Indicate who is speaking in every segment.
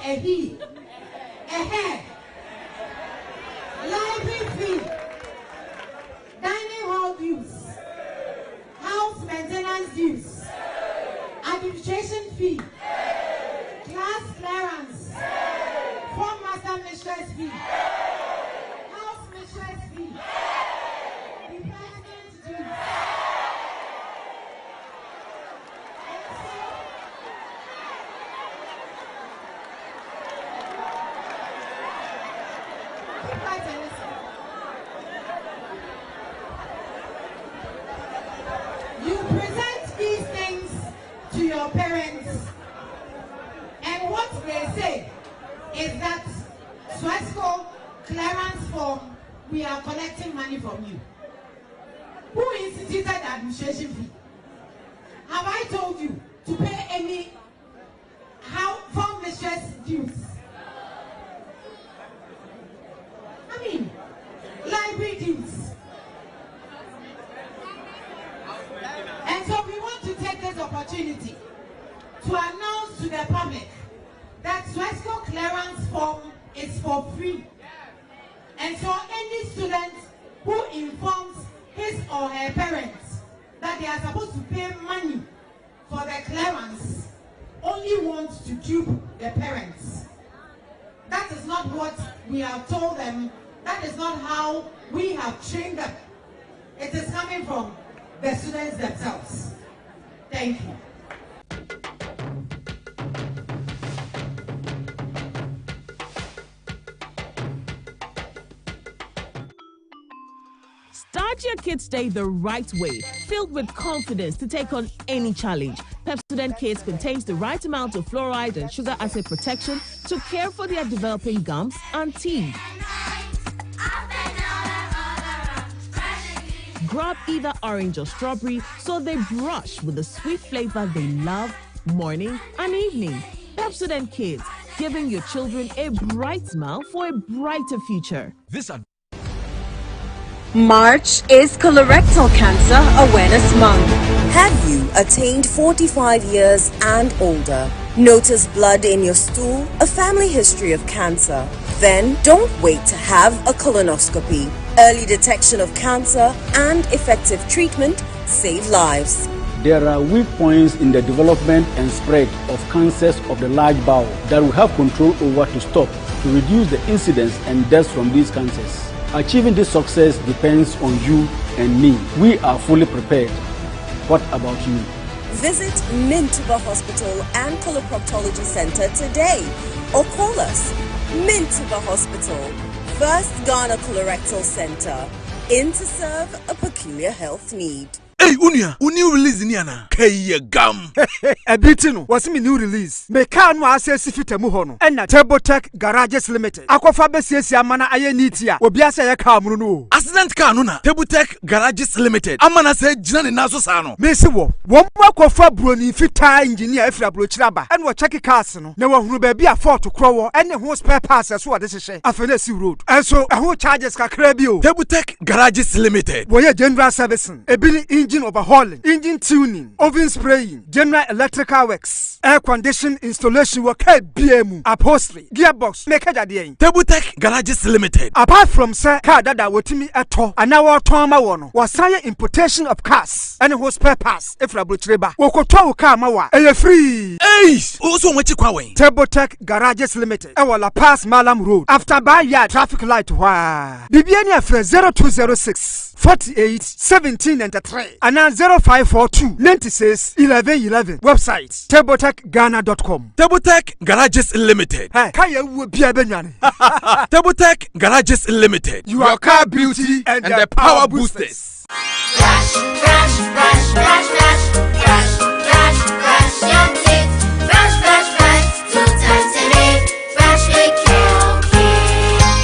Speaker 1: a he, a hair, library fee, dining hall dues, house maintenance dues, administration fee, class clearance, form master mistress fee, house mistress fee, department dues. You present these things to your parents, and what they say is that SWESCO clearance form, we are collecting money from you. Who instituted the administration fee? Have I told you to pay any form mistress dues? I mean, library dues. And so we want to take this opportunity to announce to the public that SWESCO clearance form is for free. And so any student who informs his or her parents that they are supposed to pay money for the clearance only wants to dupe the parents. That is not what we have told them. That is not how we have trained them. It is coming from the students themselves. Thank you.
Speaker 2: Start your Kids Day the right way, filled with confidence to take on any challenge. Pepsodent Kids contains the right amount of fluoride and sugar acid protection to care for their developing gums and teeth. Grab either orange or strawberry so they brush with the sweet flavor they love morning and evening. Pepsodent Kids, giving your children a bright smile for a brighter future.
Speaker 3: March is Colorectal Cancer Awareness Month. Have you attained 45 years and older? Notice blood in your stool, a family history of cancer? Then don't wait to have a colonoscopy. Early detection of cancer and effective treatment save lives.
Speaker 4: There are weak points in the development and spread of cancers of the large bowel that we have control over to stop, to reduce the incidence and deaths from these cancers. Achieving this success depends on you and me. We are fully prepared. What about you?
Speaker 3: Visit Mintuba Hospital and Coloproctology Center today or call us. Mintuba Hospital, First Ghana Colorectal Center, in to serve a peculiar health need.
Speaker 5: Hey, Unia, new release in Yana. Kaya gum.
Speaker 6: A bitino was me new release. Me can no access fita mu hono. And na TurboTech Garages Limited. Akwafa besiesi amana aye nitia. Obiasa ya car mu no.
Speaker 5: Accident car no na. TurboTech Garages Limited. Amana se jina ne naso sa no.
Speaker 6: Me si wo. Wo akwafa broni fita engineer efra brochiraba. And wo check cars no. Na wo hunu ba bia fault kro wo. And ho spare parts so wo de hye. Afene si road. And so ho charges kakra bi o.
Speaker 5: TurboTech Garages Limited.
Speaker 6: Wo ye general servicing. Ebili engine overhauling, engine tuning, oven spraying, general electrical works, air condition installation work, BMU, upholstery, gearbox, make a
Speaker 5: TurboTech Garages Limited.
Speaker 6: Apart from sir, car that wotimi ato, and our Toma wono, was sire importation of cars, and who spare parts, if Rabutreba, Wokoto car mawa, free.
Speaker 5: Ace, also what you call
Speaker 6: TurboTech Garages Limited, our La Paz Malam Road, after Bayard traffic light, wah. Bibiania for 0206 48 17 and 3 and 0542 96 11 11. Website TurboTechGhana.com.
Speaker 5: TurboTech Garages Limited.
Speaker 6: Hey, Kaya will be a benyan.
Speaker 5: TurboTech Garages Limited.
Speaker 6: Your car beauty and the power boosters.
Speaker 7: Brush, brush, brush, brush, brush, brush, brush, brush your teeth. Brush, brush, brush, 2 times a day. Brush with Kel-Kit.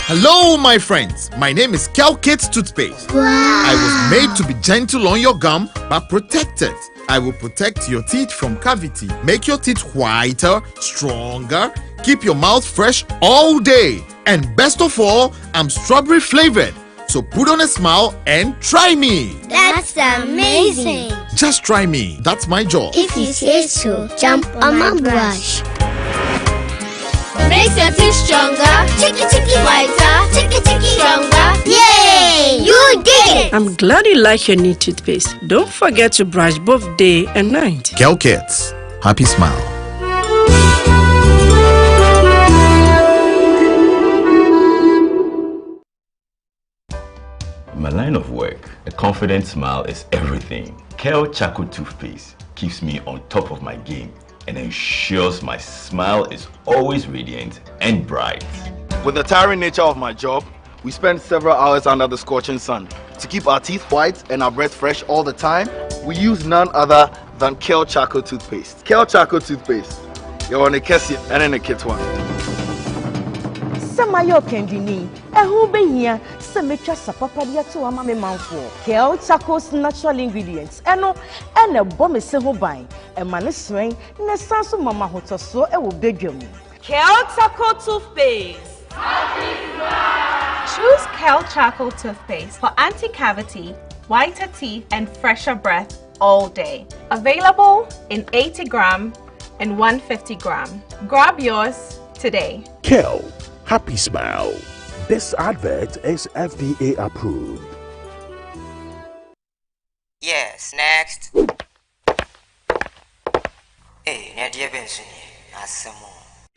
Speaker 8: Hello, my friends. My name is Kel-Kit Toothpaste.
Speaker 7: Wow.
Speaker 8: I was made to be gentle on your gum, but protected. I will protect your teeth from cavity, make your teeth whiter, stronger, keep your mouth fresh all day. And best of all, I'm strawberry flavored. So put on a smile and try me.
Speaker 7: That's amazing.
Speaker 8: Just try me. That's my job.
Speaker 7: If you say so, jump on my brush. makes your teeth stronger. Chicky whiter, chicky stronger. Yay! You did it!
Speaker 9: I'm glad you like your new toothpaste. Don't forget to brush both day and night.
Speaker 8: Kel Kids, happy smile.
Speaker 10: In my line of work, a confident smile is everything. Kel Charcoal Toothpaste keeps me on top of my game and ensures my smile is always radiant and bright.
Speaker 5: With the tiring nature of my job, we spend several hours under the scorching sun. To keep our teeth white and our breath fresh all the time, we use none other than Kel Charcoal Toothpaste. Kel Charcoal Toothpaste. You're on a Kessie and in a kit one.
Speaker 11: Samayo Kendini, a who be here, Samecha Sapapadia to Amame Manfo, Kel Charcoal's natural ingredients, and a bomb is several buying, a man's ring, Nesasu Mama Hotoso, a will beg you.
Speaker 12: Kel Charcoal Toothpaste. Choose Kel Charcoal Toothpaste for anti-cavity, whiter teeth, and fresher breath all day. Available in 80 gram and 150 gram. Grab yours today.
Speaker 13: Kel, happy smile. This advert is FDA approved.
Speaker 14: Yes, next. Hey, Nadia Benson, Asamo.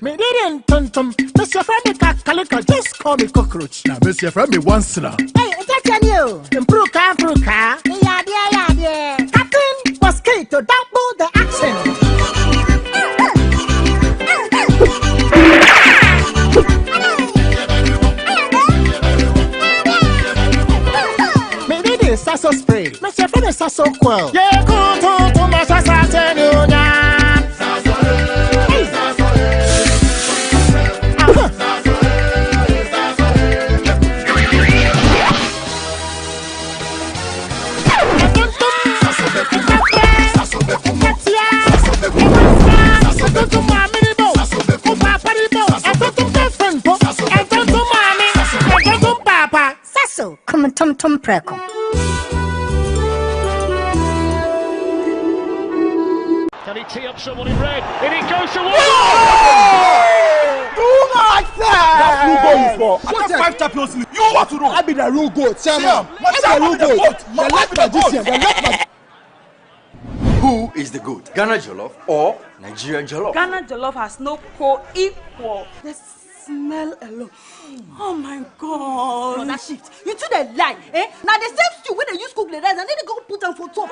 Speaker 15: Me didn't tum. Mr. Friend Calico, just call me cockroach.
Speaker 5: Now, Mr. Friend, me once now.
Speaker 15: Hey, that's you. Improve car. Yeah. Captain was key to double the action. Me didn't sasso spray. Mr. Friend is sasso quell. Yeah, go to my sasso.
Speaker 16: Come tum preko.
Speaker 17: Can he tee up someone in red? And he goes to one.
Speaker 15: Do like that!
Speaker 5: That's who goal is for.
Speaker 15: What's
Speaker 5: After 5 Champions League, you want to know?
Speaker 15: I be the real goat.
Speaker 5: Sam,
Speaker 15: I'm the real goat. The left magician.
Speaker 5: Who is the goat? Ghana Jollof or Nigerian Jollof?
Speaker 12: Ghana Jollof has no co-equal. The smell alone. Oh my God.
Speaker 11: No, that shift. You two the lie, eh? Now the same stew when they use cook the rice and then they go put them for top.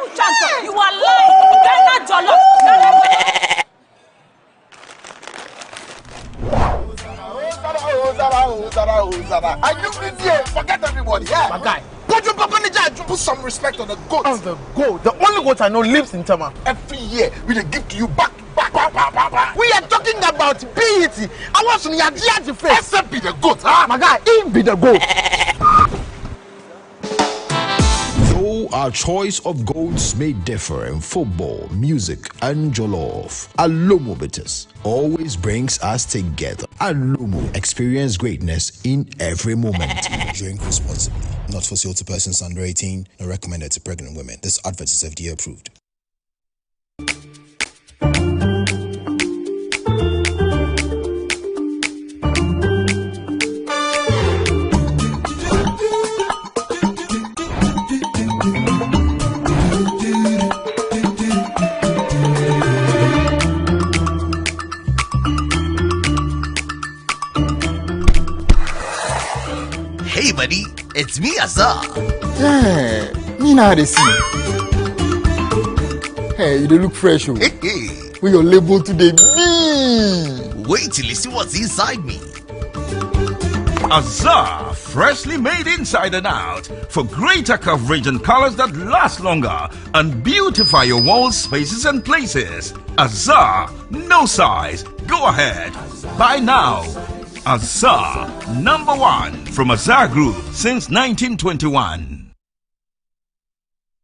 Speaker 12: You are lying. Ghana Jollof.
Speaker 5: Are you busy? Forget everybody. Yeah. My guy. Put some respect on the goat. On the goat. The only goat I know lives in Tama. Every year we dey give to you back. We are talking about PET. I want some Yadia face. Except be the goat. Huh? My guy, he be the goat.
Speaker 18: Though our choice of goats may differ in football, music, and jollof, Alomo Bitters always brings us together. Alomo, experience greatness in every moment.
Speaker 19: Drink responsibly. Not for sale to persons under 18, nor recommended to pregnant women. This advert is FDA approved.
Speaker 20: Hey buddy, it's me Azar.
Speaker 5: Yeah, me now they see. Hey, you don't look fresh. Oh.
Speaker 20: Hey.
Speaker 5: With your label today, me.
Speaker 20: Wait till you see what's inside me.
Speaker 21: Azar, freshly made inside and out for greater coverage and colors that last longer and beautify your walls, spaces and places. Azar, no size. Go ahead. Buy now. Azar, #1 from Azar Group since 1921.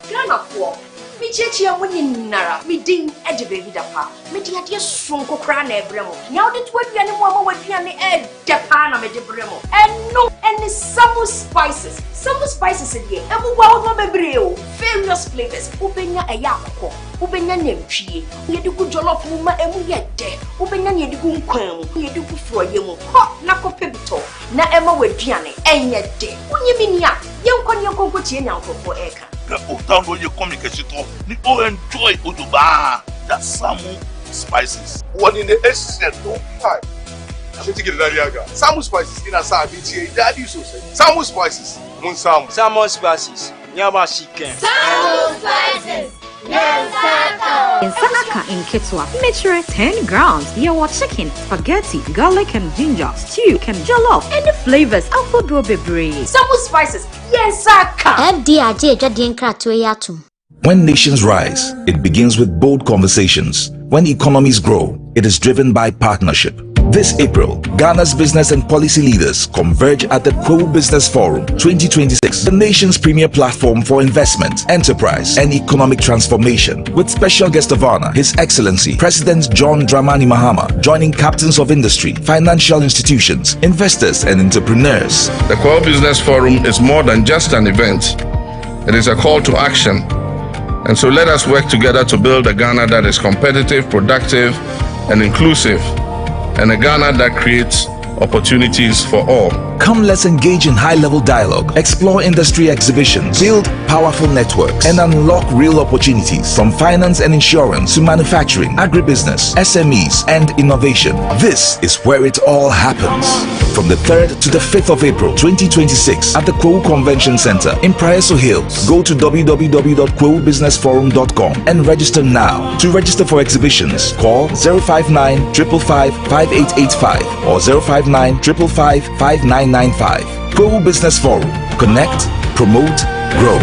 Speaker 11: Ghana for me
Speaker 1: Michia winning Nara, me ding Eddie baby dapa, me dear strong cocran ebremo. Now the 20 animal would be an ed depana me de bremo. And no any summer spices. Summer spices in here, and wow, no bebreo, various flavors. Ubenya a yako, Ubenya nemchi, you do good jollof muma and we get there. Ubenya you do quam, you do for you, hot nako pibito. Na Emma with Gianni, and yet day. When you mean ya, young con your cocotier now for Eka.
Speaker 5: Down when you communicate, you all enjoy Uduba, that Samu spices. What in the essence, don't type. Samu spices in a Sabi, Daddy so say. Samu spices, Munsam.
Speaker 22: Samu spices, Nyama chicken.
Speaker 7: Samu spices, Nensaka.
Speaker 23: Nensaka in Kitwa. Measure 10 grams. Yawa chicken, spaghetti, garlic and ginger, stew, and jollof, and the flavors of Bebre.
Speaker 1: Samu spices, Nensaka.
Speaker 7: FDRJ Jadien Kratoyatum.
Speaker 24: When nations rise, it begins with bold conversations. When economies grow, it is driven by partnership. This April, Ghana's business and policy leaders converge at the Kwewu Business Forum 2026, the nation's premier platform for investment, enterprise, and economic transformation. With special guest of honor, His Excellency President John Dramani Mahama, joining captains of industry, financial institutions, investors, and entrepreneurs.
Speaker 25: The Kwewu Business Forum is more than just an event. It is a call to action. And so let us work together to build a Ghana that is competitive, productive, and inclusive, and a Ghana that creates opportunities for all.
Speaker 24: Come, let's engage in high-level dialogue, explore industry exhibitions, build powerful networks, and unlock real opportunities from finance and insurance to manufacturing, agribusiness, SMEs, and innovation. This is where it all happens. From the 3rd to the 5th of April 2026 at the Kwewu Convention Center in Praeso Hills. Go to www.kwewubusinessforum.com and register now. To register for exhibitions, call 059 555 5885 or 059 555 5995. Kwewu Business Forum. Connect, promote, grow.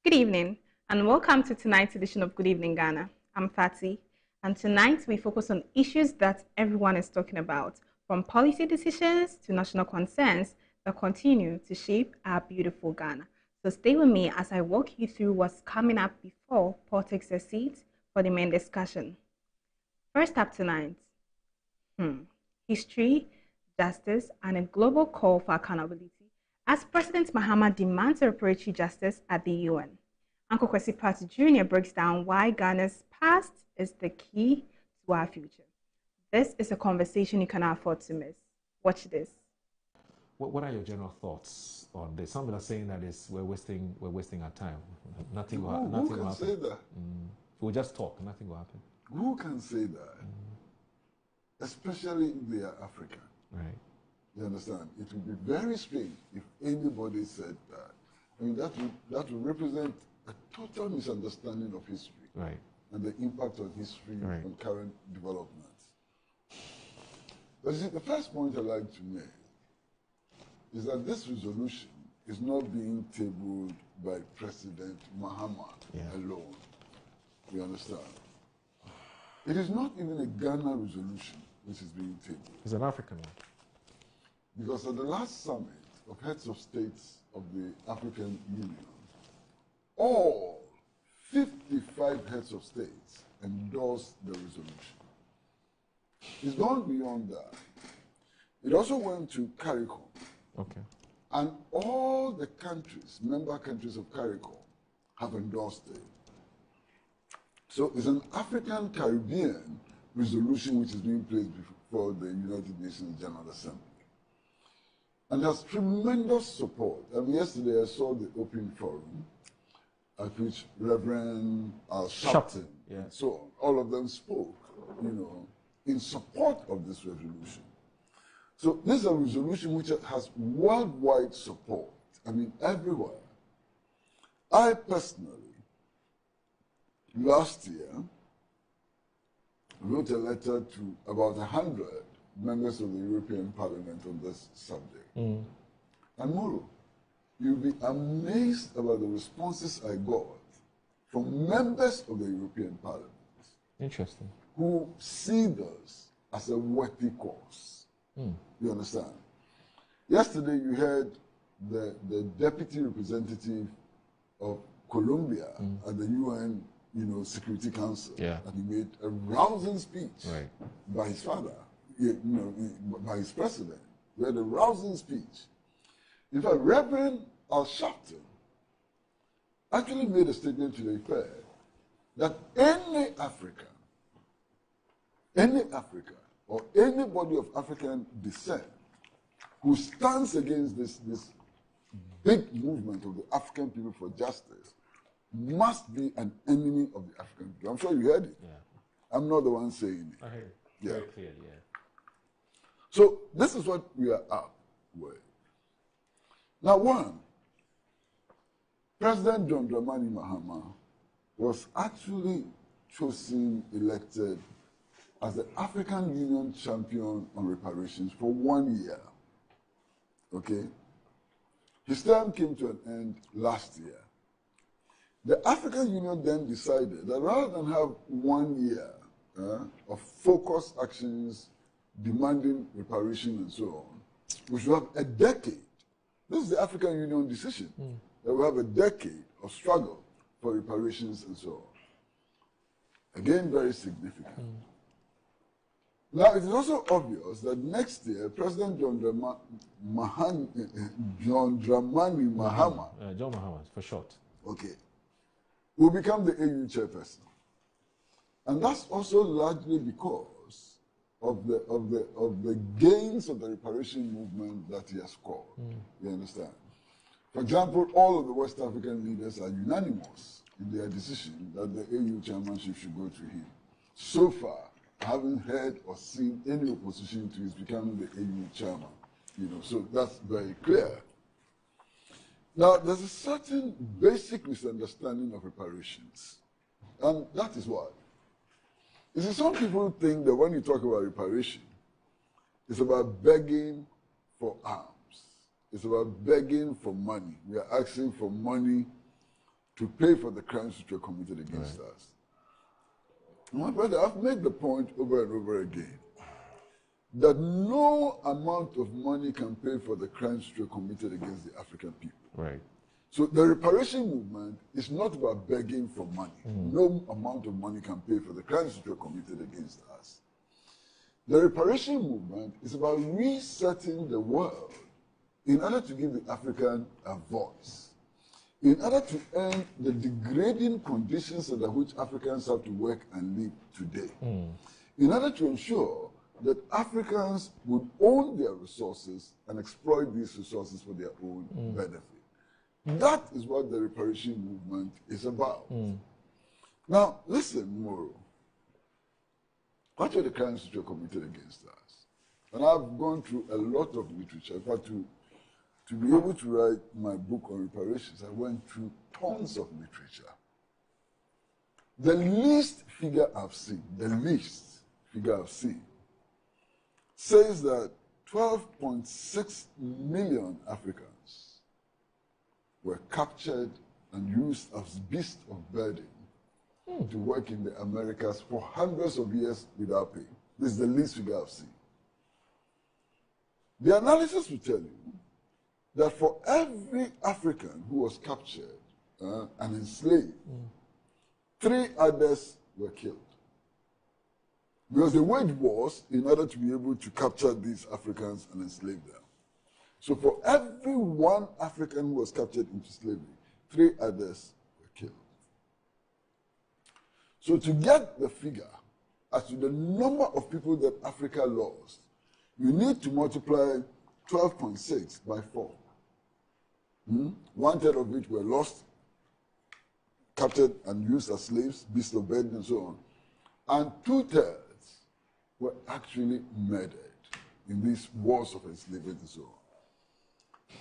Speaker 12: Good evening and welcome to tonight's edition of Good Evening Ghana. I'm Fatty, and tonight we focus on issues that everyone is talking about, from policy decisions to national concerns that continue to shape our beautiful Ghana. So stay with me as I walk you through what's coming up before Paul takes a seat for the main discussion. First up tonight, history, justice, and a global call for accountability as President Mahama demands reparatory justice at the UN. Uncle Kwesi Pratt Jr. breaks down why Ghana's past is the key to our future. This is a conversation you cannot afford to miss. Watch this.
Speaker 26: What are your general thoughts on this? Some are saying that we're wasting our time. Nothing will happen.
Speaker 27: Who can say that?
Speaker 26: We'll just talk. Nothing will happen.
Speaker 27: Who can say that? Especially if they are African.
Speaker 26: Right.
Speaker 27: You understand? It would be very strange if anybody said that. I mean, that would represent a total misunderstanding of history.
Speaker 26: Right.
Speaker 27: And the impact on history on current developments. But you see, the first point I'd like to make is that this resolution is not being tabled by President Mahama alone. You understand? It is not even a Ghana resolution which is being tabled.
Speaker 26: It's an African one.
Speaker 27: Because at the last summit of heads of states of the African Union, all 55 heads of states endorsed the resolution. It's gone beyond that. It also went to CARICOM.
Speaker 26: Okay.
Speaker 27: And all the countries, member countries of CARICOM, have endorsed it. So it's an African Caribbean resolution which is being placed before the United Nations General Assembly. And has tremendous support. And yesterday I saw the open forum at which Reverend Sharpton and so on, all of them spoke, in support of this resolution. So this is a resolution which has worldwide support, everywhere. I personally, last year, wrote a letter to about 100 members of the European Parliament on this subject.
Speaker 26: Mm.
Speaker 27: And Moro, you'll be amazed about the responses I got from members of the European Parliament.
Speaker 26: Interesting.
Speaker 27: Who see this as a worthy cause.
Speaker 26: Mm.
Speaker 27: You understand? Yesterday you heard the deputy representative of Colombia at the UN, Security Council, and he made a rousing speech by his father, by his president. He had a rousing speech. In fact, Reverend Al Sharpton actually made a statement to the effect that any African or anybody of African descent who stands against this big movement of the African people for justice must be an enemy of the African people. I'm sure you heard it.
Speaker 26: Yeah.
Speaker 27: I'm not the one saying it.
Speaker 26: I heard it.
Speaker 27: Yeah.
Speaker 26: Very clearly, yeah.
Speaker 27: So this is what we are up with. Now, one, President John Dramani Mahama was actually chosen, elected as the African Union champion on reparations for 1 year. Okay? His term came to an end last year. The African Union then decided that rather than have 1 year of focused actions demanding reparation and so on, we should have a decade. This is the African Union decision, that we have a decade of struggle for reparations and so on. Again, very significant. Now, it is also obvious that next year, President John Dramani Mahama,
Speaker 26: John Mahama, for short,
Speaker 27: will become the AU chairperson. And that's also largely because of the gains of the reparation movement that he has scored. You understand? For example, all of the West African leaders are unanimous in their decision that the AU chairmanship should go to him. So far, I haven't heard or seen any opposition to his becoming the AU chairman. So that's very clear. Now, there's a certain basic misunderstanding of reparations, and that is why. You see, some people think that when you talk about reparation, it's about begging for arms. It's about begging for money. We are asking for money to pay for the crimes which were committed against us. My brother, I've made the point over and over again that no amount of money can pay for the crimes which were committed against the African people.
Speaker 26: Right.
Speaker 27: So the reparation movement is not about begging for money. No amount of money can pay for the crimes which were committed against us. The reparation movement is about resetting the world in order to give the African a voice, in order to end the degrading conditions under which Africans have to work and live today, in order to ensure that Africans would own their resources and exploit these resources for their own benefit. That is what the reparation movement is about. Now, listen, Moro. What were the crimes which were committed against us? And I've gone through a lot of literature. In fact, to be able to write my book on reparations, I went through tons of literature. The least figure I've seen, says that 12.6 million Africans were captured and used as beasts of burden to work in the Americas for hundreds of years without pay. This is the least figure I've seen. The analysis will tell you that for every African who was captured and enslaved, 3 others were killed. Because they waged wars in order to be able to capture these Africans and enslave them. So for every 1 African who was captured into slavery, 3 others were killed. So to get the figure as to the number of people that Africa lost, you need to multiply 12.6 by 4. 1/3 of which were lost, captured and used as slaves, beasts of burden and so on. And 2/3 were actually murdered in these wars of enslavement and so on.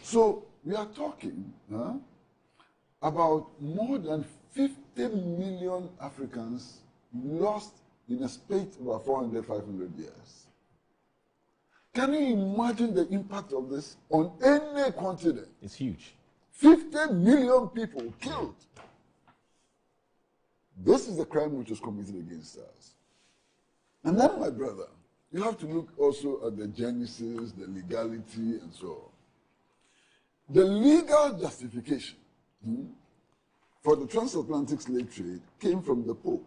Speaker 27: So we are talking about more than 50 million Africans lost in a space of about 400, 500 years. Can you imagine the impact of this on any continent?
Speaker 26: It's huge.
Speaker 27: 50 million people killed. This is the crime which was committed against us. And then, my brother, you have to look also at the genesis, the legality, and so on. The legal justification for the transatlantic slave trade came from the Pope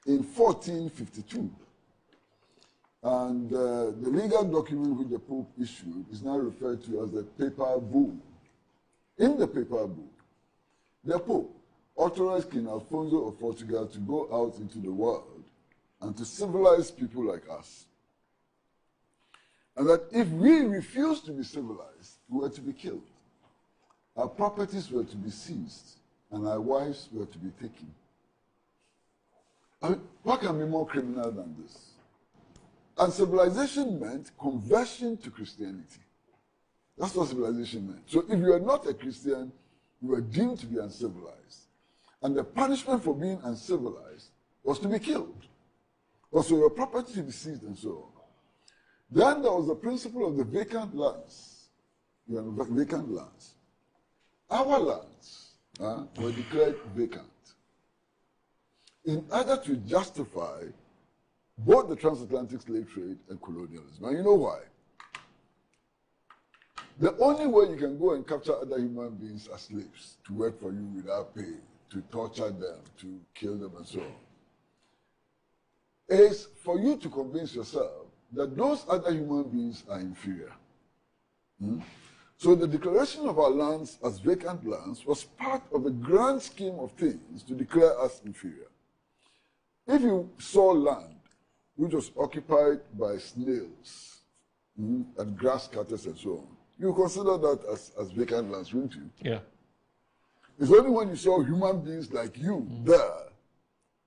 Speaker 27: in 1452. And the legal document which the Pope issued is now referred to as the Papal Bull. In the Papal Bull, the Pope authorized King Alfonso of Portugal to go out into the world and to civilize people like us. And that if we refused to be civilized, we were to be killed. Our properties were to be seized, and our wives were to be taken. I mean, what can be more criminal than this? And civilization meant conversion to Christianity. That's what civilization meant. So if you are not a Christian, you were deemed to be uncivilized. And the punishment for being uncivilized was to be killed. Also, your property to be seized and so on. Then there was the principle of the vacant lands. You know, vacant lands. Our lands were declared vacant in order to justify both the transatlantic slave trade and colonialism. And you know why? The only way you can go and capture other human beings as slaves, to work for you without pay, to torture them, to kill them and so on, is for you to convince yourself that those other human beings are inferior. So the declaration of our lands as vacant lands was part of a grand scheme of things to declare us inferior. If you saw land which was occupied by snails and grass cutters and so on, you consider that as vacant lands, wouldn't you?
Speaker 26: Yeah.
Speaker 27: It's only when you saw human beings like you there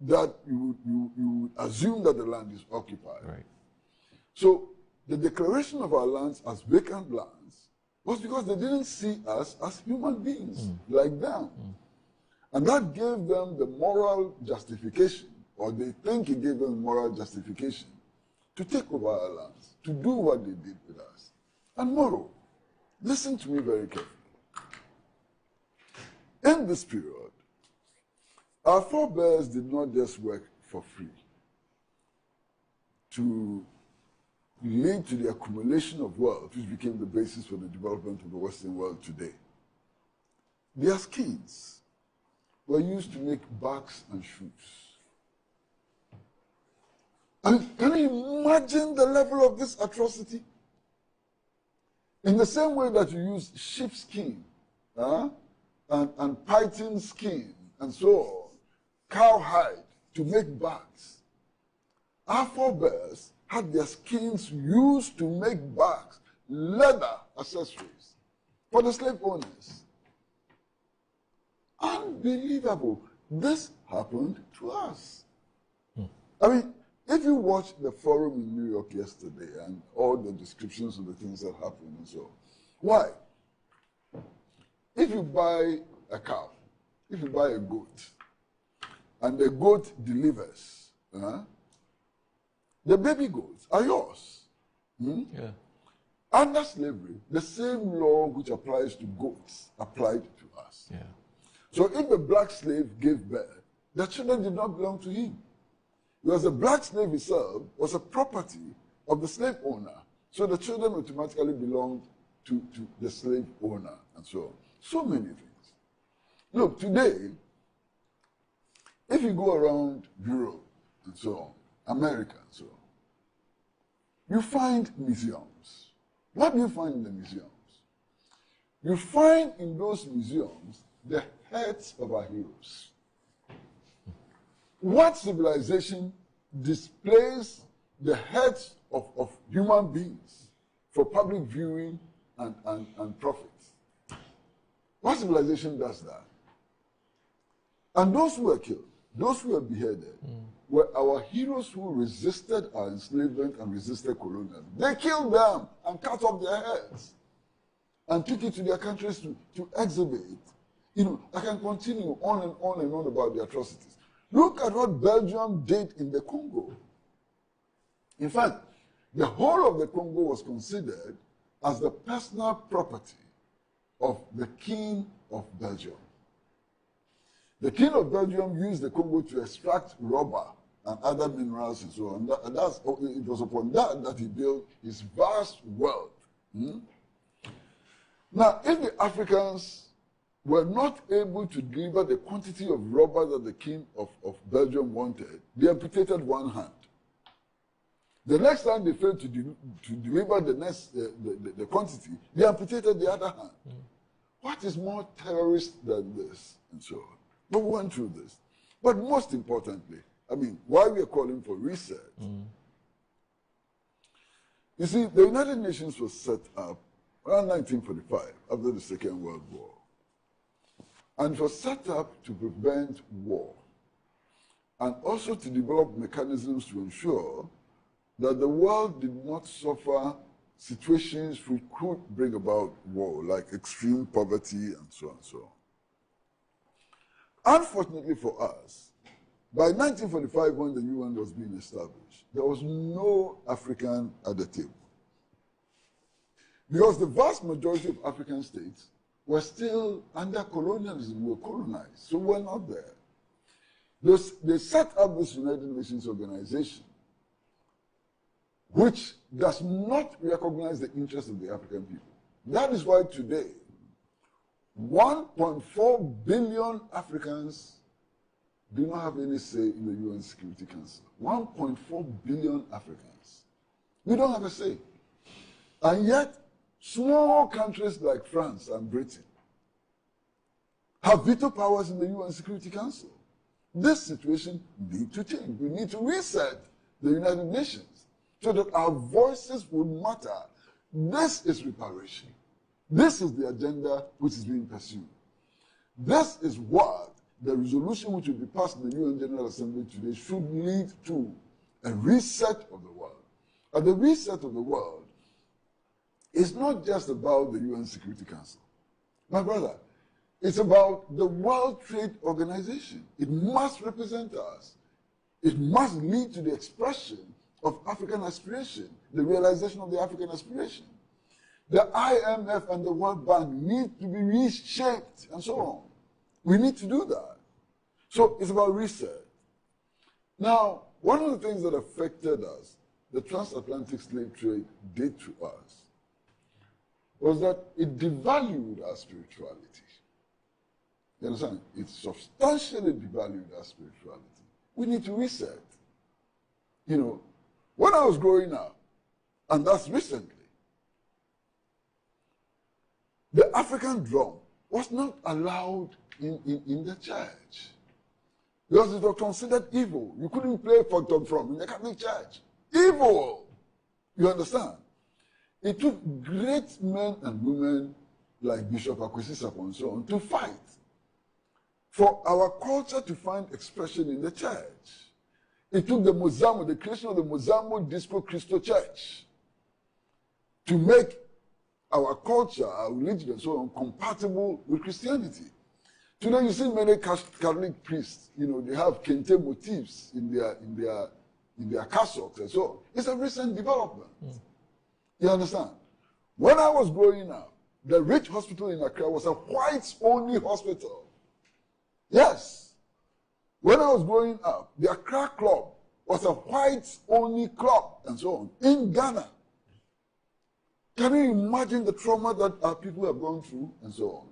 Speaker 27: that you would assume that the land is occupied.
Speaker 26: Right.
Speaker 27: So the declaration of our lands as vacant lands was because they didn't see us as human beings like them. And that gave them the moral justification, or they think it gave them moral justification, to take over our lands, to do what they did with us. And moreover, listen to me very carefully. In this period, our forebears did not just work for free to lead to the accumulation of wealth, which became the basis for the development of the Western world today. Their skins were used to make bags and shoes. And can you imagine the level of this atrocity? In the same way that you use sheepskin and python skin and so on, cowhide to make bags, our forebears had their skins used to make bags, leather accessories for the slave owners. Unbelievable. This happened to us. I mean, if you watch the forum in New York yesterday and all the descriptions of the things that happened and so on, why? If you buy a cow, if you buy a goat, and the goat delivers, the baby goats are yours.
Speaker 26: Yeah.
Speaker 27: Under slavery, the same law which applies to goats applied to us.
Speaker 26: Yeah.
Speaker 27: So if the black slave gave birth, the children did not belong to him. Because the black slave himself was a property of the slave owner. So the children automatically belonged to the slave owner and so on. So many things. Look, today, if you go around Europe and so on, America and so on, you find museums. What do you find in the museums? You find in those museums the heads of our heroes. What civilization displays the heads of human beings for public viewing and profit? What civilization does that? And those who were killed, those who were beheaded, were our heroes who resisted our enslavement and resisted colonialism. They killed them and cut off their heads and took it to their countries to exhibit. You know, I can continue on and on and on about the atrocities. Look at what Belgium did in the Congo. In fact, the whole of the Congo was considered as the personal property of the King of Belgium. The King of Belgium used the Congo to extract rubber and other minerals and so on. It was upon that he built his vast wealth. Now, if the Africans were not able to deliver the quantity of rubber that the King of Belgium wanted, they amputated one hand. The next time they failed to deliver the quantity, they amputated the other hand. What is more terrorist than this? And so on. But we went through this. But most importantly, I mean, why we are calling for research. You see, the United Nations was set up around 1945, after the Second World War. And it was set up to prevent war and also to develop mechanisms to ensure that the world did not suffer situations which could bring about war, like extreme poverty and so on and so on. Unfortunately for us, by 1945, when the UN was being established, there was no African at the table. Because the vast majority of African states were still under colonialism, were colonized, so we're not there. They set up this United Nations organization, which does not recognize the interests of the African people. That is why today, 1.4 billion Africans do not have any say in the UN Security Council. 1.4 billion Africans. We don't have a say. And yet, small countries like France and Britain have veto powers in the UN Security Council. This situation needs to change. We need to reset the United Nations so that our voices will matter. This is reparation. This is the agenda which is being pursued. This is what the resolution which will be passed in the UN General Assembly today should lead to, a reset of the world. And the reset of the world is not just about the UN Security Council. My brother, it's about the World Trade Organization. It must represent us. It must lead to the expression of African aspiration, the realization of the African aspiration. The IMF and the World Bank need to be reshaped and so on. We need to do that. So it's about research. Now, one of the things that affected us, the transatlantic slave trade did to us, was that it devalued our spirituality. You understand? It substantially devalued our spirituality. We need to reset. You know, when I was growing up, and that's recently, the African drum was not allowed in the church because it was considered evil. You couldn't play for Tom from in the Catholic Church. Evil! You understand? It took great men and women like Bishop Akwesi Sarpong and so on to fight for our culture to find expression in the church. It took the Mozambo, the creation of the Mozambo Disco Cristo Church, to make our culture, our religion, and so on, compatible with Christianity. Today, you see many Catholic priests, you know, they have kente motifs in their cassocks and so on. It's a recent development. You understand? When I was growing up, the Rich Hospital in Accra was a whites-only hospital. Yes. When I was growing up, the Accra Club was a whites-only club and so on in Ghana. Can you imagine the trauma that our people have gone through and so on?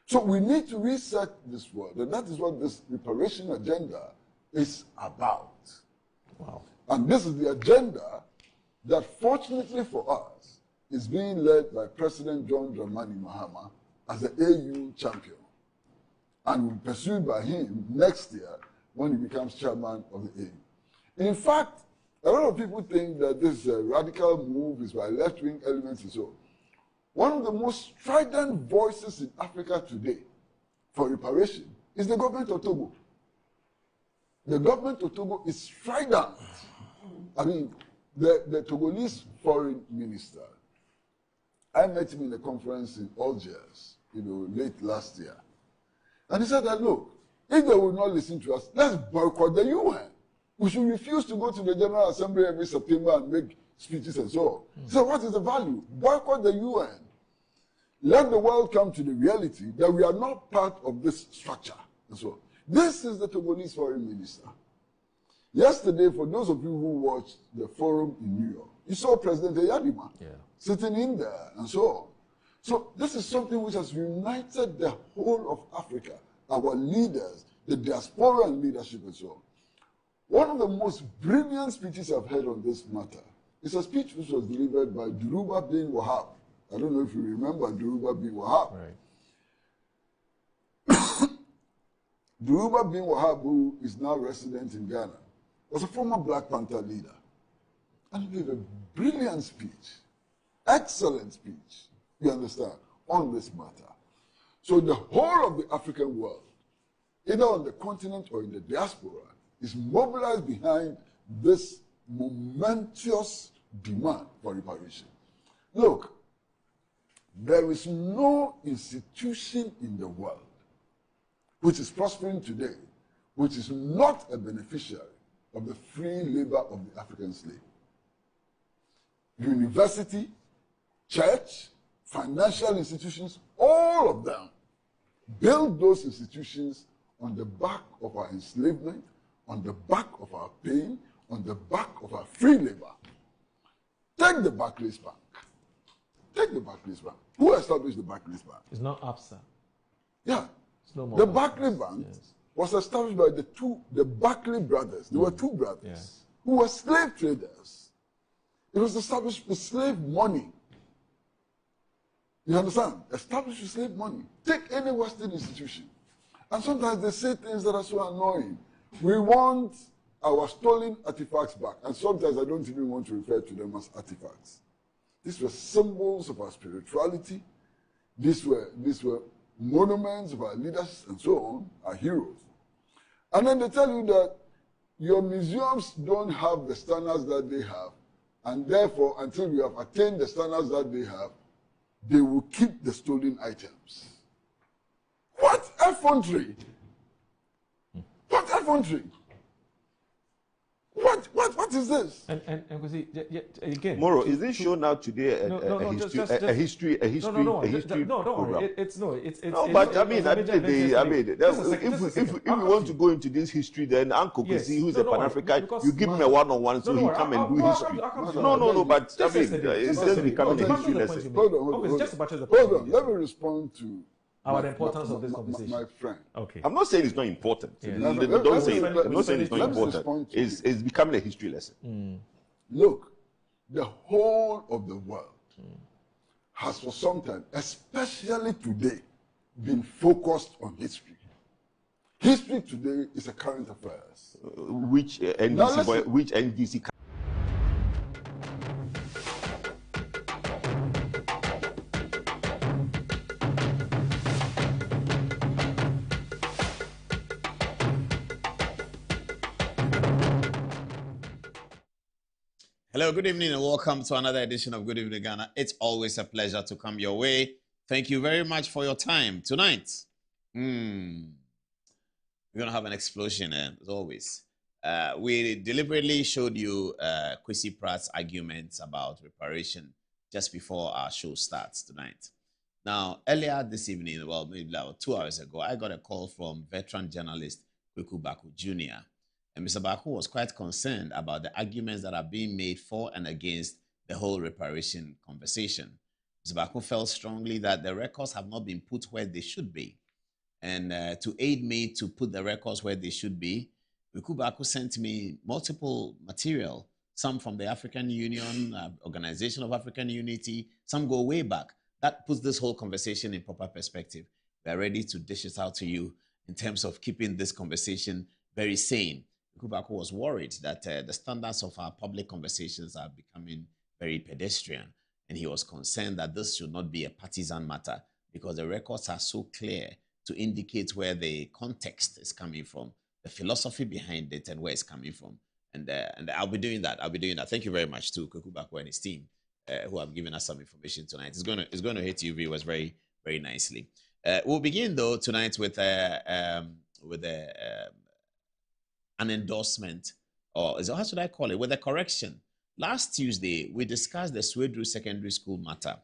Speaker 27: So we need to reset this world, and that is what this reparation agenda is about. Wow. And this is the agenda that, fortunately for us, is being led by President John Dramani Mahama as the AU champion, and will be pursued by him next year when he becomes chairman of the AU. In fact, a lot of people think that this radical move is by left-wing elements and so on. One of the most strident voices in Africa today for reparation is the government of Togo. The government of Togo is strident. I mean, the Togolese foreign minister, I met him in a conference in Algiers, you know, late last year. And he said that, look, if they will not listen to us, let's boycott the UN. We should refuse to go to the General Assembly every September and make speeches and so on. So what is the value? Boycott the UN. Let the world come to the reality that we are not part of this structure. And so this is the Togolese foreign minister. Yesterday, for those of you who watched the forum in New York, you saw President Eyadima sitting in there and so on. So this is something which has united the whole of Africa, our leaders, the diasporan leadership and so on. One of the most brilliant speeches I've heard on this matter is a speech which was delivered by Duruba bin Wahab. I don't know if you remember Duruba bin Wahab.
Speaker 26: Right.
Speaker 27: Duruba bin Wahab, who is now resident in Ghana, was a former Black Panther leader. And he gave a brilliant speech, excellent speech, you understand, on this matter. So the whole of the African world, either on the continent or in the diaspora, is mobilized behind this momentous demand for reparation. Look, there is no institution in the world which is prospering today, which is not a beneficiary of the free labor of the African slave. University, church, financial institutions, all of them build those institutions on the back of our enslavement, on the back of our pain, on the back of our free labor. Take the Barclays Bank. Take the Barclays Bank. Who established the Barclays Bank?
Speaker 26: It's not ABSA.
Speaker 27: Yeah.
Speaker 26: It's no more
Speaker 27: The Barclays Bank was established by the Barclay brothers. There were two brothers who were slave traders. It was established with slave money. You understand? Established with slave money. Take any Western institution. And sometimes they say things that are so annoying. We want our stolen artifacts back. And sometimes I don't even want to refer to them as artifacts. These were symbols of our spirituality. These were monuments of our leaders and so on, our heroes. And then they tell you that your museums don't have the standards that they have, and therefore, until we have attained the standards that they have, they will keep the stolen items. What effrontery! What effrontery! What is this?
Speaker 26: And again,
Speaker 2: Moro, is this show now today a history program?
Speaker 26: No, it's
Speaker 2: no, but I mean, if we want to go into this history, then Uncle Kwesi, who is a Pan-African, you give him a one-on-one so he come and do history. No, but I mean, it's just becoming a history lesson.
Speaker 27: Hold on, let me respond to
Speaker 26: the importance of this conversation.
Speaker 27: My friend.
Speaker 26: Okay.
Speaker 2: I'm not saying it's not important.
Speaker 26: Yeah.
Speaker 2: Don't say it. I'm not saying it's not important. It's becoming a history lesson.
Speaker 27: Look, the whole of the world has for some time, especially today, been focused on history. History today is a current affairs.
Speaker 2: Which NDC?
Speaker 3: Hello, good evening, and welcome to another edition of Good Evening Ghana. It's always a pleasure to come your way. Thank you very much for your time. Tonight, we're going to have an explosion, as always. We deliberately showed you Kwesi Pratt's arguments about reparation just before our show starts tonight. Now, earlier this evening, well, maybe like 2 hours ago, I got a call from veteran journalist Kweku Baku Jr., and Mr. Baku was quite concerned about the arguments that are being made for and against the whole reparation conversation. Mr. Baku felt strongly that the records have not been put where they should be. And to aid me to put the records where they should be, Kweku Baku sent me multiple material, some from the African Union, Organization of African Unity, some go way back. That puts this whole conversation in proper perspective. We are ready to dish it out to you in terms of keeping this conversation very sane. Kweku Baku was worried that the standards of our public conversations are becoming very pedestrian. And he was concerned that this should not be a partisan matter because the records are so clear to indicate where the context is coming from, the philosophy behind it, and where it's coming from. And I'll be doing that. Thank you very much to Kweku Baku and his team who have given us some information tonight. It's going to hit you viewers very, very nicely. We'll begin though tonight with an endorsement, or how should I call it, with a correction Last Tuesday, we discussed the Swedru Secondary School matter.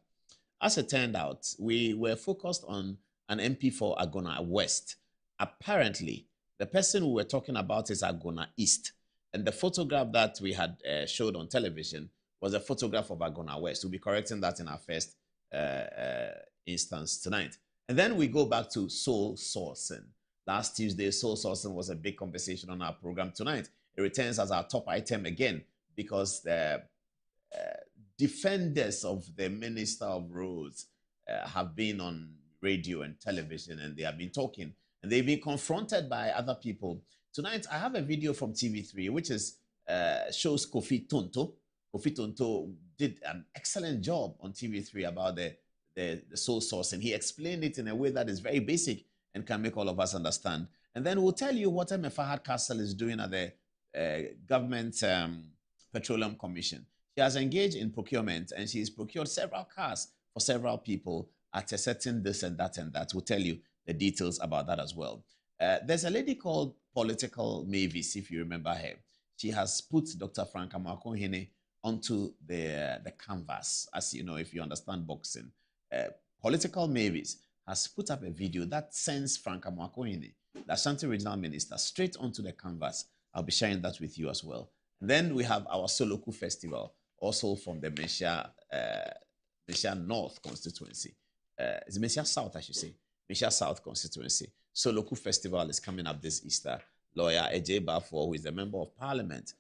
Speaker 3: As it turned out, we were focused on an MP for Agona West. Apparently, the person we were talking about is Agona East. And the photograph that we had showed on television was a photograph of Agona West. We'll be correcting that in our first instance tonight. And then we go back to soul sourcing. Last Tuesday, soul sourcing was a big conversation on our program tonight. It returns as our top item again because the defenders of the Minister of Roads have been on radio and television, and they have been talking, and they've been confronted by other people. Tonight, I have a video from TV3, which is shows Kofi Tonto. Kofi Tonto did an excellent job on TV3 about the soul source, and he explained it in a way that is very basic and can make all of us understand. And then we'll tell you what Fahad Castle is doing at the Government Petroleum Commission. She has engaged in procurement, and she's procured several cars for several people at a certain this and that and that. We'll tell you the details about that as well. There's a lady called Political Mavis, if you remember her. She has put Dr. Frank Amakong-Hene onto the canvas, as you know, if you understand boxing. Political Mavis has put up a video that sends Frank Amakong-Hene, the Ashanti Regional Minister, straight onto the canvas. I'll be sharing that with you as well. And then we have our Soloku Festival, also from the Mesha North constituency. It's Mesha South, I should say. Mesha South constituency. Soloku Festival is coming up this Easter. Lawyer Ejay Bafo, who is the Member of Parliament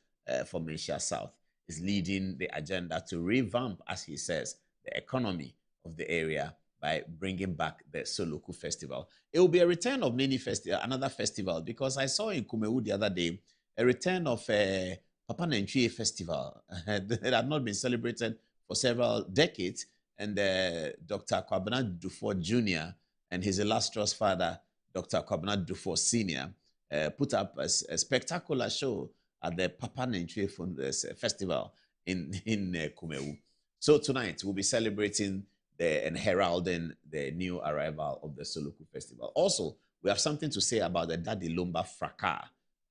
Speaker 3: for Mesha South, is leading the agenda to revamp, as he says, the economy of the area by bringing back the Soloku Festival. It will be a return of another festival, because I saw in Kumewu the other day a return of Papa Nantwie Festival that had not been celebrated for several decades, and Dr. Kwabena Dufo Jr. and his illustrious father, Dr. Kwabena Dufo Sr., put up a spectacular show at the Papa Nantwie Festival in Kumewu. So tonight we'll be celebrating and heralding the new arrival of the Soloku Festival. Also, we have something to say about the Daddy Lumba fracas.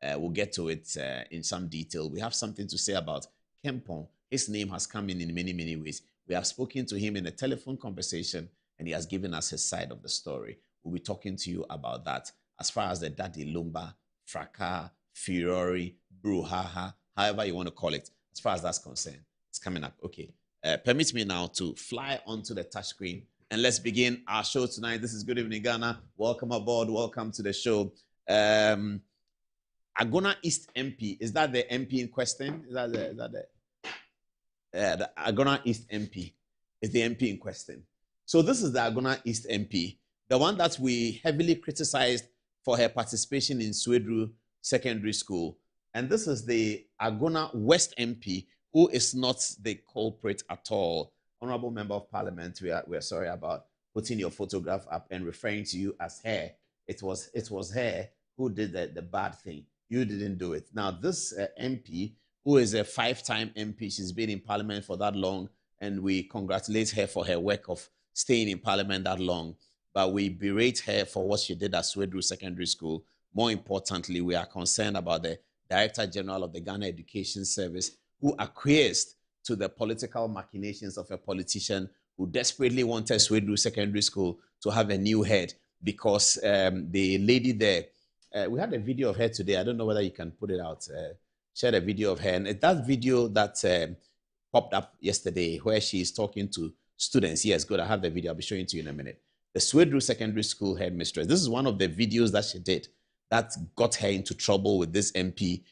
Speaker 3: We'll get to it in some detail. We have something to say about Kempon. His name has come in many, many ways. We have spoken to him in a telephone conversation, and he has given us his side of the story. We'll be talking to you about that as far as the Daddy Lumba fracas, furore, brouhaha, however you want to call it, as far as that's concerned. It's coming up. Okay. Permit me now to fly onto the touchscreen, and let's begin our show tonight. This is Good Evening Ghana. Welcome aboard. Welcome to the show. Agona East MP, is that the MP in question? Is that the Agona East MP is the MP in question. So this is the Agona East MP, the one that we heavily criticized for her participation in Swedru Secondary School. And this is the Agona West MP, who is not the culprit at all. Honorable Member of Parliament, we are sorry about putting your photograph up and referring to you as her. It was her who did the bad thing. You didn't do it. Now, this MP, who is a 5-time MP, she's been in Parliament for that long, and we congratulate her for her work of staying in Parliament that long. But we berate her for what she did at Swedru Secondary School. More importantly, we are concerned about the Director General of the Ghana Education Service, who acquiesced to the political machinations of a politician who desperately wanted Swedru Secondary School to have a new head, because the lady there, we had a video of her today. I don't know whether you can put it out. Shared a video of her. And that video that popped up yesterday where she is talking to students. Yes, good. I have the video. I'll be showing it to you in a minute. The Swedru Secondary School headmistress. This is one of the videos that she did that got her into trouble with this MP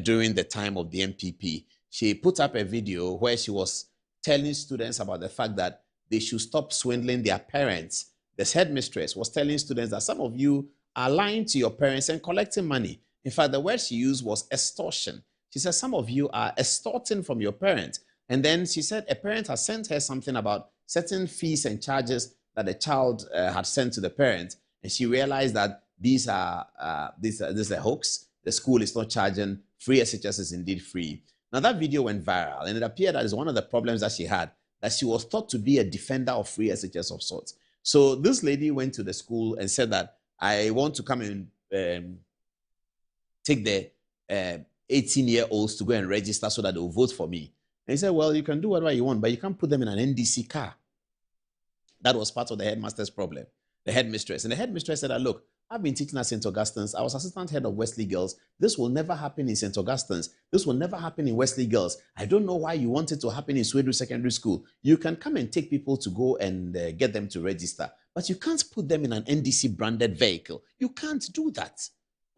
Speaker 3: during the time of the MPP. She put up a video where she was telling students about the fact that they should stop swindling their parents. This headmistress was telling students that some of you are lying to your parents and collecting money. In fact, the word she used was extortion. She said some of you are extorting from your parents. And then she said a parent has sent her something about certain fees and charges that the child had sent to the parent. And she realized that these are a hoax. The school is not charging. Free SHS is indeed free. Now that video went viral, and it appeared that is one of the problems that she had, that she was thought to be a defender of free SHS of sorts. So this lady went to the school and said that I want to come and take the 18-year-olds to go and register so that they will vote for me. And he said, well, you can do whatever you want, but you can't put them in an NDC car. That was part of the headmaster's problem, the headmistress. And the headmistress said, look, I've been teaching at St. Augustine's. I was assistant head of Wesley Girls. This will never happen in St. Augustine's. This will never happen in Wesley Girls. I don't know why you want it to happen in Swedru Secondary School. You can come and take people to go and get them to register, but you can't put them in an NDC branded vehicle. You can't do that.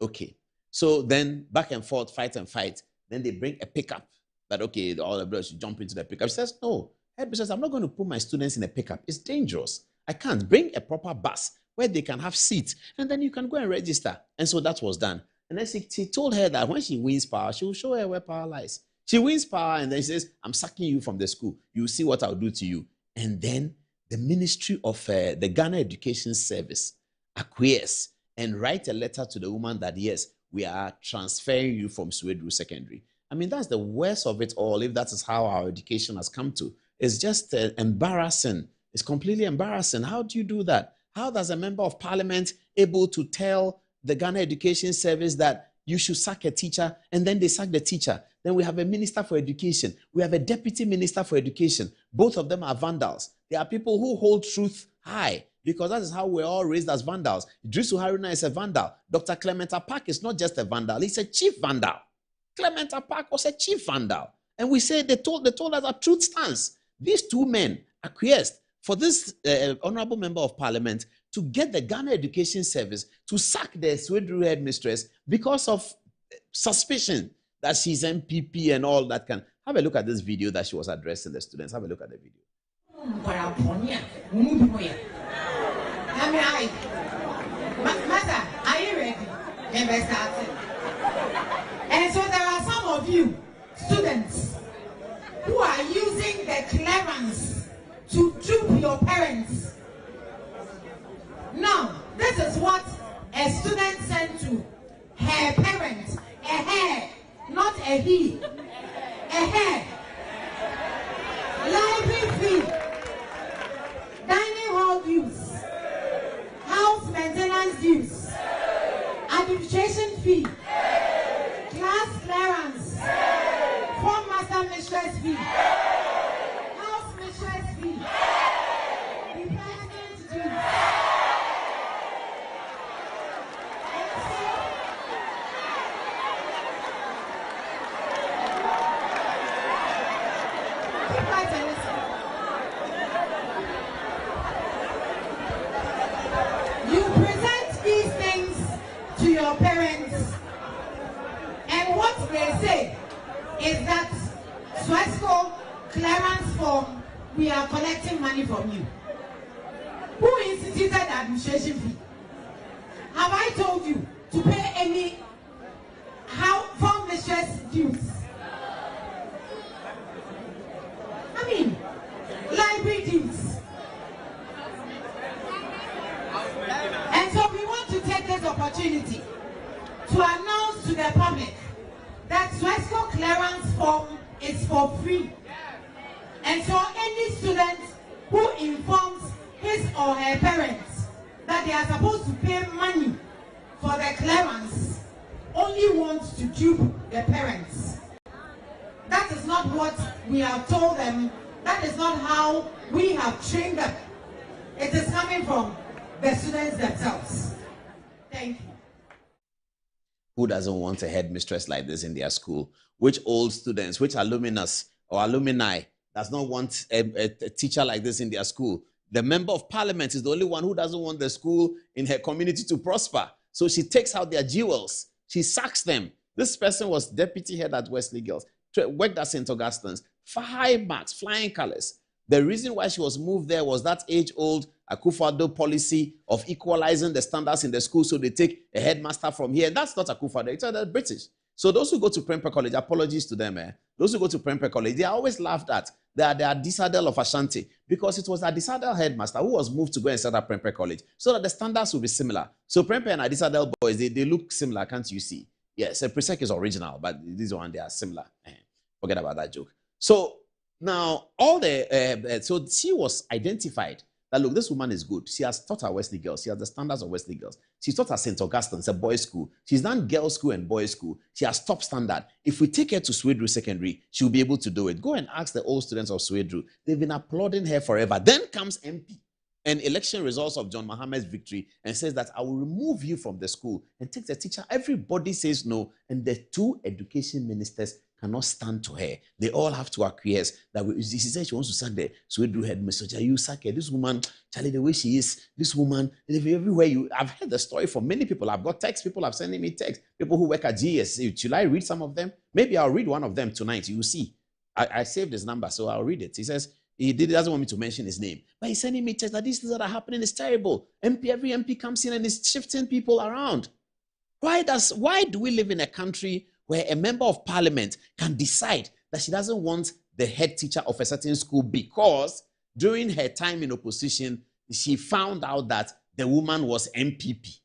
Speaker 3: Okay. So then back and forth, fight and fight. Then they bring a pickup that, okay, all the brothers should jump into the pickup. She says, no, headmistress, I'm not going to put my students in a pickup. It's dangerous. I can't. Bring a proper bus where they can have seats, and then you can go and register. And so that was done. And then she told her that when she wins power, she will show her where power lies. She wins power, and then she says, I'm sacking you from the school. You see what I'll do to you. And then the Ministry of the Ghana Education Service acquiesce and write a letter to the woman that, yes, we are transferring you from Swedru Secondary. I mean, that's the worst of it all, if that is how our education has come to. It's just embarrassing. It's completely embarrassing. How do you do that? How does a member of parliament able to tell the Ghana Education Service that you should sack a teacher, and then they sack the teacher? Then we have a minister for education. We have a deputy minister for education. Both of them are vandals. They are people who hold truth high, because that is how we're all raised as vandals. Idrisu Haruna is a vandal. Dr. Clement Apak is not just a vandal. He's a chief vandal. Clement Apak was a chief vandal. And we say they told us that truth stands. These two men acquiesced for this honorable member of parliament to get the Ghana Education Service to sack the Swedru headmistress because of suspicion that she's MPP and all that. Can have a look at this video that she was addressing the students. Have a look at the video.
Speaker 4: Master, are you ready? And so there are some of you students who are using the clearance to dupe your parents. Now, this is what a student sent to her parents. A hair, not a he. A hair. Library fee. Dining hall dues. House maintenance dues. Administration fee. Class clearance. Form master mistress fee. House mistress fee. Dependent dues. Keep quiet and listen. You present these things to your parents, and what they say is that Swesco clearance form, we are collecting money from you. Who instituted the administration fee? Have I told you to pay any form mistress dues? I mean, library dues. And so we want to take this opportunity to announce to the public that Swesco clearance form is for free. And so any student who informs his or her parents that they are supposed to pay money for the clearance only wants to dupe the parents. That is not what we have told them. That is not how we have trained them. It is coming from the students themselves. Thank you.
Speaker 3: Who doesn't want a headmistress like this in their school? Which old students, which alumnus or alumni does not want a teacher like this in their school? The member of parliament is the only one who doesn't want the school in her community to prosper. So she takes out their jewels. She sacks them. This person was deputy head at Wesley Girls, worked at St. Augustine's, high marks, flying colors. The reason why she was moved there was that age-old Akufo-Addo policy of equalizing the standards in the school, so they take a headmaster from here. And that's not Akufo-Addo, it's the British. So those who go to Prempeh College, apologies to them, those who go to Prempeh College, they are always laughed at. They are Adisadel of Ashanti, because it was Adisadel headmaster who was moved to go and set up Prempeh College, so that the standards will be similar. So Prempeh and Adisadel boys, they look similar, can't you see? Yes, Presec is original, but this one, they are similar. Forget about that joke. So now, so she was identified that, look, this woman is good. She has taught her Wesley girls. She has the standards of Wesley girls. She's taught at St. Augustine's, a boys' school. She's done girls' school and boys' school. She has top standard. If we take her to Swedru Secondary, she'll be able to do it. Go and ask the old students of Swedru. They've been applauding her forever. Then comes MP and election results of John Mohammed's victory and says that I will remove you from the school and take the teacher. Everybody says no. And the two education ministers cannot stand to her. They all have to acquiesce that she said she wants to sack the Swedru headmistress. You sack her. This woman, Charlie, the way she is, this woman, everywhere I've heard the story from many people. I've got texts. People have sending me texts. People who work at GS. Should I read some of them? Maybe I'll read one of them tonight. You will see. I saved his number, so I'll read it. He says, he doesn't want me to mention his name, but he's sending me texts that these things that are happening is terrible. Every MP comes in and is shifting people around. Why do we live in a country where a member of parliament can decide that she doesn't want the head teacher of a certain school because during her time in opposition, she found out that the woman was MPP?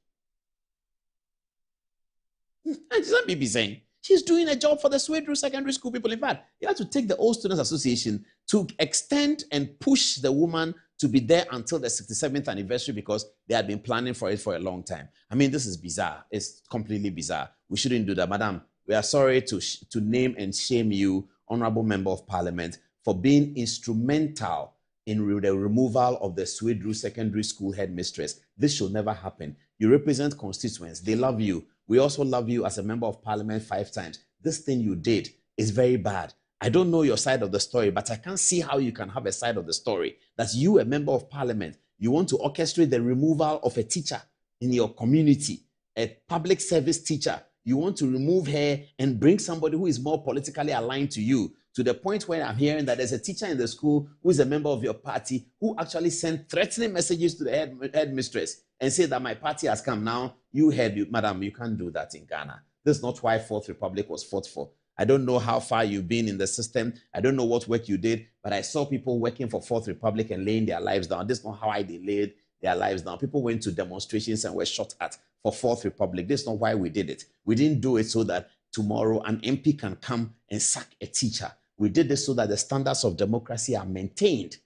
Speaker 3: And some people saying, she's doing a job for the Swedru Secondary School people. In fact, you have to take the Old Students Association to extend and push the woman to be there until the 67th anniversary because they had been planning for it for a long time. I mean, this is bizarre. It's completely bizarre. We shouldn't do that. Madam, we are sorry to name and shame you, Honorable Member of Parliament, for being instrumental in the removal of the Swedru Secondary School headmistress. This should never happen. You represent constituents. They love you. We also love you as a Member of Parliament 5 times. This thing you did is very bad. I don't know your side of the story, but I can't see how you can have a side of the story. That you, a Member of Parliament, you want to orchestrate the removal of a teacher in your community, a public service teacher. You want to remove her and bring somebody who is more politically aligned to you, to the point where I'm hearing that there's a teacher in the school who is a member of your party who actually sent threatening messages to the headmistress and said that my party has come now. Madam, you can't do that in Ghana. This is not why Fourth Republic was fought for. I don't know how far you've been in the system. I don't know what work you did, but I saw people working for Fourth Republic and laying their lives down. This is not how they laid their lives down. People went to demonstrations and were shot at for Fourth Republic. This is not why we did it. We didn't do it so that tomorrow an MP can come and sack a teacher. We did this so that the standards of democracy are maintained.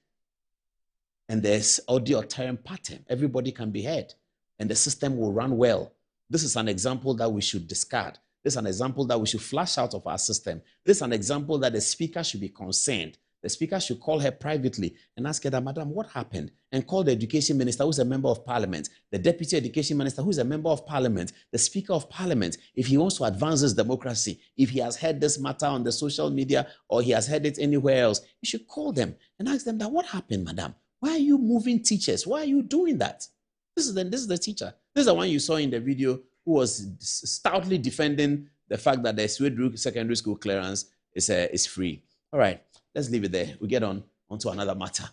Speaker 3: And there's auditory pattern. Everybody can be heard. And the system will run well. This is an example that we should discard. This is an example that we should flush out of our system. This is an example that the speaker should be concerned. The speaker should call her privately and ask her that, Madam, what happened? And call the education minister, who's a member of parliament, the deputy education minister, who's a member of parliament, the speaker of parliament, if he wants to advance his democracy, if he has heard this matter on the social media or he has heard it anywhere else, you should call them and ask them that, what happened, Madam? Why are you moving teachers? Why are you doing that? This is the teacher. This is the one you saw in the video who was stoutly defending the fact that the Swedru Secondary School clearance is free. All right, let's leave it there. We get on to another matter.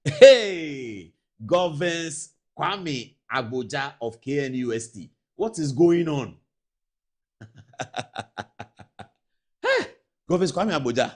Speaker 3: Hey, Governors Kwame Agboja of KNUST. What is going on? Hey, Governors Kwame Agboja.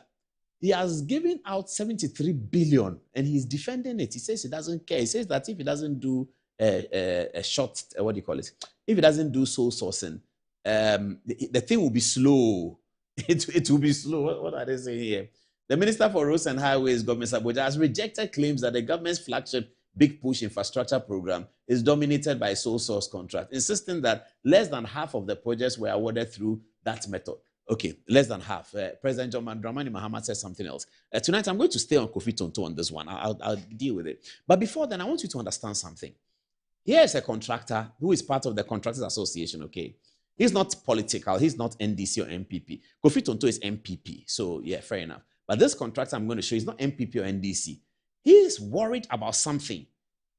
Speaker 3: He has given out 73 billion and he's defending it. He says he doesn't care. He says that if he doesn't do a short, what do you call it? If he doesn't do sole sourcing, the thing will be slow. It will be slow. What are they saying here? The Minister for Roads and Highways, Government Agboja, has rejected claims that the government's flagship Big Push infrastructure program is dominated by a sole source contract, insisting that less than half of the projects were awarded through that method. Okay, less than half. President John Dramani Mahama said something else. Tonight, I'm going to stay on Kofi Tonto on this one. I'll deal with it. But before then, I want you to understand something. Here is a contractor who is part of the Contractors Association, okay? He's not political. He's not NDC or MPP. Kofi Tonto is MPP. So, yeah, fair enough. But this contractor I'm going to show is not MPP or NDC. He is worried about something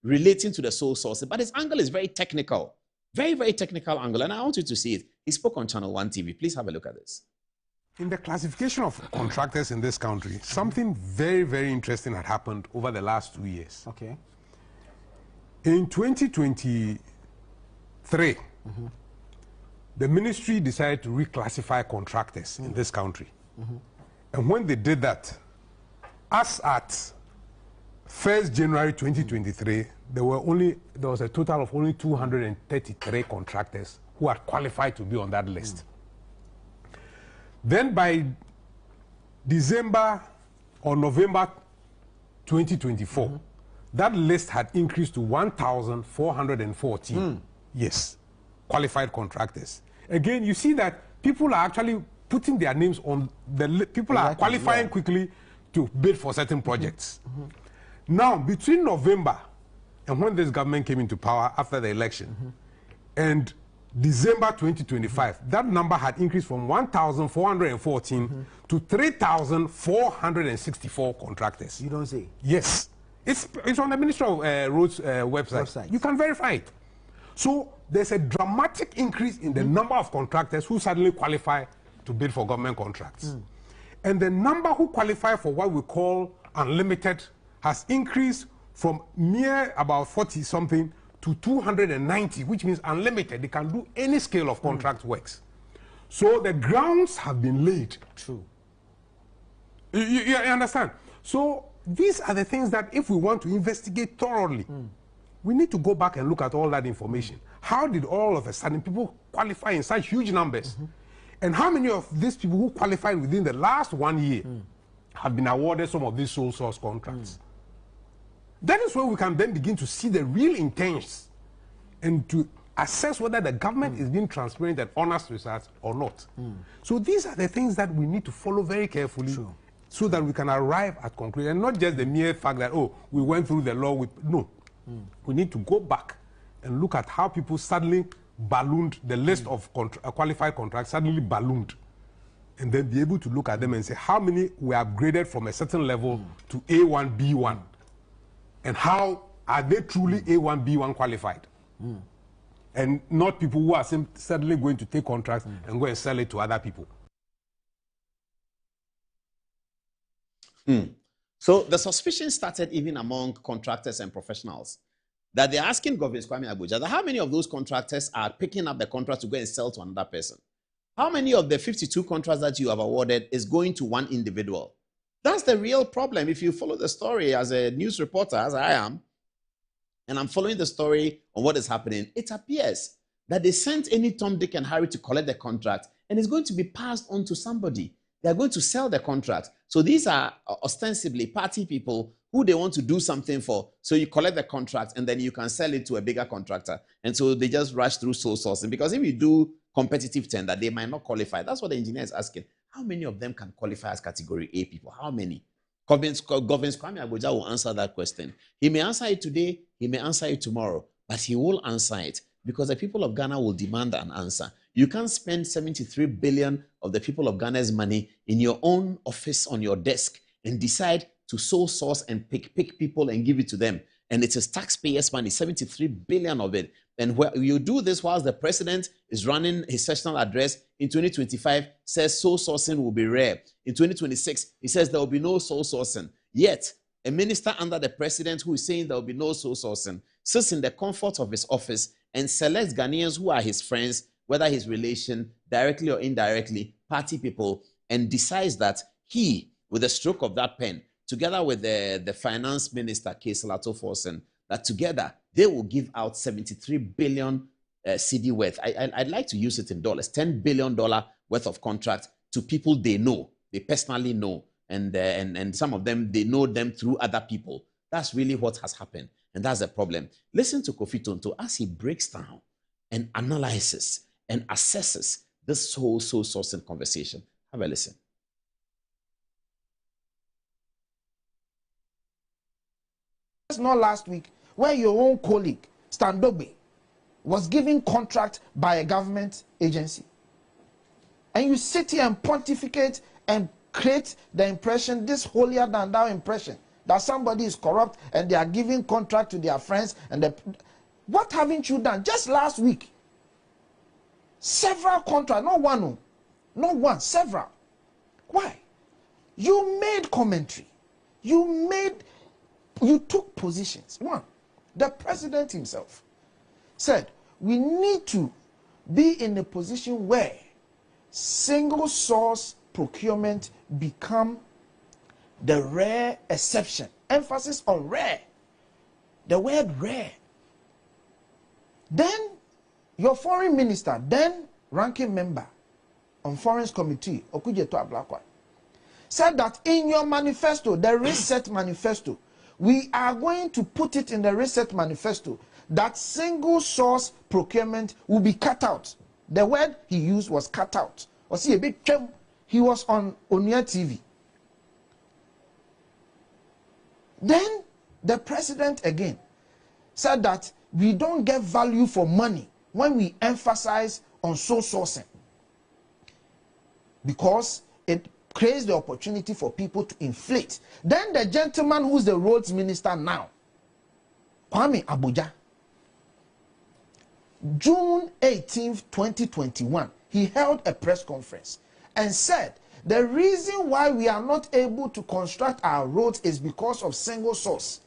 Speaker 3: relating to the sole source, but his angle is very technical. Very, very technical angle. And I want you to see it. He spoke on Channel 1 TV. Please have a look at this.
Speaker 6: In the classification of contractors in this country, something very, very interesting had happened over the last 2 years.
Speaker 8: Okay.
Speaker 6: In 2023, the ministry decided to reclassify contractors in this country. And when they did that, as at 1st January 2023, there was a total of only 233 contractors who are qualified to be on that list. Then by December or November 2024, that list had increased to 1,414. Yes, qualified contractors. Again, you see that people are actually putting their names on the people are qualifying quickly to bid for certain projects. Now, between November and when this government came into power after the election and December 2025, that number had increased from 1,414 to 3,464 contractors.
Speaker 8: You don't say?
Speaker 6: Yes. It's on the Ministry of Roads website. You can verify it. So there's a dramatic increase in the number of contractors who suddenly qualify to bid for government contracts. And the number who qualify for what we call unlimited has increased from mere about 40-something to 290, which means unlimited. They can do any scale of contract works. So the grounds have been laid.
Speaker 8: True.
Speaker 6: You understand? So these are the things that if we want to investigate thoroughly, we need to go back and look at all that information. How did all of a sudden people qualify in such huge numbers? And how many of these people who qualified within the last 1 year have been awarded some of these sole source contracts? That is where we can then begin to see the real intents and to assess whether the government is being transparent and honest with us or not. So these are the things that we need to follow very carefully so that we can arrive at conclusion, and not just the mere fact that, oh, we went through the law with, no. We need to go back and look at how people suddenly ballooned, the list of qualified contracts suddenly ballooned, and then be able to look at them and say how many were upgraded from a certain level to A1, B1, and how are they truly A1, B1 qualified, and not people who are suddenly going to take contracts and go and sell it to other people.
Speaker 3: So the suspicion started even among contractors and professionals that they're asking Governor Kwame Agbodza that how many of those contractors are picking up the contract to go and sell to another person? How many of the 52 contracts that you have awarded is going to one individual? That's the real problem. If you follow the story as a news reporter, as I am, and I'm following the story on what is happening, it appears that they sent any Tom, Dick, and Harry to collect the contract, and it's going to be passed on to somebody. They're going to sell the contract. So these are ostensibly party people who they want to do something for. So you collect the contract and then you can sell it to a bigger contractor. And so they just rush through sole sourcing. Because if you do competitive tender, they might not qualify. That's what the engineer is asking. How many of them can qualify as category A people? How many? Governor Kwame Agbodza will answer that question. He may answer it today, he may answer it tomorrow, but he will answer it because the people of Ghana will demand an answer. You can't spend 73 billion of the people of Ghana's money in your own office on your desk and decide to sole source and pick people and give it to them. And it is taxpayers' money, 73 billion of it. And where you do this whilst the president is running his sessional address in 2025, says sole sourcing will be rare. In 2026, he says there will be no sole sourcing. Yet, a minister under the president who is saying there will be no sole sourcing sits in the comfort of his office and selects Ghanaians who are his friends, whether his relation, directly or indirectly, party people, and decides that he, with a stroke of that pen, together with the finance minister, K. Salato Forsen, that together they will give out 73 billion CD worth. I'd like to use it in dollars, $10 billion worth of contract to people they know, they personally know, and some of them, they know them through other people. That's really what has happened, and that's the problem. Listen to Kofi Tonto as he breaks down and analyzes and assesses this whole sole sourcing conversation. Have a listen.
Speaker 8: Not last week, where your own colleague, Stan Dogbe, was given contract by a government agency. And you sit here and pontificate and create the impression, this holier than thou impression, that somebody is corrupt and they are giving contract to their friends. What haven't you done? Just last week, several contracts, not one, several. Why? You made commentary. You took positions. One, the president himself said, we need to be in a position where single source procurement become the rare exception. Emphasis on rare. The word rare. Then your foreign minister, then ranking member on Foreign Committee, Okudzeto Ablakwa, said that in your manifesto, the reset manifesto, we are going to put it in the reset manifesto that single source procurement will be cut out. The word he used was cut out. Or see a big term. He was on Onia TV. Then the president again said that we don't get value for money when we emphasize on sole sourcing, because it creates the opportunity for people to inflate. Then the gentleman who's the roads minister now, Kwame Abuja, June 18th, 2021, he held a press conference and said the reason why we are not able to construct our roads is because of single source.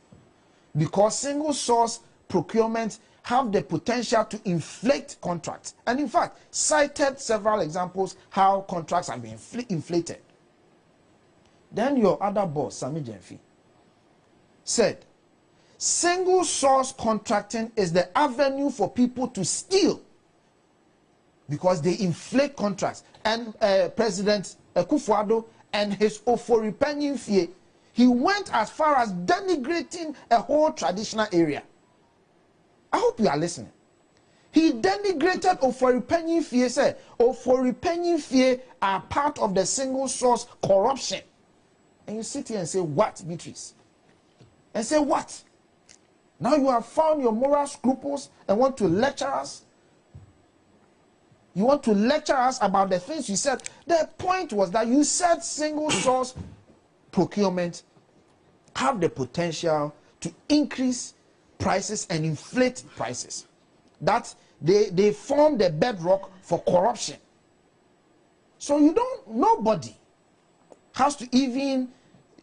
Speaker 8: Because single source procurement have the potential to inflate contracts. And in fact, cited several examples how contracts have been inflated. Then your other boss, Sami Jenfi, said, single source contracting is the avenue for people to steal because they inflate contracts. And President Akufo-Addo and his Ofori-Penyimfie, he went as far as denigrating a whole traditional area. I hope you are listening. He denigrated Ofori-Penyimfie, said Ofori-Penyimfie are part of the single source corruption. And you sit here and say, what, Beatrice? And say, what? Now you have found your moral scruples and want to lecture us? You want to lecture us about the things you said? The point was that you said single source procurement have the potential to increase prices and inflate prices. That they form the bedrock for corruption. So nobody has to even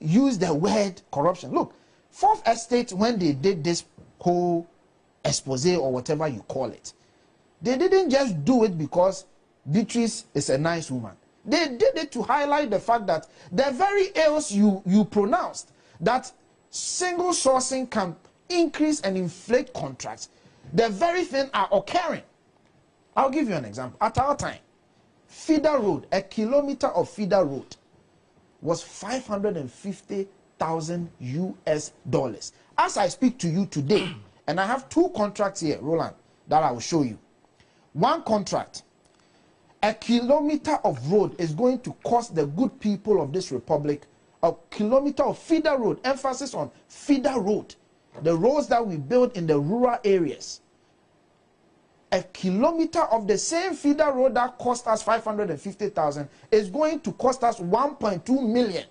Speaker 8: use the word corruption. Look, Fourth Estate, when they did this whole expose or whatever you call it, they didn't just do it because Beatrice is a nice woman. They did it to highlight the fact that the very ills you pronounced, that single sourcing can increase and inflate contracts, the very thing are occurring. I'll give you an example. At our time, feeder road, a kilometer of feeder road was $550,000 US. As I speak to you today, and I have two contracts here, Roland, that I will show you. One contract, a kilometer of road is going to cost the good people of this republic a kilometer of feeder road, emphasis on feeder road, the roads that we build in the rural areas. A kilometer of the same feeder road that cost us $550,000 is going to cost us $1.2 million.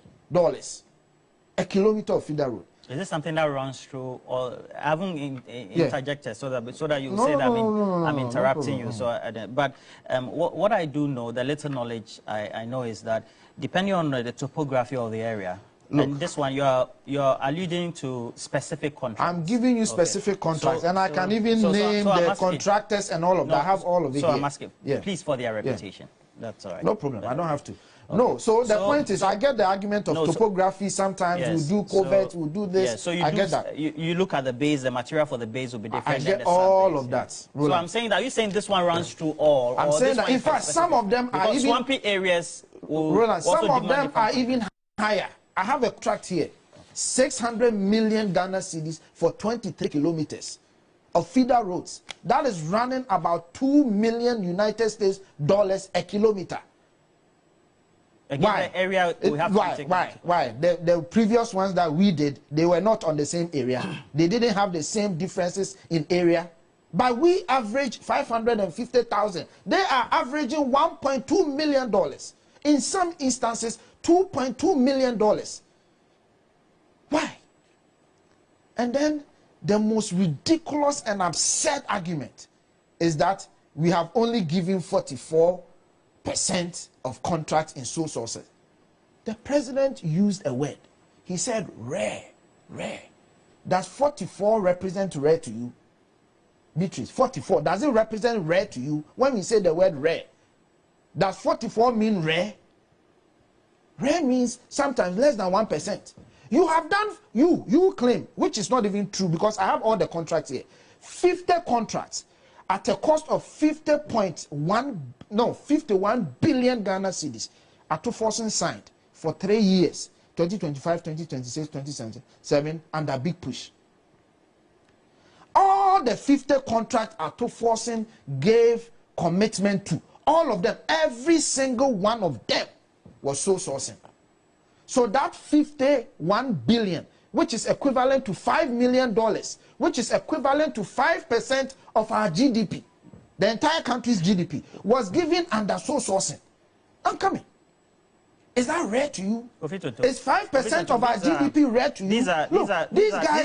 Speaker 8: A kilometer of feeder road.
Speaker 9: Is this something that runs through, or I haven't interjected so that you say that I'm interrupting you? So, but what I do know, the little knowledge I know is that depending on the topography of the area, look, and this one you're alluding to specific contracts.
Speaker 8: I'm giving you specific contracts, and I can even name the contractors and all of that. I have all of it.
Speaker 9: So
Speaker 8: here.
Speaker 9: I'm asking, please, for their reputation. That's all right.
Speaker 8: No problem. I don't have to. Okay. No, so the point is, I get the argument of topography. Sometimes we do covert, we do this.
Speaker 9: So I get that. You look at the base, the material for the base will be different.
Speaker 8: I get all of that.
Speaker 9: So I'm saying that, are you saying this one runs through all?
Speaker 8: I'm saying that, in fact, some of them are even...
Speaker 9: swampy areas will
Speaker 8: Roland, some of them are even higher. I have a tract here, 600 million Ghana cedis for 23 kilometers of feeder roads. That is running about $2 million United States dollars a kilometer.
Speaker 9: Why? Area we have
Speaker 8: why? The previous ones that we did, they were not on the same area. They didn't have the same differences in area. But we average 550,000. They are averaging $1.2 million. In some instances, $2.2 million. Why? And then the most ridiculous and absurd argument is that we have only given 44% of contracts in sole sources. The president used a word. He said rare, rare. Does 44 represent rare to you? Beatrice, 44, does it represent rare to you when we say the word rare? Does 44 mean rare? Rare means sometimes less than 1%. You have done, you claim, which is not even true because I have all the contracts here. 50 contracts at a cost of 51 billion Ghana cedis. Atuforsen signed for 3 years. 2025, 2026, 2027 under big push. All the 50 contracts Ato Forson gave commitment to, all of them, every single one of them was sole sourcing. So that 51 billion, which is equivalent to $5 million, which is equivalent to 5% of our GDP, the entire country's GDP, was given under sole sourcing. I'm coming. Is that rare to you? Is 5% of our GDP rare to you?
Speaker 9: These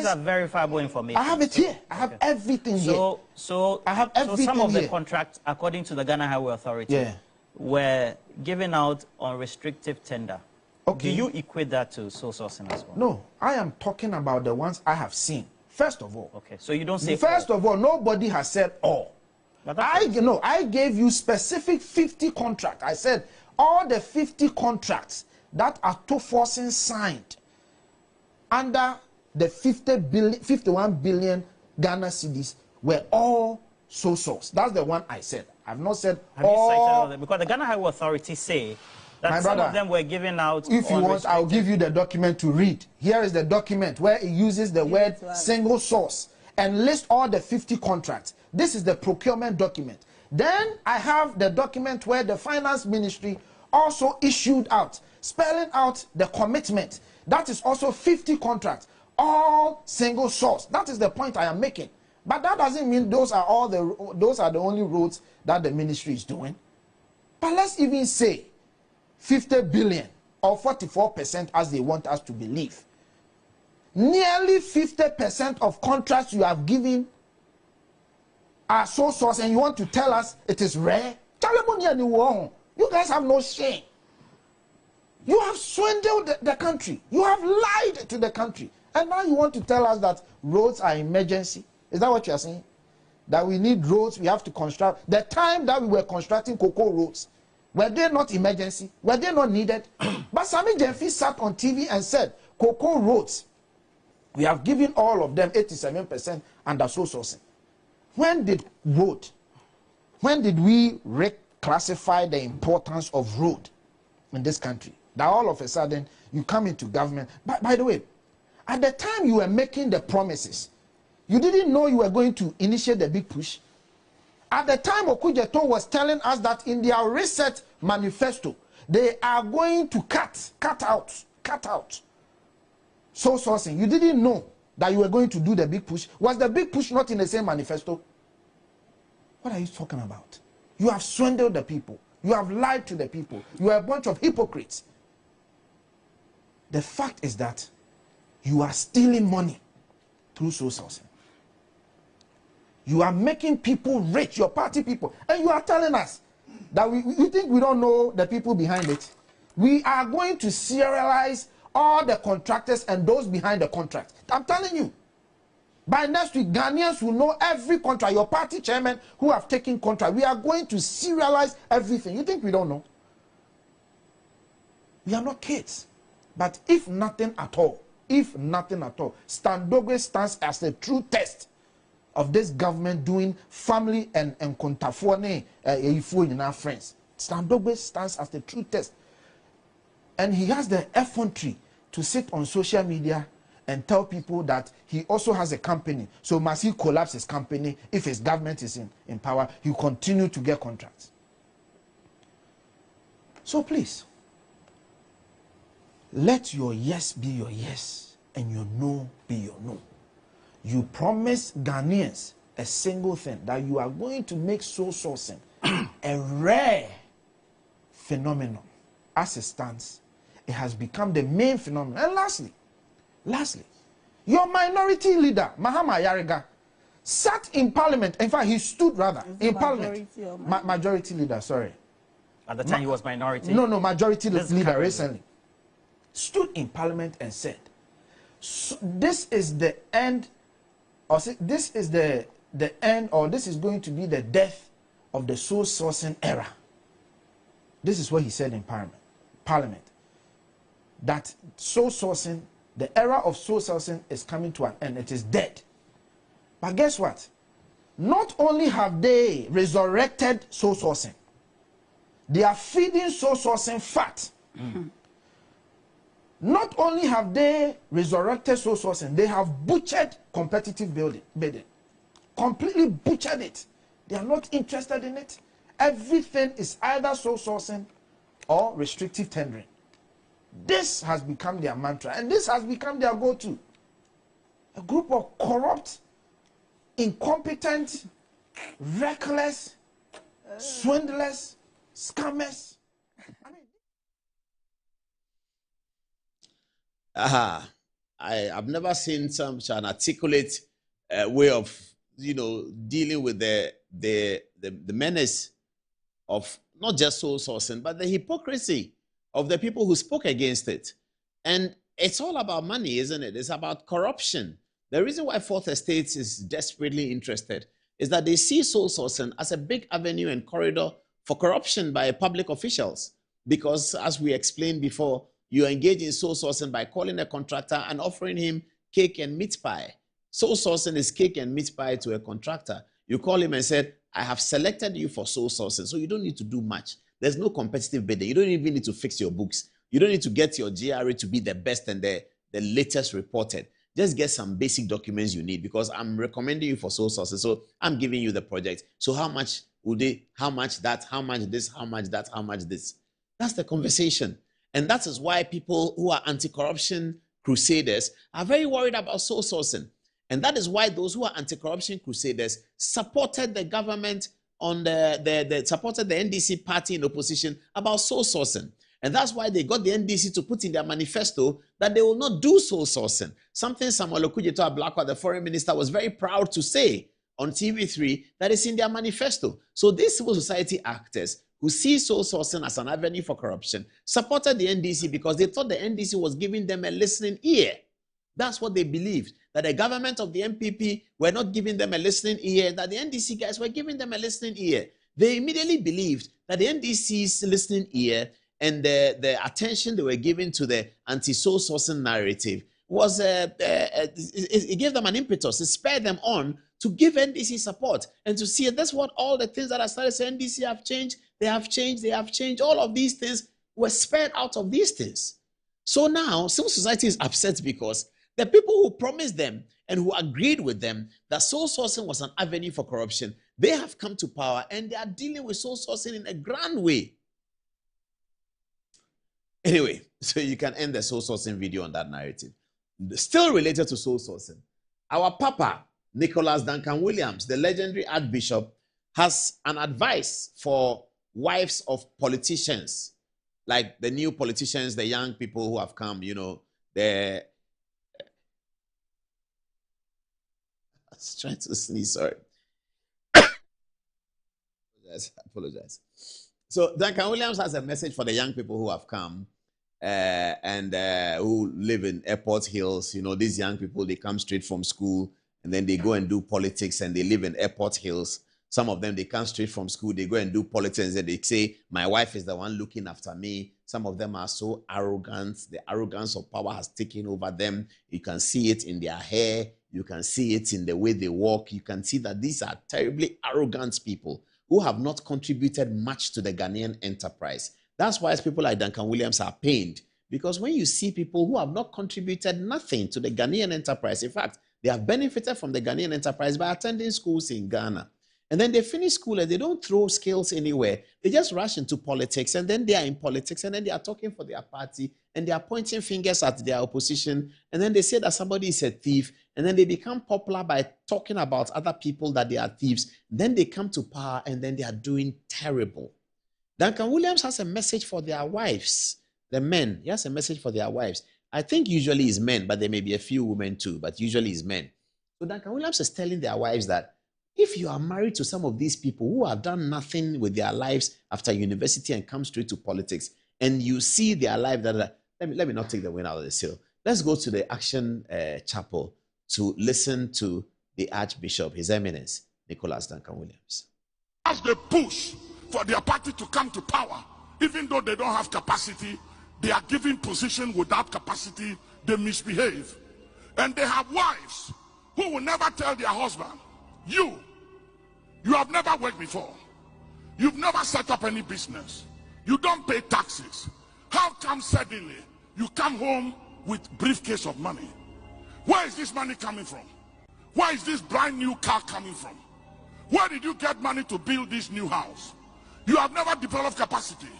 Speaker 9: are verifiable information.
Speaker 8: I have it here. I have everything here.
Speaker 9: So
Speaker 8: I have everything
Speaker 9: some of
Speaker 8: here.
Speaker 9: the contracts, according to the Ghana Highway Authority, were given out on restrictive tender.
Speaker 8: Okay.
Speaker 9: Do you equate that to sole sourcing as well?
Speaker 8: No, I am talking about the ones I have seen. First of all.
Speaker 9: Okay, so you don't say
Speaker 8: first of all, nobody has said all. I gave you specific 50 contracts. I said all the 50 contracts that Ato Forson signed under the 51 billion Ghana cedis were all sole source. That's the one I said. I've not said all.
Speaker 9: Because the Ghana Highway Authority say that some of them were given out.
Speaker 8: If you want, I'll give you the document to read. Here is the document where it uses the word single source and lists all the 50 contracts. This is the procurement document. Then I have the document where the finance ministry also issued out, spelling out the commitment. That is also 50 contracts, all single source. That is the point I am making. But that doesn't mean those are the only roads that the ministry is doing. But let's even say 50 billion or 44% as they want us to believe. Nearly 50% of contracts you have given are sole source, and you want to tell us it is rare? You guys have no shame. You have swindled the country. You have lied to the country. And now you want to tell us that roads are emergency. Is that what you are saying? That we need roads, we have to construct. The time that we were constructing cocoa roads, were they not emergency? Were they not needed? But Sammy Jemfi sat on TV and said, cocoa roads, we have given all of them 87% under sole sourcing. When did we reclassify the importance of road in this country? That all of a sudden you come into government. By the way, at the time you were making the promises, you didn't know you were going to initiate the big push. At the time, Okujeto was telling us that in their reset manifesto, they are going to cut out sole sourcing. You didn't know that you were going to do the big push. Was the big push not in the same manifesto? What are you talking about? You have swindled the people. You have lied to the people. You are a bunch of hypocrites. The fact is that you are stealing money through sole sourcing. You are making people rich, your party people. And you are telling us that we think we don't know the people behind it. We are going to serialize all the contractors and those behind the contract. I'm telling you. By next week, Ghanaians will know every contract. Your party chairman who have taken contract. We are going to serialize everything. You think we don't know? We are not kids. But if nothing at all, Standogwe stands as a true test of this government doing family and kontafone in our friends. Standogwe stands as the true test. And he has the effrontery to sit on social media and tell people that he also has a company. So must he collapse his company if his government is in power? He will continue to get contracts. So please, let your yes be your yes and your no be your no. You promise Ghanaians a single thing, that you are going to make sole sourcing a rare phenomenon. As it stands, it has become the main phenomenon. And lastly, your minority leader, Mahama Yariga, sat in parliament. In fact, he stood rather in parliament. Majority leader, sorry.
Speaker 9: At the time he was minority?
Speaker 8: No, majority leader recently. Stood in parliament and said, so this is the end, or this is the end, or this is going to be the death of the sole sourcing era. This is what he said in parliament. That sole sourcing, the era of sole sourcing is coming to an end. It is dead. But guess what? Not only have they resurrected sole sourcing, they are feeding sole sourcing fat. Not only have they resurrected sole sourcing, they have butchered competitive bidding. Completely butchered it. They are not interested in it. Everything is either sole sourcing or restrictive tendering. This has become their mantra, and this has become their go-to. A group of corrupt, incompetent, reckless, swindlers, scammers.
Speaker 3: I've never seen such an articulate way of, dealing with the menace of not just sole sourcing, but the hypocrisy of the people who spoke against it. And it's all about money, isn't it? It's about corruption. The reason why Fourth Estate is desperately interested is that they see sole sourcing as a big avenue and corridor for corruption by public officials. Because as we explained before, you engage in sole sourcing by calling a contractor and offering him cake and meat pie. Sole sourcing is cake and meat pie to a contractor. You call him and said, I have selected you for sole sourcing, so you don't need to do much. There's no competitive bidding. You don't even need to fix your books. You don't need to get your GRA to be the best and the latest reported. Just get some basic documents you need, because I'm recommending you for sole sourcing. So I'm giving you the project. So how much would they, how much that, how much this, how much that, how much this? That's the conversation. And that is why people who are anti-corruption crusaders are very worried about sole sourcing. And that is why those who are anti-corruption crusaders supported the government on supported the NDC party in opposition about sole sourcing. And that's why they got the NDC to put in their manifesto that they will not do sole sourcing. Something Samuel Okudzeto Ablakwa, the foreign minister, was very proud to say on TV3 that is in their manifesto. So these civil society actors who see sole sourcing as an avenue for corruption supported the NDC because they thought the NDC was giving them a listening ear. That's what they believed, that the government of the MPP were not giving them a listening ear, that the NDC guys were giving them a listening ear. They immediately believed that the NDC's listening ear and the attention they were giving to the anti-sole sourcing narrative was, it gave them an impetus, it spurred them on to give NDC support and to see that's what all the things that I started saying NDC have changed, they have changed. All of these things were spurred out of these things. So now civil society is upset because the people who promised them and who agreed with them that sole sourcing was an avenue for corruption, they have come to power and they are dealing with sole sourcing in a grand way. Anyway, so you can end the sole sourcing video on that narrative. Still related to sole sourcing, our Papa, Nicholas Duncan Williams, the legendary Archbishop, has an advice for wives of politicians, like the new politicians, the young people who have come, I was trying to sneeze, sorry. Apologize. So Duncan Williams has a message for the young people who have come and who live in Airport Hills. These young people, they come straight from school and then they go and do politics and they live in Airport Hills. Some of them, they come straight from school, they go and do politics and they say, my wife is the one looking after me. Some of them are so arrogant. The arrogance of power has taken over them. You can see it in their hair. You can see it in the way they walk. You can see that these are terribly arrogant people who have not contributed much to the Ghanaian enterprise. That's why people like Duncan Williams are pained. Because when you see people who have not contributed nothing to the Ghanaian enterprise, in fact, they have benefited from the Ghanaian enterprise by attending schools in Ghana. And then they finish school and they don't throw skills anywhere. They just rush into politics and then they are in politics and then they are talking for their party and they are pointing fingers at their opposition. And then they say that somebody is a thief and then they become popular by talking about other people that they are thieves. Then they come to power and then they are doing terrible. Duncan Williams has a message for their wives, the men. He has a message for their wives. I think usually it's men, but there may be a few women too, but usually it's men. So Duncan Williams is telling their wives that if you are married to some of these people who have done nothing with their lives after university and come straight to politics, and you see their life, let me not take the wind out of the sail. Let's go to the Action Chapel to listen to the Archbishop, His Eminence, Nicholas Duncan Williams.
Speaker 5: As they push for their party to come to power, even though they don't have capacity, they are given position without capacity, they misbehave. And they have wives who will never tell their husband, you have never worked before. You've never set up any business. You don't pay taxes. How come suddenly
Speaker 10: you come home with briefcase of money. Where is this money coming from? Where is this brand new car coming from? Where did you get money to build this new house? You have never developed capacity.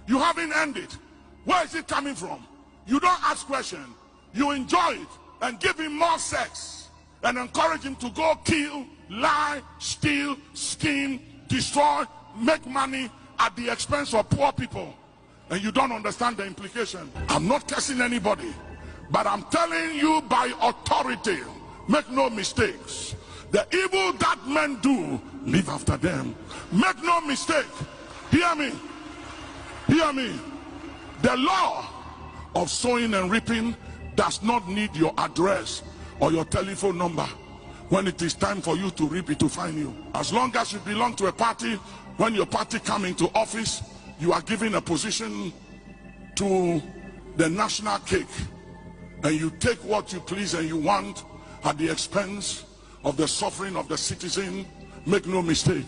Speaker 10: You haven't earned it. Where is it coming from? You don't ask questions. You enjoy it and give him more sex and encourage him to go kill, lie, steal, scheme, destroy, make money at the expense of poor people. And you don't understand the implication. I'm not cursing anybody, but I'm telling you by authority, make no mistakes. The evil that men do, live after them. Make no mistake. Hear me. Hear me. The law of sowing and reaping does not need your address or your telephone number. When it is time for you to reap, it will find you. As long as you belong to a party, when your party comes into office, you are given a position to the national cake. And you take what you please and you want at the expense of the suffering of the citizen. Make no mistake.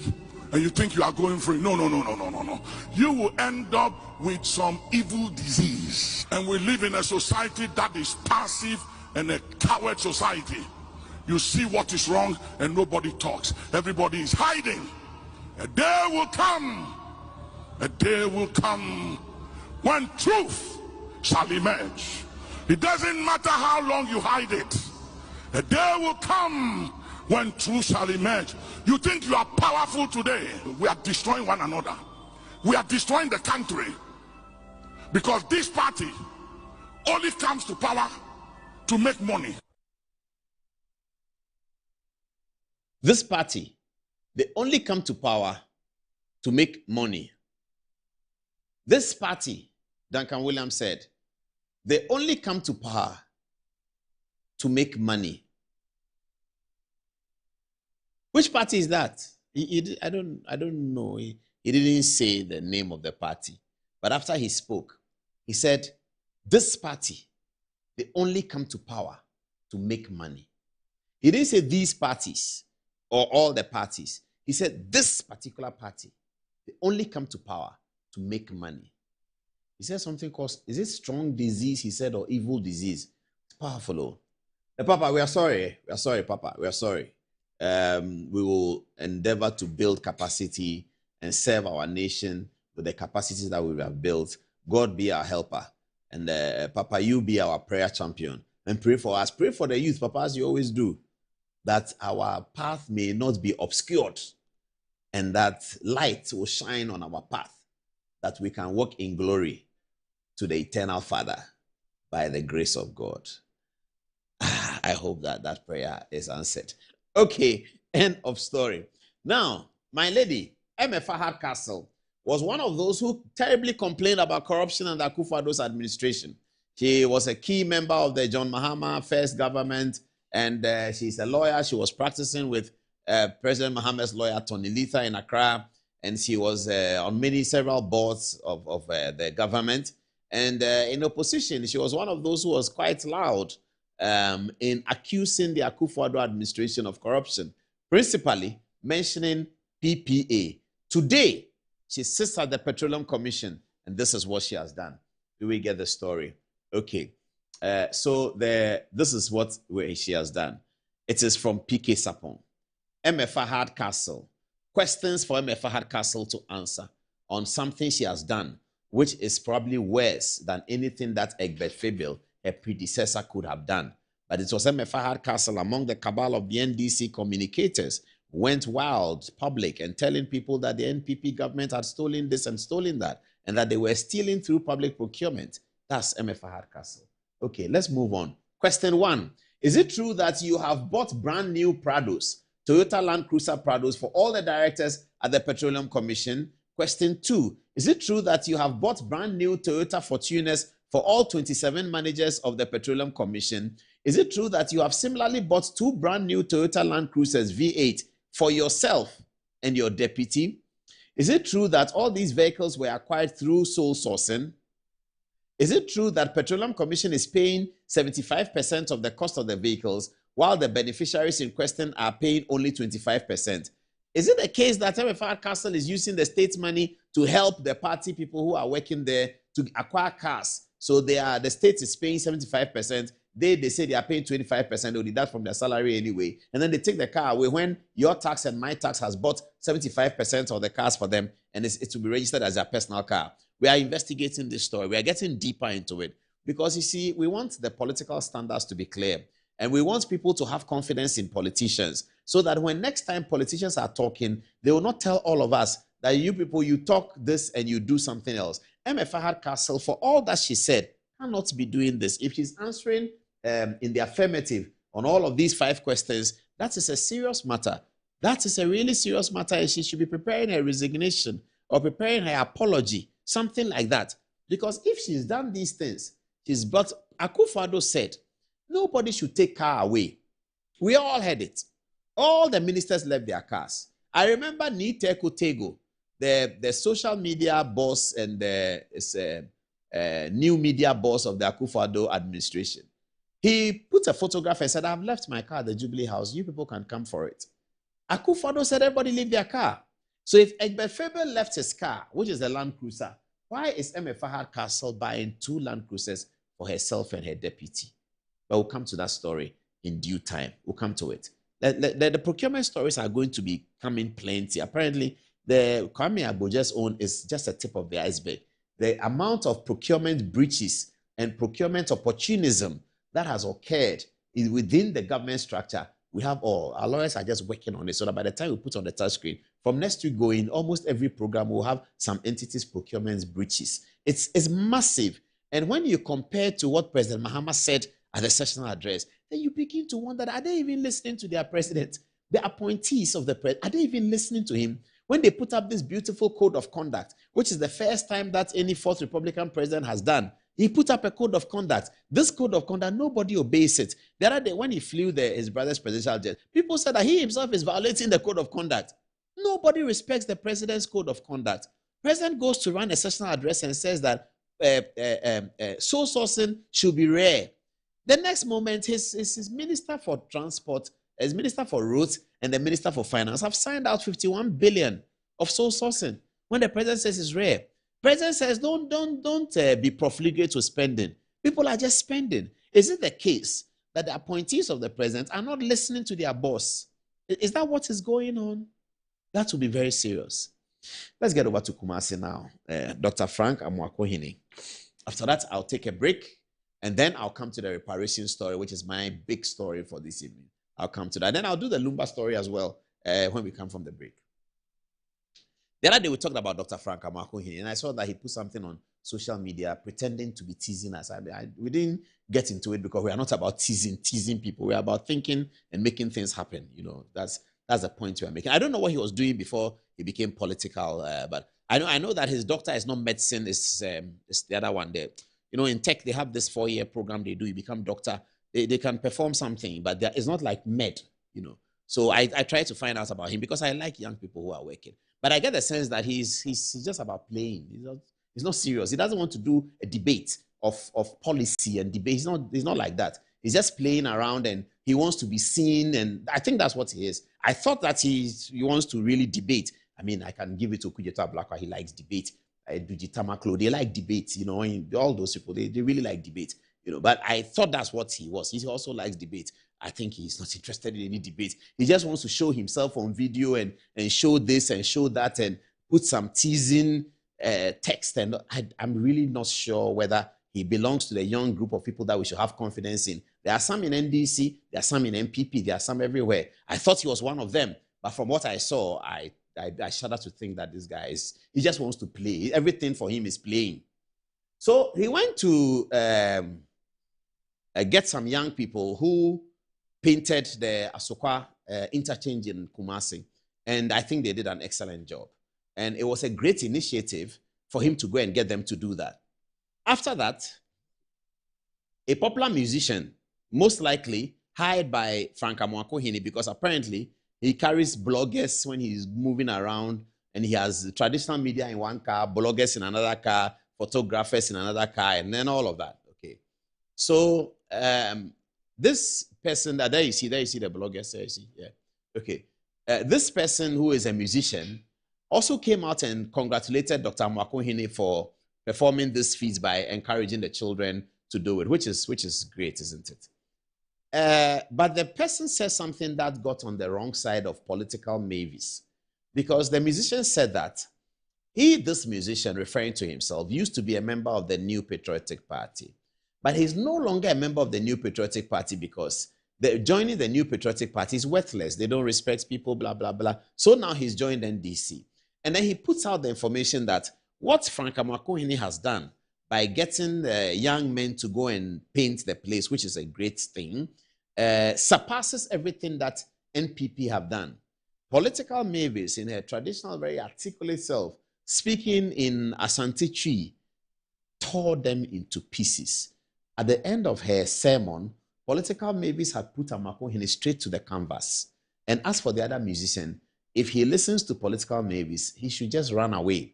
Speaker 10: And you think you are going free. No. You will end up with some evil disease. And we live in a society that is passive and a coward society. You see what is wrong and nobody talks. Everybody is hiding. A day will come. A day will come when truth shall emerge. It doesn't matter how long you hide it. A day will come when truth shall emerge. You think you are powerful today. We are destroying one another. We are destroying the country. Because this party only comes to power to make money.
Speaker 3: This party, they only come to power to make money. This party, Duncan Williams said, they only come to power to make money. Which party is that? I don't know. He didn't say the name of the party. But after he spoke, he said, this party, they only come to power to make money. He didn't say these parties or all the parties. He said this particular party, they only come to power to make money. He said something called, is it strong disease, he said, or evil disease? It's powerful. Oh. Papa, we are sorry. We are sorry, Papa. We are sorry. We will endeavor to build capacity and serve our nation with the capacities that we have built. God be our helper. And Papa, you be our prayer champion. And pray for us. Pray for the youth, Papa, as you always do, that our path may not be obscured and that light will shine on our path, that we can walk in glory to the eternal Father by the grace of God. I hope that that prayer is answered. Okay, end of story. Now, my lady, MFA Hardcastle, was one of those who terribly complained about corruption under Akufo-Addo's administration. She was a key member of the John Mahama first government, and she's a lawyer. She was practicing with President Mahama's lawyer, Tony Letha, in Accra, and she was on several boards of the government. And in opposition, she was one of those who was quite loud in accusing the Akufo-Addo administration of corruption, principally mentioning PPA. Today, she sits at the Petroleum Commission, and this is what she has done. Do we get the story? Okay. This is what she has done. It is from PK Sapon. MFA Hardcastle. Questions for MFA Hardcastle to answer on something she has done, which is probably worse than anything that Egbert Fabiel, her predecessor, could have done. But it was MFA Hardcastle among the cabal of the NDC communicators went wild, public, and telling people that the NPP government had stolen this and stolen that, and that they were stealing through public procurement. That's MFA Hardcastle. Okay, let's move on. Question 1. Is it true that you have bought brand new Prados, Toyota Land Cruiser Prados, for all the directors at the Petroleum Commission? Question 2. Is it true that you have bought brand new Toyota Fortuners for all 27 managers of the Petroleum Commission? Is it true that you have similarly bought 2 brand new Toyota Land Cruisers V8 for yourself and your deputy? Is it true that all these vehicles were acquired through sole sourcing? Is it true that Petroleum Commission is paying 75% of the cost of the vehicles while the beneficiaries in question are paying only 25%? Is it the case that MFA Hardcastle is using the state's money to help the party people who are working there to acquire cars So the state is paying 75%. They say they are paying 25%. They'll deduct from their salary anyway. And then they take the car away when your tax and my tax has bought 75% of the cars for them, and it will be registered as their personal car. We are investigating this story. We are getting deeper into it because, you see, we want the political standards to be clear. And we want people to have confidence in politicians so that when next time politicians are talking, they will not tell all of us that you people, you talk this and you do something else. Emma Fahad Castle, for all that she said, cannot be doing this. If she's answering in the affirmative on all of these 5 questions, that is a serious matter. That is a really serious matter, and she should be preparing her resignation or preparing her apology, something like that. Because if she's done these things, but Akufo-Addo said, nobody should take car away. We all heard it. All the ministers left their cars. I remember Niteko Tego, the social media boss and the new media boss of the Akufo-Addo administration. He put a photograph and said, I've left my car at the Jubilee House. You people can come for it. Akufo-Addo said everybody leave their car. So if Egbert Faber left his car, which is the Land Cruiser, why is Emma Fahad Castle buying 2 Land Cruisers for herself and her deputy? But we'll come to that story in due time. We'll come to it. The procurement stories are going to be coming plenty. Apparently, the Kwame Agboje's own is just a tip of the iceberg. The amount of procurement breaches and procurement opportunism that has occurred within the government structure, we have all. Our lawyers are just working on it so that by the time we put on the touch screen, from next week going, almost every program will have some entities procurement breaches. It's massive. And when you compare to what President Mahama said at the sessional address, then you begin to wonder, are they even listening to their president? The appointees of the president, are they even listening to him? When they put up this beautiful code of conduct, which is the first time that any 4th Republican president has done, he put up a code of conduct. This code of conduct, nobody obeys it. The other day, when he flew his brother's presidential jet, people said that he himself is violating the code of conduct. Nobody respects the president's code of conduct. President goes to run a sessional address and says that sole sourcing should be rare. The next moment, his minister for transport, his minister for roads, and the minister for finance have signed out 51 billion of sole sourcing when the president says it's rare. President says don't be profligate to spending. People are just spending. Is it the case that the appointees of the president are not listening to their boss? Is that what is going on? That will be very serious. Let's get over to Kumasi now. Dr. Frank Amoako-Hene. After that, I'll take a break. And then I'll come to the reparation story, which is my big story for this evening. I'll come to that. Then I'll do the Lumba story as well when we come from the break. The other day we talked about Dr. Frank Amoako-Hene, and I saw that he put something on social media pretending to be teasing us. We didn't get into it because we are not about teasing people. We are about thinking and making things happen. You know, that's the point we are making. I don't know what he was doing before he became political, but I know that his doctor is not medicine. It's the other one there. You know, in tech, they have this 4-year program they do. You become doctor. They can perform something, but it's not like med, you know. So I try to find out about him because I like young people who are working. But I get the sense that he's just about playing. He's not serious. He doesn't want to do a debate of policy and debate. He's not like that. He's just playing around and he wants to be seen. And I think that's what he is. I thought that he wants to really debate. I mean, I can give it to Kujeta Blakwa. He likes debate. Dujitama Klo, they like debate, you know, all those people, they really like debate, you know, but I thought that's what he was. He also likes debate. I think he's not interested in any debate. He just wants to show himself on video and show this and show that and put some teasing text. And I'm really not sure whether he belongs to the young group of people that we should have confidence in. There are some in NDC, there are some in MPP, there are some everywhere. I thought he was one of them, but from what I saw, I shudder to think that this guy he just wants to play. Everything for him is playing. So he went to get some young people who painted the Asokwa interchange in Kumasi. And I think they did an excellent job. And it was a great initiative for him to go and get them to do that. After that, a popular musician, most likely hired by Frank Amoako-Hene, because apparently he carries bloggers when he's moving around, and he has traditional media in one car, bloggers in another car, photographers in another car, and then all of that. Okay. So this person, there you see the bloggers, there you see, yeah. Okay. This person who is a musician also came out and congratulated Dr. Amoako-Hene for performing this feat by encouraging the children to do it, which is great, isn't it? But the person said something that got on the wrong side of political mavis, because the musician said that this musician, referring to himself, used to be a member of the New Patriotic Party, but he's no longer a member of the New Patriotic Party because joining the New Patriotic Party is worthless. They don't respect people, blah, blah, blah. So now he's joined NDC. And then he puts out the information that what Frank Amoako-Hene has done by getting young men to go and paint the place, which is a great thing, surpasses everything that NPP have done. Political Mavis, in her traditional, very articulate self, speaking in Asante Twi, tore them into pieces. At the end of her sermon, Political Mavis had put Amoako-Hene straight to the canvas. And as for the other musician, if he listens to Political Mavis, he should just run away.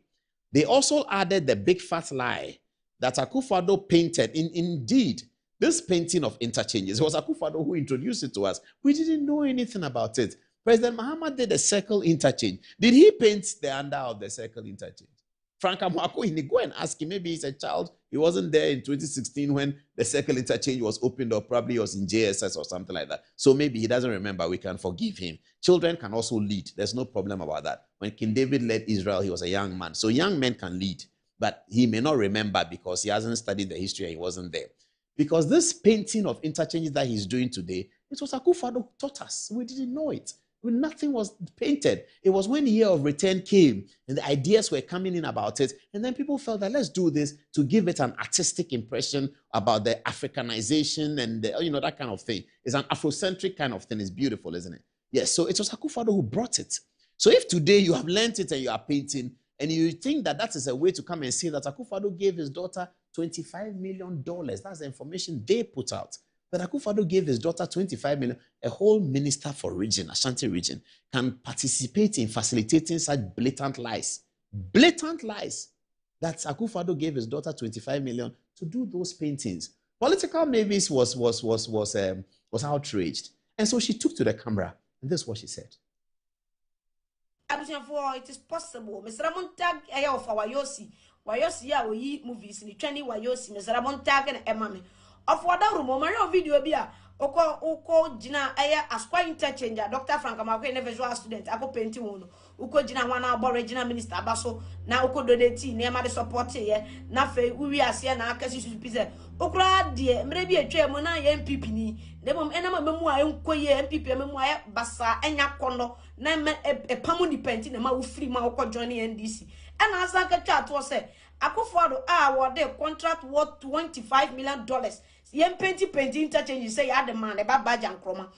Speaker 3: They also added the big fat lie that Akufo-Addo painted. Indeed, this painting of interchanges, it was Akufo-Addo who introduced it to us. We didn't know anything about it. President Mahama did a circle interchange. Did he paint the under of the circle interchange? Frank Amoako-Hene, go and ask him. Maybe he's a child. He wasn't there in 2016 when the circle interchange was opened, or probably he was in JSS or something like that. So maybe he doesn't remember. We can forgive him. Children can also lead. There's no problem about that. When King David led Israel, he was a young man. So young men can lead, but he may not remember because he hasn't studied the history and he wasn't there. Because this painting of interchanges that he's doing today, it was Akufo-Addo who taught us. We didn't know it. Nothing was painted. It was when the year of return came and the ideas were coming in about it, and then people felt that let's do this to give it an artistic impression about the Africanization and that kind of thing. It's an Afrocentric kind of thing. It's beautiful, isn't it? Yes, so it was Akufo-Addo who brought it. So if today you have learnt it and you are painting, and you think that that is a way to come and say that Akufo-Addo gave his daughter $25 million, that's the information they put out. That Akufo-Addo gave his daughter $25 million, a whole minister for region, Ashanti region, can participate in facilitating such blatant lies. Blatant lies. That Akufo-Addo gave his daughter $25 million to do those paintings. Political Mavis was outraged. And so she took to the camera, and this is what she said.
Speaker 1: It is possible. Mr. Ramontag, of our Yosi, Wayosi, we movies in the training, Wayosi, Mr. Ramontag and Emma. Of what a room, my video bia, Oko Jina, Asqua interchange, Dr. Frank Amoako-Hene visual student, Ako painting one, Uko Jina, one our regional minister, Basso, now Oko Donati, near my support here, Nafe, we are seeing our cases to pizza. Okra, dear, maybe a chair, Mona, MPP ni, the mom, enema memoir, MPP, memoir, Bassa, Enya Kono, Name a Pamuni painting, a mouth free Maoko joining NDC. And as I chat was said, Akufo-Addo award their contract worth $25 million. Yen painting interchange say ya demand about badge and chroma.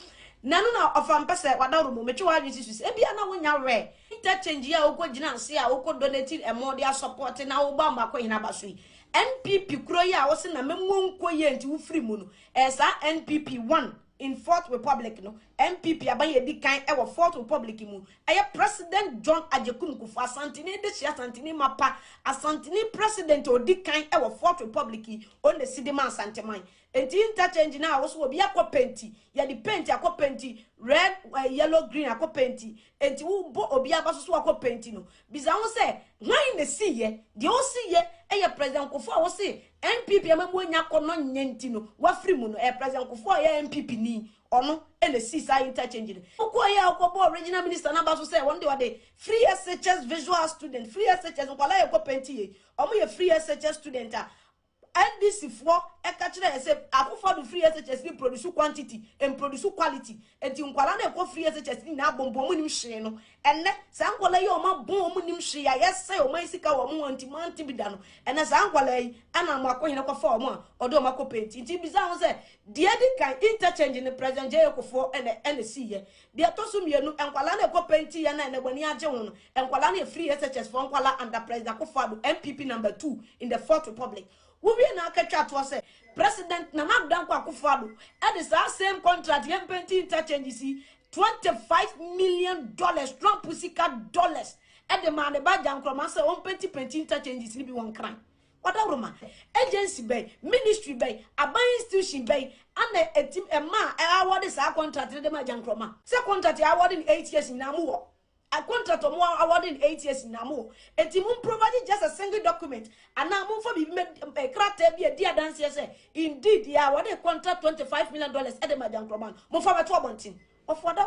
Speaker 1: Nano of Ampasa, Wadarumo, Metua, Ebiana when you're rare. Interchange ya Oko Jina, see Oko donating a more their supporting our Obama in Abasui. NPP Kroya was in a memon koyen to free moon as NPP 1 in 4th Republic. No NPP abaye di kind ever 4th Republic mu. Aya President John Ajekun Kufuor Asantini de Asantini mapa Asantini President or di kind ever 4th Republic on the Sidima Santemai. And the interchange now also be a penti. Ya di penti a penti red, yellow, green a penti. And you bo obia basu a penti no. Bizarre say, why in the sea ye? The old sea ye, a President Kufuor was say, NPP ammonia kono nyentino, what free moon, a President Kufuor NPP ni, or no, and the seaside interchange. Okoya Okobo, regional minister, number to say one day, free SHS visual student, free SHS, Okolaya Penti, or me a free SHS student. NDC for a catcher say Akufo-Addo free SHS produce quantity and produce quality. And Tinkwalane go free SHS in Abombomunim Sheno. And Sankwale Yoma Bomunim Shia, yes, say o Mexica or Monti Bidano. And as Ankwale, and I'm Amoako-Hene for one, or Domako Penti. Tibizan said, the other kind interchange in the President J.O.K.4 and the sea. The Atosum and Kwalane go Penti and when Yajon and Kwalane free SHS for Kwala and the President Akufo-Addo MPP number 2 in the 4th Republic. We na catch was say President Nana Dankwa Akufo-Addo and the same contract yen painting interchange $25 million strong pussycat dollars and the man about Jankroma say on painting interchange be one crime. What a Roma agency bay, ministry bay, a buying institution bay, and a team a man award is our contract to the Jankroma. Second contract award in 8 years in Namu. a contract of more awarding 8 years in Namo. And Timon provided just a single document. And now move for me a crater be a dear dance. Indeed, yeah, what a contract $25 million at the Madame Croman. More for a 12 of what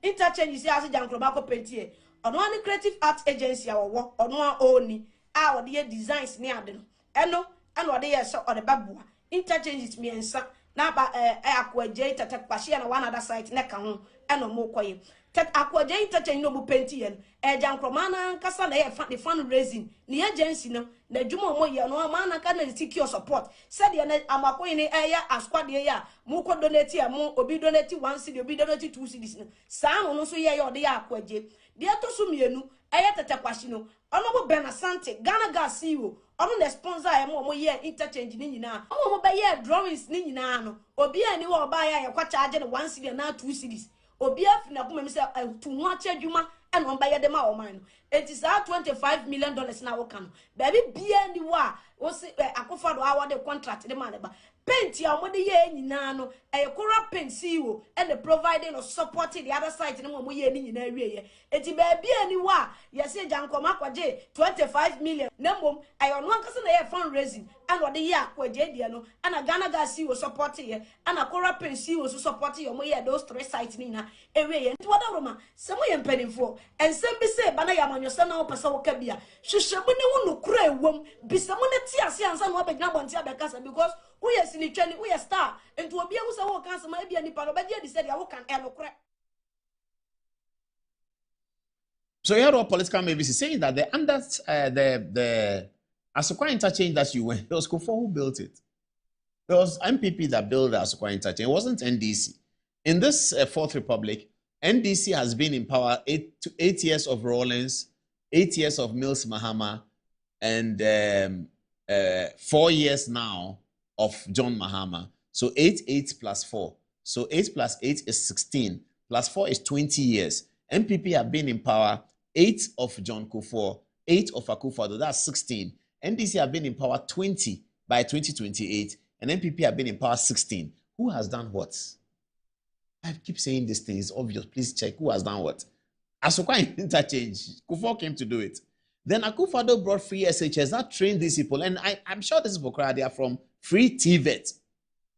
Speaker 1: interchange is as a young Cromaco Pentier. On one creative arts agency or work on one only our dear designs near them. And no, and what they are so on the babu. Interchange is me and son. Now, aqua j tatak pashi and one other site neck and no more coin. Tat aqua j interchange no pentian. Jan Cromana Cassana the fundraising. The agency no, the Jumo Moya no man can seek your support. Said the Amacoine aya as squad the ya. Muko donate a mo obi donate 1 city, obi donate 2 cities. Sam no so ya or the aqua j. The Atosumienu, Ayata Pashino, Honorable Benasante, Ghana Gas CEO, on the sponsor a more year interchange Nina, oh, by year drawings Nina, Obia new or buy a quite charging 1 city and now 2 cities. Obia himself too much Juma and one by the Mao mine. It is our $25 million now can. Baby, be any war, was a coffer hour the contract the man. Paint your money in Nano, a corrupt pen CEO, and the providing or supporting the other side in one year in area. It may be anywhere. Yes, Jankomaka J, 25 million. No, I on 1 cousin fundraising, and what the year, Quadiano, and a Ghana Gassi was supporting and a corrupt pen CEO was supporting your way at those 3 sites in a way, and what a Roma, some way I'm penning for, and some be say, Banayam on your son or Paso Cabia. She shall no cray womb, be someone that sees and some other number because. We are in training, we are star, and to be able to walk on some maybe any part of the said, I walk and
Speaker 3: So you heard what political maybe saying that the under the Asokwa interchange that you went, it was Kufuor who built it. It was MPP that built the Asokwa interchange. It wasn't NDC. In this Fourth Republic, NDC has been in power 8 years of Rawlings, 8 years of Mills Mahama, and 4 years now of John Mahama. So 8 plus 4. So 8 plus 8 is 16. Plus 4 is 20 years. MPP have been in power 8 of John Kufuor, 8 of Akufo-Addo. That's 16. NDC have been in power 20 by 2028. And MPP have been in power 16. Who has done what? I keep saying this thing. It's obvious. Please check who has done what. Asokwa interchange. Kufuor came to do it. Then Akufo-Addo brought free SHS that trained these people. And I'm sure this is Bokra. They are from free TVET.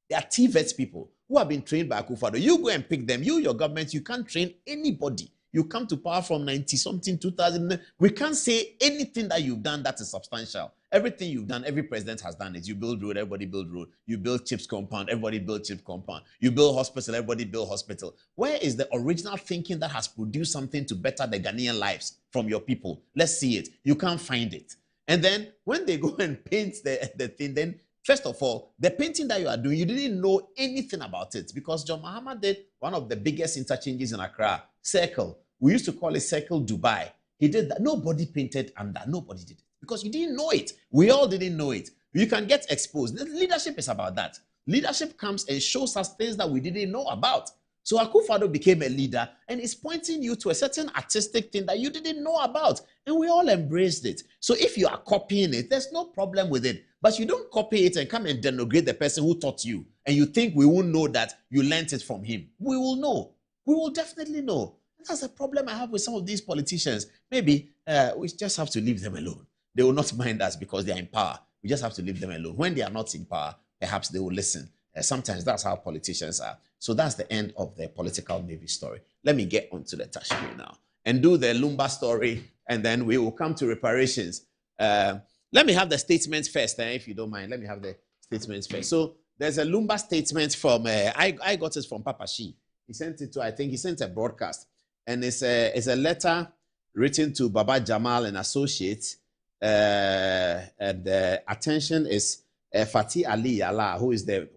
Speaker 3: They are TVET people who have been trained by Akufo-Addo. You go and pick them. You, your government, you can't train anybody. You come to power from 90-something, 2000. We can't say anything that you've done that is substantial. Everything you've done, every president has done it. You build road, everybody build road. You build chips compound, everybody build chip compound. You build hospital, everybody build hospital. Where is the original thinking that has produced something to better the Ghanaian lives from your people? Let's see it. You can't find it. And then when they go and paint the thing, then first of all, the painting that you are doing, you didn't know anything about it because John Mahama did one of the biggest interchanges in Accra, Circle. We used to call it Circle Dubai. He did that. Nobody painted under. Nobody did it because you didn't know it. We all didn't know it. You can get exposed. Leadership is about that. Leadership comes and shows us things that we didn't know about. So Akufo-Addo became a leader and is pointing you to a certain artistic thing that you didn't know about. And we all embraced it. So if you are copying it, there's no problem with it. But you don't copy it and come and denigrate the person who taught you. And you think we won't know that you learned it from him. We will know. We will definitely know. That's a problem I have with some of these politicians. Maybe we just have to leave them alone. They will not mind us because they are in power. We just have to leave them alone. When they are not in power, perhaps they will listen. Sometimes that's how politicians are. So that's the end of the political maybe story. Let me get onto the Tashkiri now and do the Lumba story, and then we will come to reparations. Let me have the statements first, if you don't mind. Let me have the statements first. So there's a Lumba statement from, I got it from Papa Shi. He sent it to, I think he sent a broadcast. And it's a letter written to Baba Jamal and Associates. And the attention is Fatih Ali Yala, who is the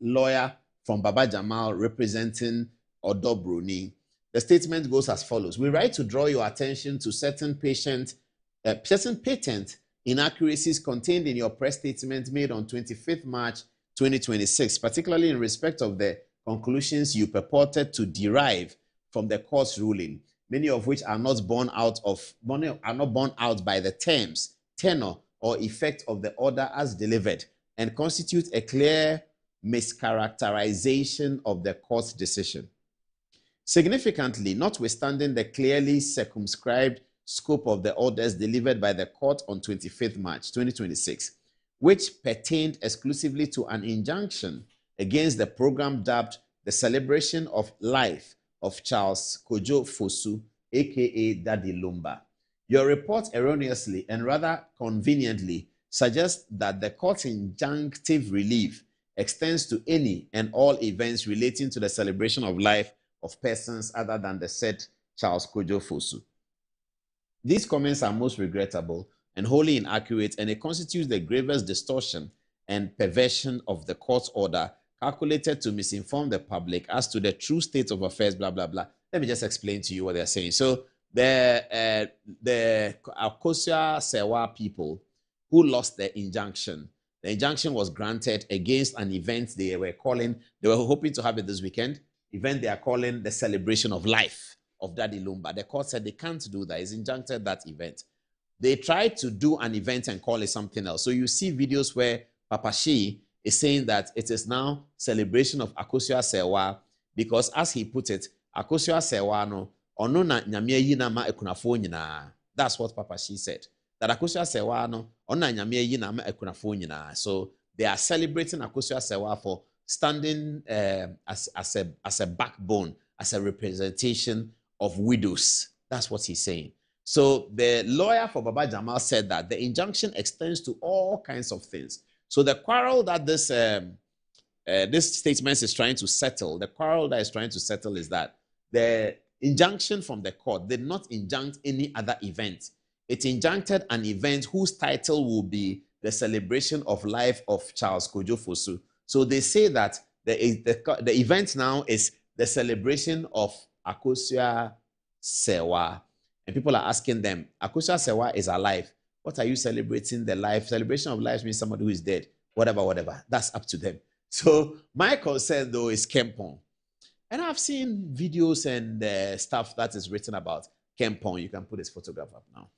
Speaker 3: lawyer from Baba Jamal representing Odo Bruni. The statement goes as follows. We write to draw your attention to certain patent inaccuracies contained in your press statement made on 25th March 2026, particularly in respect of the conclusions you purported to derive from the court's ruling, many of which are not borne out by the terms, tenor, or effect of the order as delivered, and constitute a clear mischaracterization of the court's decision. Significantly, notwithstanding the clearly circumscribed scope of the orders delivered by the court on 25th March 2026, which pertained exclusively to an injunction against the program dubbed the Celebration of Life of Charles Kojo Fosu, aka Daddy Lumba. Your report erroneously and rather conveniently suggests that the court's injunctive relief extends to any and all events relating to the celebration of life of persons other than the said Charles Kojo Fosu. These comments are most regrettable and wholly inaccurate, and it constitutes the gravest distortion and perversion of the court's order calculated to misinform the public as to the true state of affairs, blah, blah, blah. Let me just explain to you what they're saying. So the Akosua Sewa people who lost the injunction was granted against an event they were hoping to have it this weekend, event they are calling the Celebration of Life of Daddy Lumba. The court said they can't do that. It's injuncted that event. They tried to do an event and call it something else. So you see videos where Papa Shi is saying that it is now celebration of Akosua Sewa because, as he put it, Akosua Sewa no ono na nyame yi na ma ekunafo nyina. That's what Papa Shi said. That Akosua Sewa no ono na nyame yi na ma ekunafo nyina. So they are celebrating Akosua Sewa for standing as a backbone, as a representation of widows. That's what he's saying. So the lawyer for Baba Jamal said that the injunction extends to all kinds of things. So the quarrel that this statement is trying to settle, is that the injunction from the court did not injunct any other event. It injuncted an event whose title will be the celebration of life of Charles Kojo Fosu. So they say that the event now is the celebration of Akosua Sewa. And people are asking them, Akosua Sewa is alive. What are you celebrating the life? Celebration of life means somebody who is dead. Whatever. That's up to them. So my concern, though, is Kempong. And I've seen videos and stuff that is written about Kempong. You can put his photograph up now.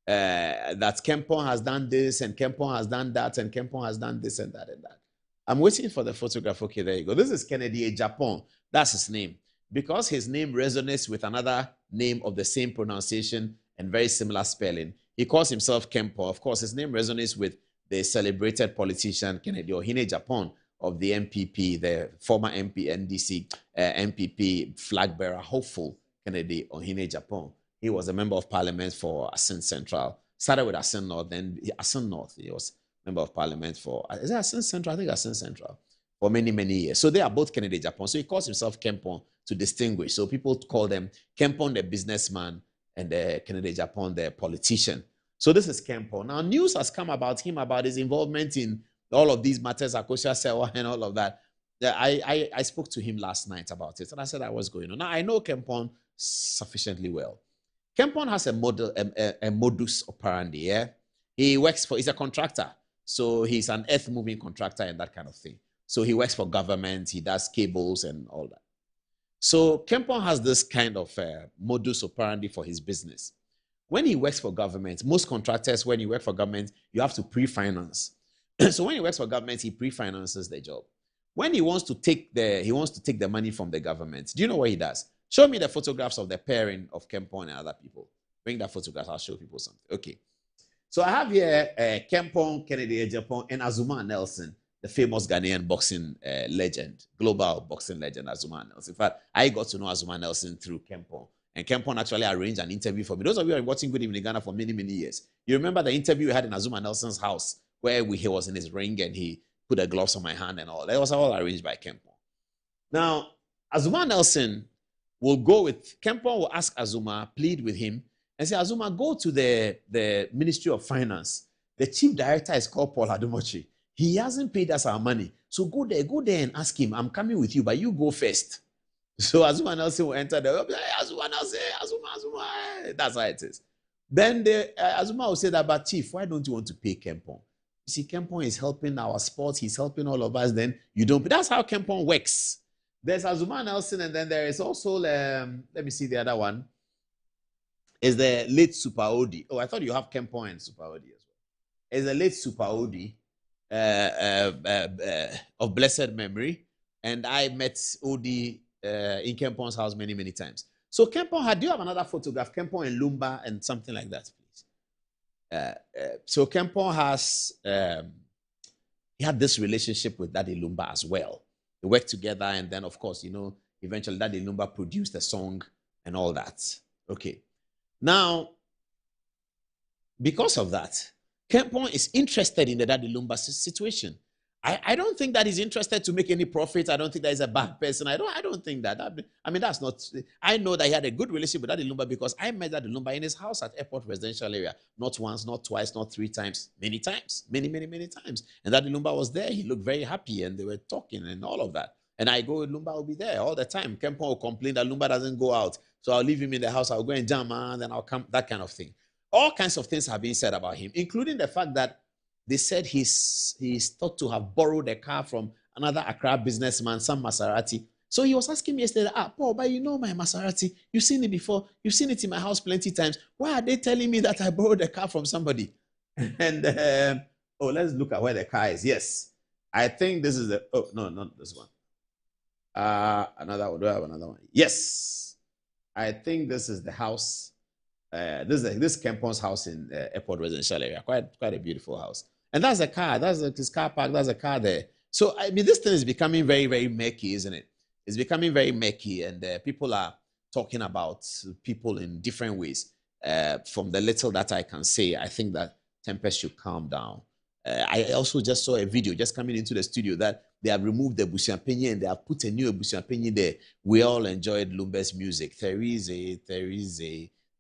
Speaker 3: That Kempong has done this, and Kempong has done that, and Kempong has done this and that and that. I'm waiting for the photograph. Okay, there you go. This is Kennedy Japan. That's his name. Because his name resonates with another name of the same pronunciation and very similar spelling, he calls himself Kempong. Of course, his name resonates with the celebrated politician Kennedy Ohene Japan of the MPP, the former MP, NDC MPP flag bearer, hopeful Kennedy Ohene Japan. He was a member of parliament for Asin Central. Started with Asin North, then Asin North. He was member of parliament for, is it Asin Central? I think Asin Central. For many, many years. So they are both Kennedy Japan. So he calls himself Kempong to distinguish. So people call them Kempong the businessman and Kennedy Japan the politician. So this is Kempong. Now news has come about him, about his involvement in all of these matters, Akosua Sewa and all of that. I spoke to him last night about it, and I said I was going on. Now I know Kempong sufficiently well. Kempong has a modus operandi. Yeah, he's a contractor, so he's an earth-moving contractor and that kind of thing. So he works for government, he does cables and all that. So Kempong has this kind of modus operandi for his business. When he works for government, most contractors, when you work for government, you have to pre-finance. So when he works for government, he pre-finances the job. When he wants to take the money from the government, do you know what he does? Show me the photographs of the pairing of Kempong and other people. Bring that photograph, I'll show people something. Okay. So I have here Kempong, Kennedy Japan, and Azumah Nelson, the famous Ghanaian boxing legend, global boxing legend, Azumah Nelson. In fact, I got to know Azumah Nelson through Kempong. And Kempong actually arranged an interview for me. Those of you who are watching Good Evening Ghana for many, many years, you remember the interview we had in Azumah Nelson's house, where he was in his ring and he put the gloves on my hand and all. That was all arranged by Kempong. Now, Azumah Nelson will go with, Kempong will ask Azumah, plead with him, and say, Azumah, go to the Ministry of Finance. The chief director is called Paul Adumochi. He hasn't paid us our money. So go there and ask him, I'm coming with you, but you go first. So Azumah Nelson will enter there. Azumah Nelson, Azumah. That's how it is. Then Azumah will say that, but chief, why don't you want to pay Kempong? You see, Kempong is helping our sports. He's helping all of us. Then you don't. That's how Kempong works. There's Azumah Nelson, and then there is also, let me see the other one. Is the late Super Odi. Oh, I thought you have Kempong and Super Odi as well. Is the late Super Odi of blessed memory. And I met Odi in Kempong's house many, many times. So Kempong do you have another photograph? Kempong and Lumba and something like that, please. So Kempong has, he had this relationship with Daddy Lumba as well. They worked together, and then, of course, eventually Daddy Lumba produced a song and all that. Okay. Now, because of that, Kempong is interested in the Daddy Lumba situation. I don't think that he's interested to make any profit. I don't think that he's a bad person. I don't think that. I mean, that's not. I know that he had a good relationship with Daddy Lumba because I met Daddy Lumba in his house at Airport Residential Area. Not once, not twice, not 3 times. Many times. Many, many, many times. And Daddy Lumba was there. He looked very happy and they were talking and all of that. And I go, Lumba will be there all the time. Kempong will complain that Lumba doesn't go out. So I'll leave him in the house. I'll go and jam and then I'll come. That kind of thing. All kinds of things have been said about him, including the fact that they said he's thought to have borrowed a car from another Accra businessman, some Maserati. So he was asking me yesterday, Paul, but you know my Maserati. You've seen it before. You've seen it in my house plenty times. Why are they telling me that I borrowed a car from somebody? And, let's look at where the car is. Yes. I think this is the, no, not this one. Another one. Do I have another one? Yes. I think this is the house. This Kempong's house in Airport Residential Area. Quite a beautiful house. And that's a car. That's his car park. That's a car there. So, I mean, this thing is becoming very, very murky, isn't it? It's becoming very murky, and people are talking about people in different ways. From the little that I can say, I think that Tempest should calm down. I also just saw a video just coming into the studio that they have removed the Busiampenye and they have put a new Busiampenye there. We all enjoyed Lumba's music. There is a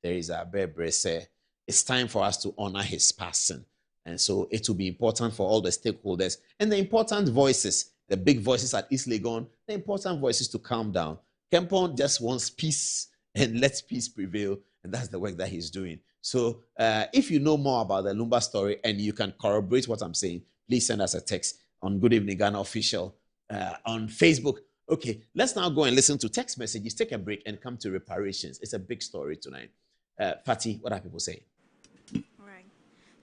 Speaker 3: Bebrese. It's time for us to honor his passing. And so it will be important for all the stakeholders and the important voices, the big voices at East Legon, the important voices to calm down. Kempong just wants peace and let peace prevail. And that's the work that he's doing. So if you know more about the Lumba story and you can corroborate what I'm saying, please send us a text on Good Evening Ghana Official on Facebook. Okay, let's now go and listen to text messages, take a break, and come to reparations. It's a big story tonight. Patty, what are people saying?
Speaker 13: All right.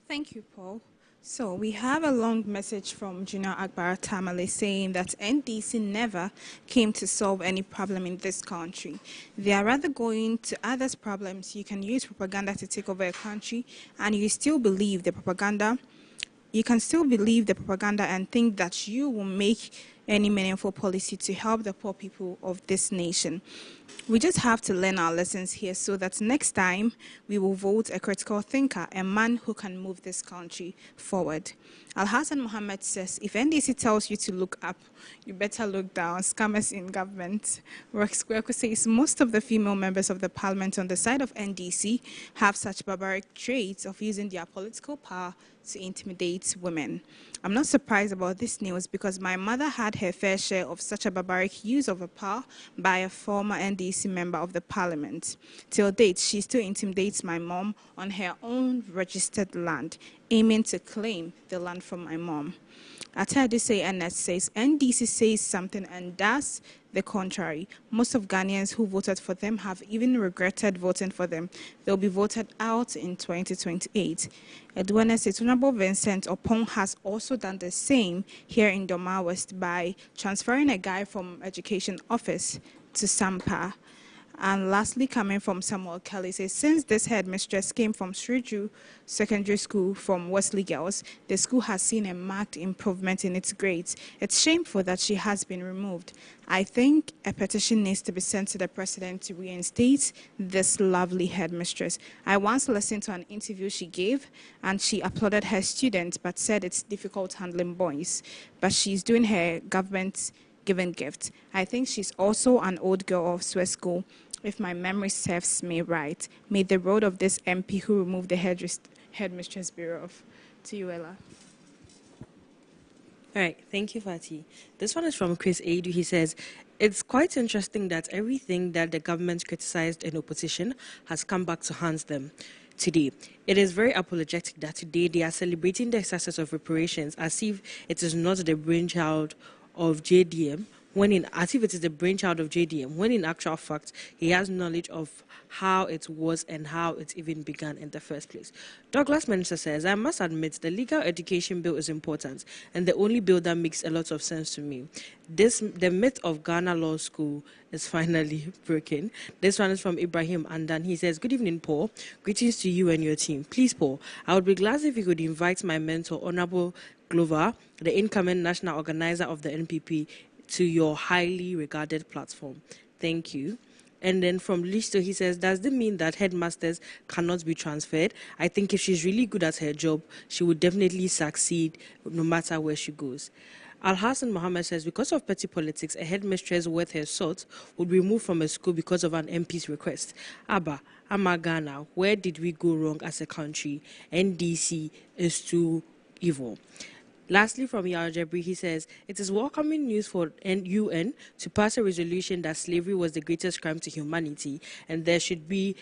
Speaker 13: Thank you, Paul. So we have a long message from Junior Akbar Tamale saying that NDC never came to solve any problem in this country. They are rather going to others' problems. You can use propaganda to take over a country, and you still believe the propaganda. You can still believe the propaganda and think that you will make any meaningful policy to help the poor people of this nation. We just have to learn our lessons here so that next time we will vote a critical thinker, a man who can move this country forward. Al-Hassan Mohammed says, if NDC tells you to look up, you better look down. Scammers in government. Rex Kweku says, most of the female members of the parliament on the side of NDC have such barbaric traits of using their political power to intimidate women. I'm not surprised about this news because my mother had her fair share of such a barbaric use of her power by a former NDC member of the parliament. Till date, she still intimidates my mom on her own registered land, aiming to claim the land from my mom. Atadise NS says, NDC says something and does the contrary. Most of Ghanaians who voted for them have even regretted voting for them. They'll be voted out in 2028. Edwina says, Honorable Vincent Opon has also done the same here in Doma West by transferring a guy from Education Office to Sampa. And lastly, coming from Samuel Kelly, says, since this headmistress came from Sriju Secondary School from Wesley Girls, the school has seen a marked improvement in its grades. It's shameful that she has been removed. I think a petition needs to be sent to the president to reinstate this lovely headmistress. I once listened to an interview she gave, and she applauded her students, but said it's difficult handling boys. But she's doing her government given gift. I think she's also an old girl of Swiss School, if my memory serves me right. May the road of this MP who removed the headmistress be rough. To you, Ella.
Speaker 14: All right, thank you, Fatih. This one is from Chris Adu. He says, it's quite interesting that everything that the government criticized in opposition has come back to haunt them today. It is very apologetic that today they are celebrating the success of reparations as if it is not the brainchild of JDM, as if it is the brainchild of JDM, when in actual fact, he has knowledge of how it was and how it even began in the first place. Douglas Mensa says, I must admit the legal education bill is important and the only bill that makes a lot of sense to me. The myth of Ghana Law School is finally broken. This one is from Ibrahim Andan. He says, good evening, Paul. Greetings to you and your team. Please, Paul, I would be glad if you could invite my mentor, Honorable Glover, the incoming national organizer of the NPP, to your highly regarded platform. Thank you. And then from Listo, he says, does this mean that headmasters cannot be transferred? I think if she's really good at her job, she would definitely succeed no matter where she goes. Al-Hassan Mohammed says, because of petty politics, a headmistress worth her salt would be removed from a school because of an MP's request. Abba, Ghana, where did we go wrong as a country? NDC is too evil. Lastly, from Yao Jabri, he says, it is welcoming news for UN to pass a resolution that slavery was the greatest crime to humanity, and there should be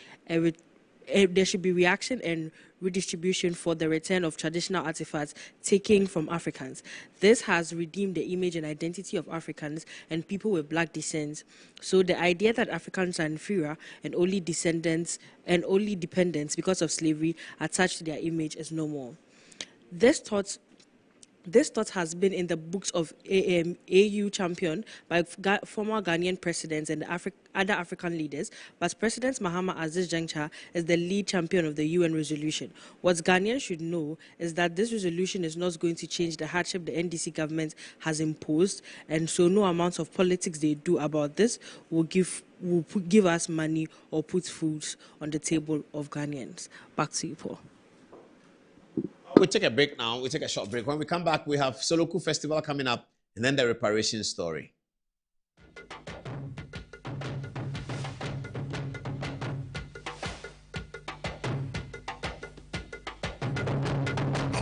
Speaker 14: reaction and redistribution for the return of traditional artifacts taken from Africans. This has redeemed the image and identity of Africans and people with black descent. So the idea that Africans are inferior and only dependents because of slavery attached to their image is no more. This thought has been in the books of AU championed by former Ghanaian presidents and other African leaders, but President Mahama at this juncture is the lead champion of the UN resolution. What Ghanaians should know is that this resolution is not going to change the hardship the NDC government has imposed, and so no amount of politics they do about this will give us money or put food on the table of Ghanaians. Back to you, Paul.
Speaker 3: We take a break now. We take a short break. When we come back, we have Soloku Festival coming up and then the reparation story.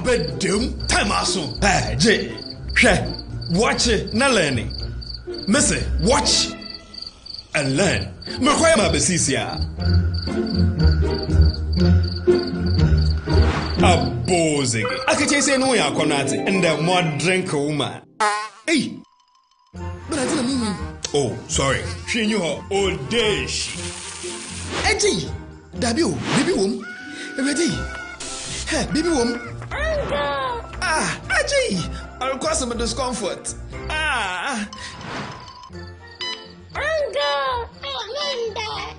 Speaker 15: Bedum time aso. Hey, J. Watch it, na learning. Missy, watch and learn. Mekwaya ma besisia. Abozig. Akache say no ya konate and the more drink woman. Hey. But I didn't mean. Oh, sorry. She knew her old days. Eji. Dabio, baby wom. Ready? Hey, baby wom. Ah, Eji. I'll cause some discomfort. Ah.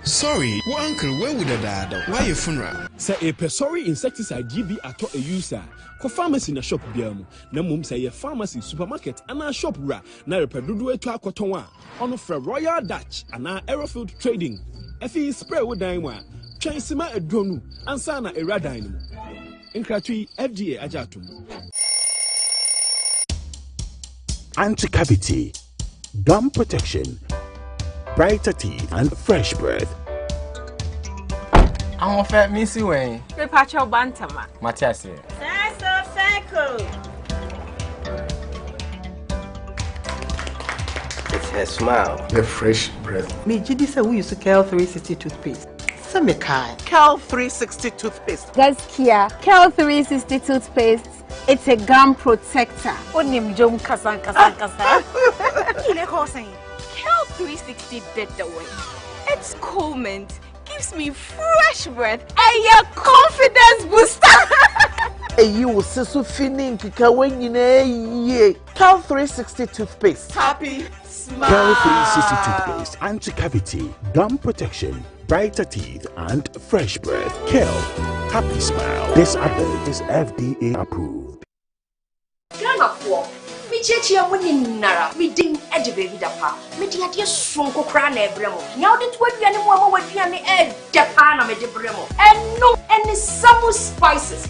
Speaker 15: Sorry, well, uncle, where would the dad? Why your funeral?
Speaker 16: Say a sorry insecticide GB at a user. Co pharmacy in a shop biamu. Na mum say a pharmacy supermarket and a shop ra. Na repedudu to a cotonwa. On for Royal Dutch and our Aerofield Trading. Efi spray with daimwa. Chansima a dronu. Ansana a radine. Inkratui FDA ajatum.
Speaker 17: Anti-cavity, gum protection, brighter teeth, and fresh breath.
Speaker 18: I want fat Missy Wayne.
Speaker 12: Repacho Bantama.
Speaker 18: Matias.
Speaker 19: It's her smile.
Speaker 18: The fresh breath.
Speaker 20: Me, Judy said we used to Cal 360 toothpaste. Some kind.
Speaker 19: Cal 360 toothpaste.
Speaker 21: That's Kia. Cal 360 toothpaste. It's a gum protector.
Speaker 12: Onim Jom Kasan. Cal 360 did the way. It's cool mint. Gives me fresh breath and your confidence booster.
Speaker 19: You will see so feeling when you know Cal 360 toothpaste. Happy smile.
Speaker 17: Cal 360 toothpaste, anti-cavity, gum protection, brighter teeth, and fresh breath. Cal, happy smile. This advert is FDA approved.
Speaker 1: Chechi amuni nara mi ding edebe dapa mi di ade sonko kra na ebremo nya ode to aduane mu ama waduane dapa na me de bremo eno any some spices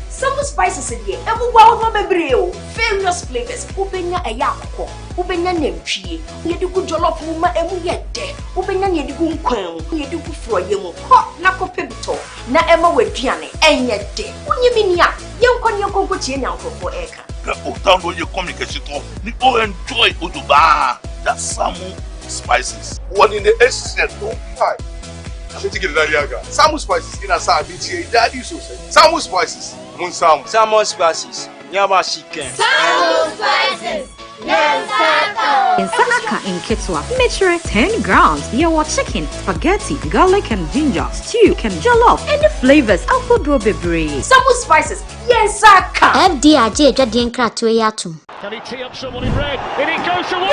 Speaker 1: dey emu wa no bebre o various flavors ubenya eya akoko ubenya nantwie ye di ku jollof mu ma emu ye de ubenya ye di ku nkwan ye di ku froye mu ho na ko pebito na ema waduane enye de unyimi ni a ye nkon ye konko tie nyankofo eka.
Speaker 10: Autant de communication, we all enjoy Uduba. That's some spices.
Speaker 5: One in the essence, don't fight. I think it's Dariaga. Some spices in a Sabi, Daddy so said. Some spices, Munsam.
Speaker 22: Some spices, Nyama chicken.
Speaker 7: Some spices, Nyansaka.
Speaker 23: In such aka in ketwa. Measure 10 grams. You are chicken, spaghetti, garlic and ginger, stew, and jollof, and the flavors alpha bebre.
Speaker 1: Samu spices. Yes, saka.
Speaker 2: FDRJ Jadien Kratweyatum.
Speaker 4: Can he tee up someone in red? And it goes to one.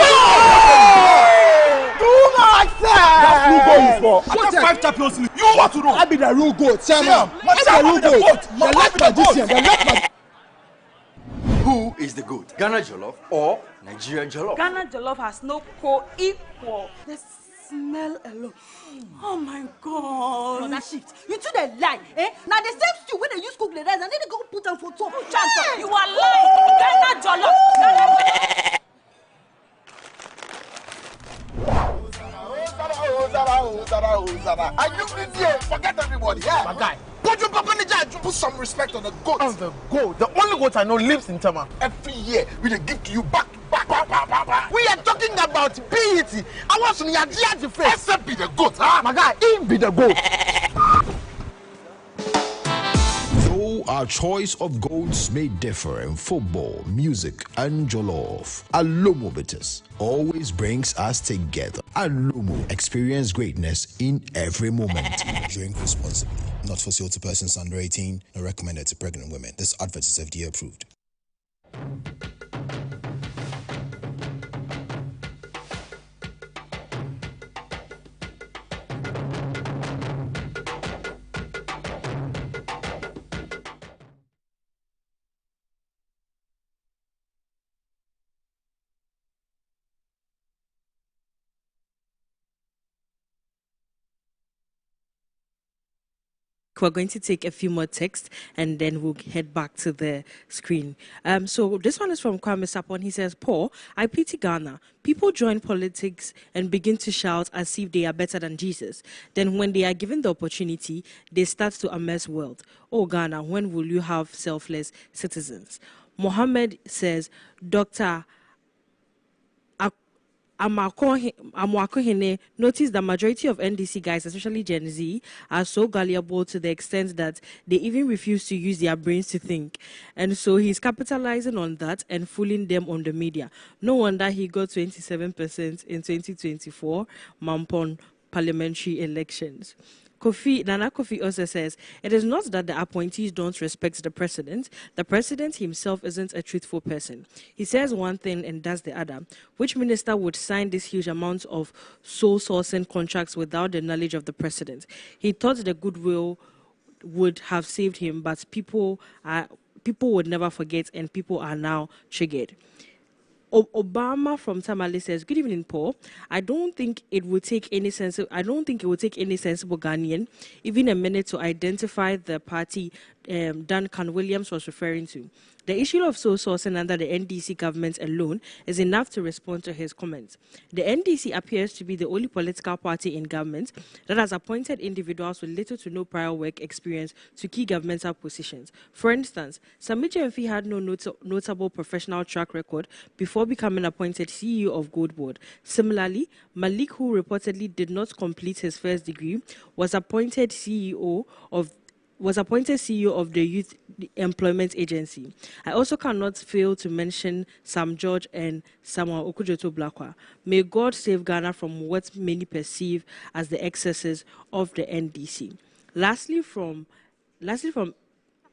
Speaker 5: Do not say!
Speaker 11: That's who goes for.
Speaker 5: What 5 champions league? You want to know?
Speaker 11: I be the real goat, chairman. I'm the real goat. The left magician, the left magician.
Speaker 24: Who is the goat? Ghana Jollof or Nigeria Jollof?
Speaker 25: Ghana Jollof has no co-equal. The smell alone. Oh my God.
Speaker 26: No, that shit. You two they lie, eh? Now the same stew when they use cook the rice and then they go put them for top.
Speaker 25: Hey, you are lying. Ghana Jollof.
Speaker 5: Are you here? Forget everybody, yeah? My guy. Put some respect on the goat. On the goat. The only goat I know lives in Tama. Every year, we dey give to you back. We are talking about PET. I want some Yaji face. Except be the goat, huh? My guy, he be the goat.
Speaker 27: Though our choice of goats may differ in football, music, and jollof, Alomo Bitters always brings us together. Alomo, experience greatness in every moment.
Speaker 28: Drink responsibly. Not for sale to persons under 18, nor recommended to pregnant women. This advert is FDA approved.
Speaker 14: We're going to take a few more texts and then we'll head back to the screen. So this one is from Kwame Sapon. He says, Paul, I pity Ghana. People join politics and begin to shout as if they are better than Jesus. Then when they are given the opportunity, they start to amass wealth. Oh, Ghana, when will you have selfless citizens? Mohammed says, Dr. Amwakohene noticed the majority of NDC guys, especially Gen Z, are so gullible to the extent that they even refuse to use their brains to think. And so he's capitalizing on that and fooling them on the media. No wonder he got 27% in 2024 Mampon parliamentary elections. Nana Kofi also says, it is not that the appointees don't respect the president. The president himself isn't a truthful person. He says one thing and does the other. Which minister would sign this huge amount of sole sourcing contracts without the knowledge of the president? He thought the goodwill would have saved him, but people would never forget, and people are now triggered. Obama from Tamale says, good evening, Paul. I don't think it would take any sensible Ghanaian even a minute to identify the party Duncan Williams was referring to. The issue of sole sourcing under the NDC government alone is enough to respond to his comments. The NDC appears to be the only political party in government that has appointed individuals with little to no prior work experience to key governmental positions. For instance, Sami Gyamfi had no notable professional track record before becoming appointed CEO of Gold Board. Similarly, Malik, who reportedly did not complete his first degree, was appointed CEO of the Youth Employment Agency. I also cannot fail to mention Sam George and Samuel Okujoto Blakwa. May God save Ghana from what many perceive as the excesses of the NDC. Lastly, from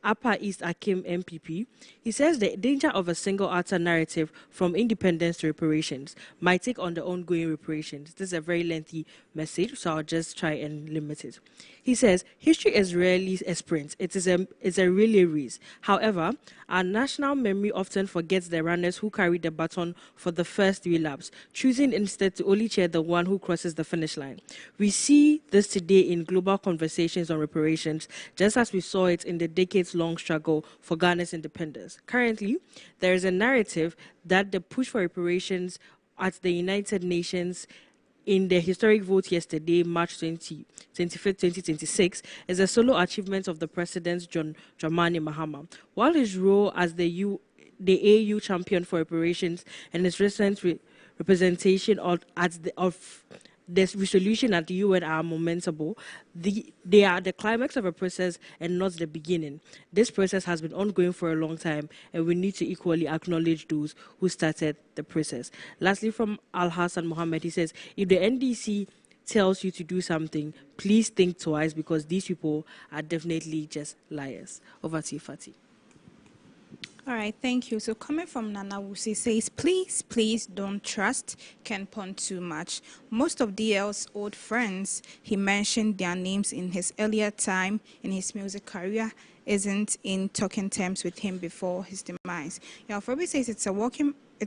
Speaker 14: Upper East Akim MPP, he says the danger of a single utter narrative from independence to reparations might take on the ongoing reparations. This is a very lengthy message, so I'll just try and limit it. He says, history is rarely a sprint, it's a relay race. However, our national memory often forgets the runners who carried the baton for the first 3 laps, choosing instead to only cheer the one who crosses the finish line. We see this today in global conversations on reparations, just as we saw it in the decades-long struggle for Ghana's independence. Currently, there is a narrative that the push for reparations at the United Nations in the historic vote yesterday, March 25th, 2026, is a solo achievement of the President John Dramani Mahama. While his role as the AU champion for reparations and his recent representation of this resolution at the UN are momentable. They are the climax of a process and not the beginning. This process has been ongoing for a long time, and we need to equally acknowledge those who started the process. Lastly, from Al Hassan Mohammed, he says, if the NDC tells you to do something, please think twice, because these people are definitely just liars. Over to you, Fatih.
Speaker 3: All right, thank you. So coming from Nana Wusi says, please don't trust Ken Pon too much. Most of DL's old friends, he mentioned their names in his earlier time in his music career, isn't in talking terms with him before his demise. Yalfobi says it's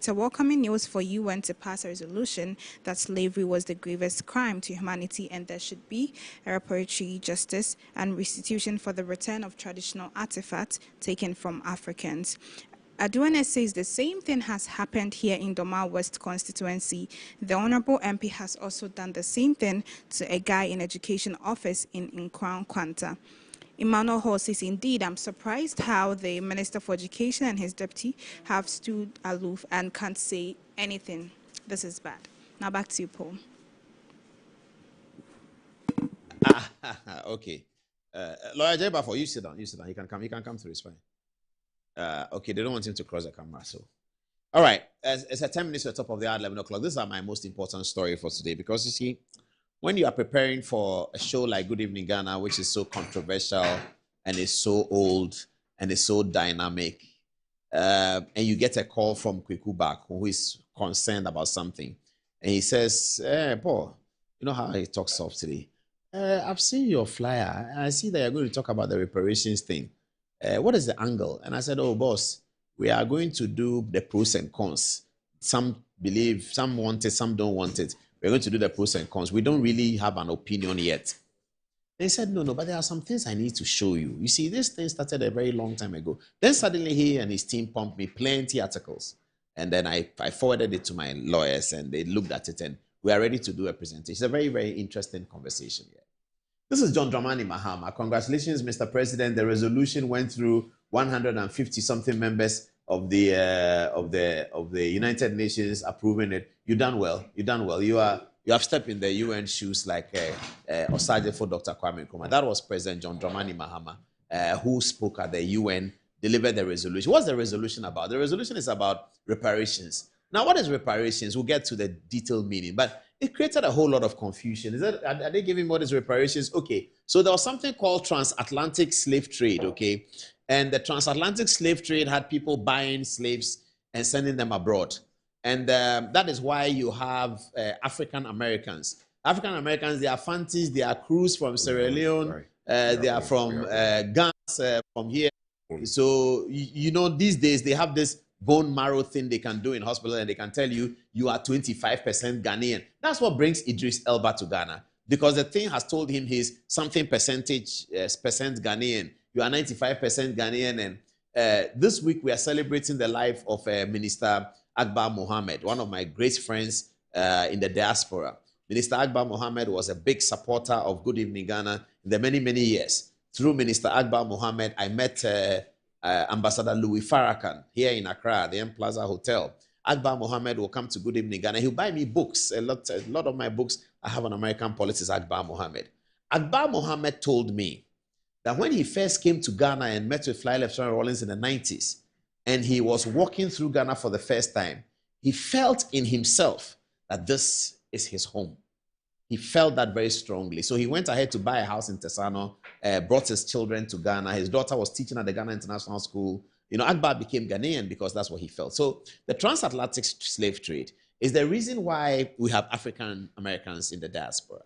Speaker 3: a welcoming news for UN to pass a resolution that slavery was the gravest crime to humanity and there should be a reparatory justice and restitution for the return of traditional artifacts taken from Africans. Aduane says the same thing has happened here in Doma West constituency. The Honorable MP has also done the same thing to a guy in education office in Crown Kwanta. Emmanuel Hall says, indeed, I'm surprised how the Minister for Education and his deputy have stood aloof and can't say anything. This is bad. Now back to you, Paul.
Speaker 6: Okay. Lawyer Jebafo, you sit down. You can come through. It's fine. Okay, they don't want him to cross the camera. So, all right. It's a 10 minutes to the top of the hour, 11 o'clock. These are my most important story for today, because you see, when you are preparing for a show like Good Evening Ghana, which is so controversial and is so old and is so dynamic, and you get a call from Kweku Bak, who is concerned about something, and he says, Paul, you know how he talks soft today? I've seen your flyer, and I see that you're going to talk about the reparations thing. What is the angle? And I said, oh, boss, we are going to do the pros and cons. Some believe, some want it, some don't want it. We're going to do the pros and cons. We don't really have an opinion yet. They said, no, but there are some things I need to show you. You see, this thing started a very long time ago. Then suddenly he and his team pumped me plenty articles. And then I forwarded it to my lawyers, and they looked at it, and we are ready to do a presentation. It's a very, very interesting conversation here. This is John Dramani Mahama. Congratulations, Mr. President. The resolution went through 150-something members of the United Nations approving it. You done well. You have stepped in the UN shoes like Osaje for Dr. Kwame Nkrumah. That was President John Dramani Mahama, who spoke at the UN, delivered the resolution. What's the resolution about? The resolution is about reparations. Now, what is reparations? We'll get to the detailed meaning, but it created a whole lot of confusion. Are they giving what is reparations? Okay, so there was something called transatlantic slave trade, okay? And the transatlantic slave trade had people buying slaves and sending them abroad. And that is why you have African Americans. African Americans, they are Fantis, they are crews from Sierra Leone, they are from Ghana, from here. So, you know, these days they have this bone marrow thing they can do in hospital, and they can tell you, you are 25% Ghanaian. That's what brings Idris Elba to Ghana, because the thing has told him he's something percent Ghanaian. You are 95% Ghanaian. And this week we are celebrating the life of Minister Akbar Mohammed, one of my great friends in the diaspora. Minister Akbar Mohammed was a big supporter of Good Evening Ghana in the many, many years. Through Minister Akbar Mohammed, I met Ambassador Louis Farrakhan here in Accra, the M Plaza Hotel. Akbar Mohammed will come to Good Evening Ghana. He'll buy me books. A lot of my books I have on American politics. Akbar Mohammed. Akbar Mohammed told me that when he first came to Ghana and met with Fly Lieutenant Rawlings in the 90s, and he was walking through Ghana for the first time, he felt in himself that this is his home. He felt that very strongly. So he went ahead to buy a house in Tesano, brought his children to Ghana. His daughter was teaching at the Ghana International School. You know, Akbar became Ghanaian because that's what he felt. So the transatlantic slave trade is the reason why we have African Americans in the diaspora.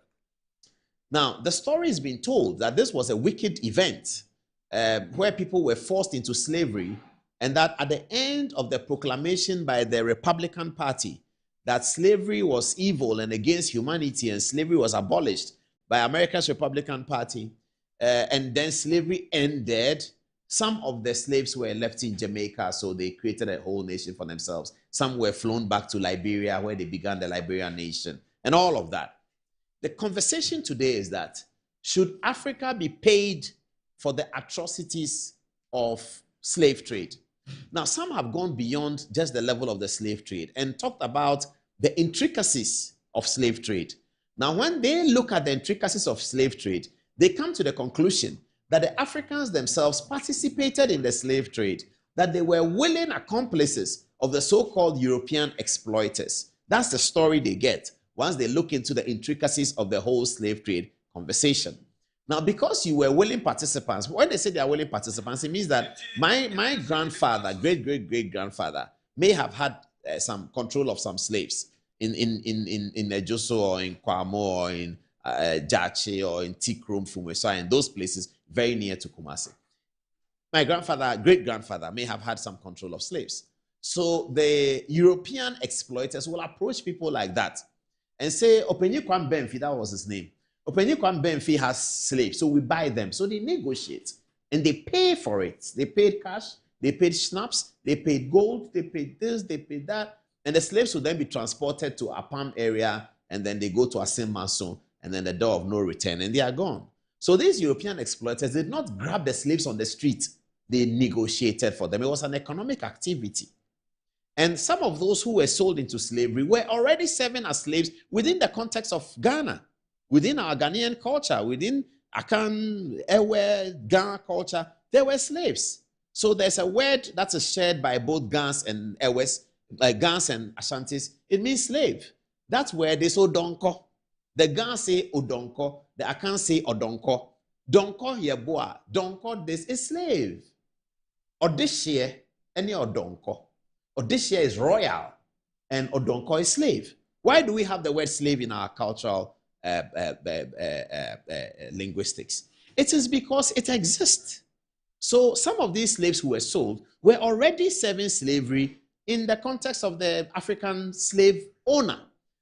Speaker 6: Now, the story has been told that this was a wicked event where people were forced into slavery, and that at the end of the proclamation by the Republican Party that slavery was evil and against humanity, and slavery was abolished by America's Republican Party, and then slavery ended, some of the slaves were left in Jamaica, so they created a whole nation for themselves. Some were flown back to Liberia, where they began the Liberian nation, and all of that. The conversation today is that, should Africa be paid for the atrocities of slave trade? Now, some have gone beyond just the level of the slave trade and talked about the intricacies of slave trade. Now, when they look at the intricacies of slave trade, they come to the conclusion that the Africans themselves participated in the slave trade, that they were willing accomplices of the so-called European exploiters. That's the story they get once they look into the intricacies of the whole slave trade conversation. Now, because you were willing participants, when they say they are willing participants, it means that my grandfather, great-great-great-grandfather, may have had some control of some slaves in Ejoso or in Kwamo or in Jache or in Tikrom, Fumesa, and those places very near to Kumasi. My grandfather, great-grandfather, may have had some control of slaves. So the European exploiters will approach people like that and say, Openyekwan Benfi, that was his name. Openyekwan Benfi has slaves, so we buy them. So they negotiate and they pay for it. They paid cash, they paid schnapps, they paid gold, they paid this, they paid that. And the slaves will then be transported to Apam area, and then they go to Asim Manson, and then the door of no return, and they are gone. So these European exploiters did not grab the slaves on the street. They negotiated for them. It was an economic activity. And some of those who were sold into slavery were already serving as slaves within the context of Ghana, within our Ghanaian culture, within Akan, Ewe, Ghana culture. They were slaves. So there's a word that is shared by both Gans and Ewes, Gans and Ashantis. It means slave. That's where they say Odonko. The Gans say Odonko. The Akan say Odonko. Donko yeboa. Donko, this is slave. Odishie, any Odonko. Odishie is royal, and Odonko is slave. Why do we have the word slave in our cultural linguistics? It is because it exists. So some of these slaves who were sold were already serving slavery in the context of the African slave owner.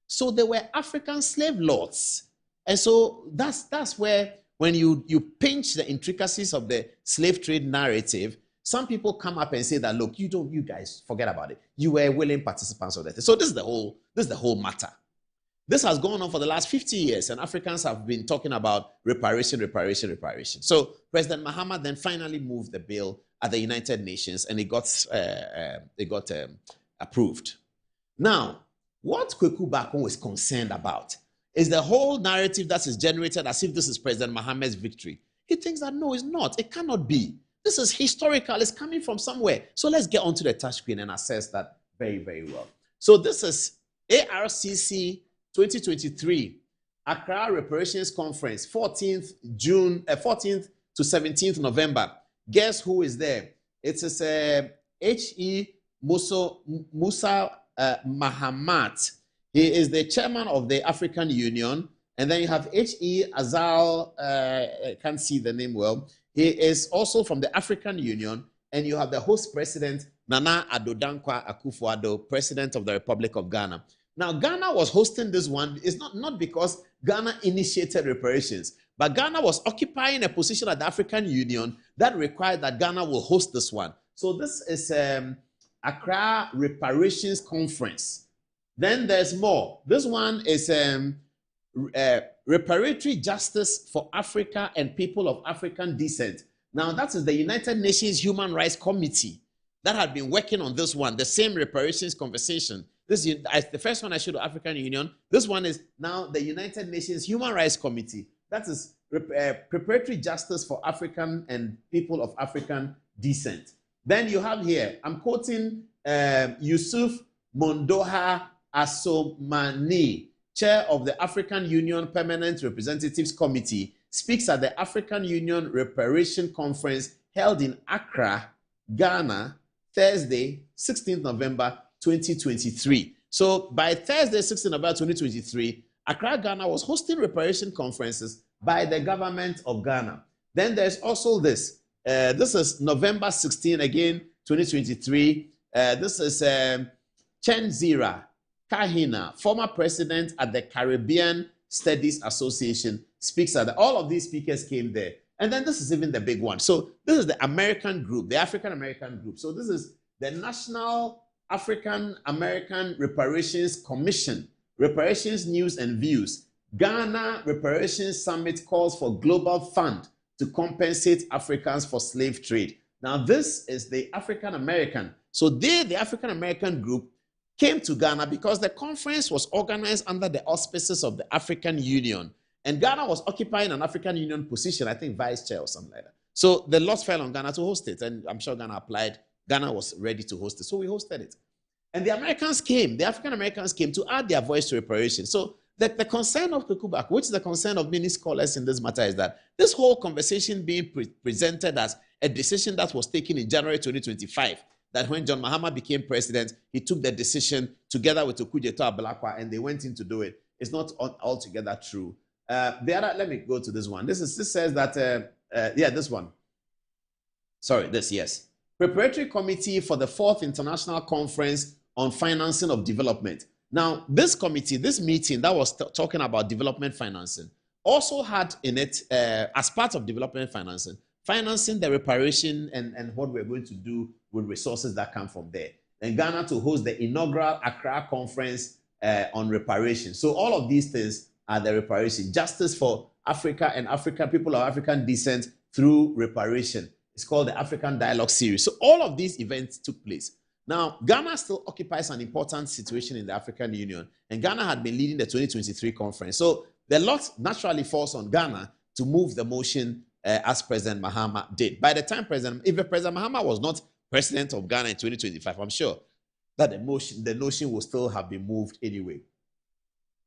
Speaker 6: So they were African slave lords. And so that's where, when you pinch the intricacies of the slave trade narrative, some people come up and say that, look, you guys forget about it. You were willing participants of that. So this is the whole matter. This has gone on for the last 50 years, and Africans have been talking about reparation. So President Mahama then finally moved the bill at the United Nations, and it got approved. Now, what Kweku Bakon is concerned about is the whole narrative that is generated as if this is President Mahama's victory. He thinks that no, it's not. It cannot be. This is historical. It's coming from somewhere. So let's get onto the touchscreen and assess that very, very well. So this is ARCC 2023 Accra Reparations Conference, 14th to 17th November. Guess who is there? It is H.E. Musa Mahamat. He is the chairman of the African Union. And then you have H.E. Azal, I can't see the name well. He is also from the African Union. And you have the host president, Nana Addo Dankwa Akufo-Addo, president of the Republic of Ghana. Now, Ghana was hosting this one. It's not because Ghana initiated reparations, but Ghana was occupying a position at the African Union that required that Ghana will host this one. So this is Accra Reparations Conference. Then there's more. This one is Reparatory Justice for Africa and People of African Descent. Now, that is the United Nations Human Rights Committee that had been working on this one, the same reparations conversation. This is the first one I showed, the African Union. This one is now the United Nations Human Rights Committee. That is Preparatory Justice for African and People of African Descent. Then you have here, I'm quoting Yusuf Mondoha Asomani, chair of the African Union Permanent Representatives Committee, speaks at the African Union Reparation Conference held in Accra, Ghana, Thursday, 16th November 2023. So by Thursday, 16th November 2023, Accra, Ghana was hosting reparation conferences by the government of Ghana. Then there's also this. This is November 16, again, 2023. This is Chen Zira Kahina, former president at the Caribbean Studies Association, speaks at all of these speakers came there. And then this is even the big one. So this is the American group, the African American group. So this is the National African American Reparations Commission, Reparations News and Views. Ghana Reparations Summit calls for global fund to compensate Africans for slave trade. Now this is the African American. So they, the African American group, came to Ghana because the conference was organized under the auspices of the African Union. And Ghana was occupying an African Union position, I think vice chair or something like that. So the lot fell on Ghana to host it. And I'm sure Ghana applied. Ghana was ready to host it. So we hosted it. And the Americans came, the African Americans came to add their voice to reparation. So the concern of Kwekubak, which is the concern of many scholars in this matter, is that this whole conversation being presented as a decision that was taken in January 2025, that when John Mahama became president, he took the decision together with Okujeto Ablakwa and they went in to do it. It's not altogether true. Let me go to this one. This says that, this one. Sorry, yes. Preparatory Committee for the 4th International Conference on Financing of Development. Now, this committee, this meeting that was talking about development financing, also had in it, as part of development financing the reparation and what we're going to do with resources that come from there. And Ghana to host the inaugural Accra Conference on reparation. So all of these things are the reparation. Justice for Africa and people of African descent through reparation. It's called the African Dialogue Series. So all of these events took place. Now, Ghana still occupies an important situation in the African Union, and Ghana had been leading the 2023 conference. So the lot naturally falls on Ghana to move the motion as President Mahama did. By the time if President Mahama was not president of Ghana in 2025, I'm sure that the notion would still have been moved anyway.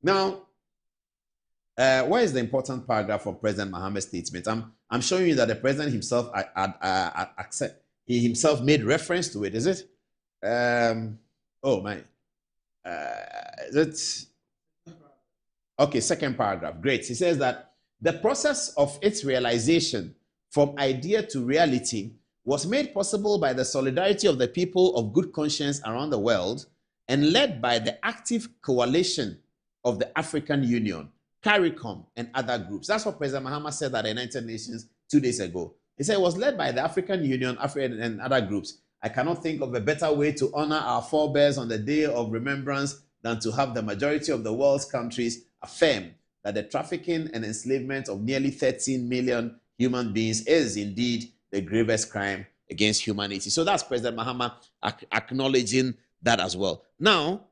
Speaker 6: Now, where is the important paragraph of President Mahama's statement? I'm showing you that the president himself he himself made reference to it. Is it? Okay, second paragraph. Great. He says that the process of its realization from idea to reality was made possible by the solidarity of the people of good conscience around the world and led by the active coalition of the African Union, CARICOM, and other groups. That's what President Mahama said at the United Nations 2 days ago. He said it was led by the African Union, and other groups. I cannot think of a better way to honor our forebears on the day of remembrance than to have the majority of the world's countries affirm that the trafficking and enslavement of nearly 13 million human beings is indeed the gravest crime against humanity. So that's President Mahama acknowledging that as well. Now,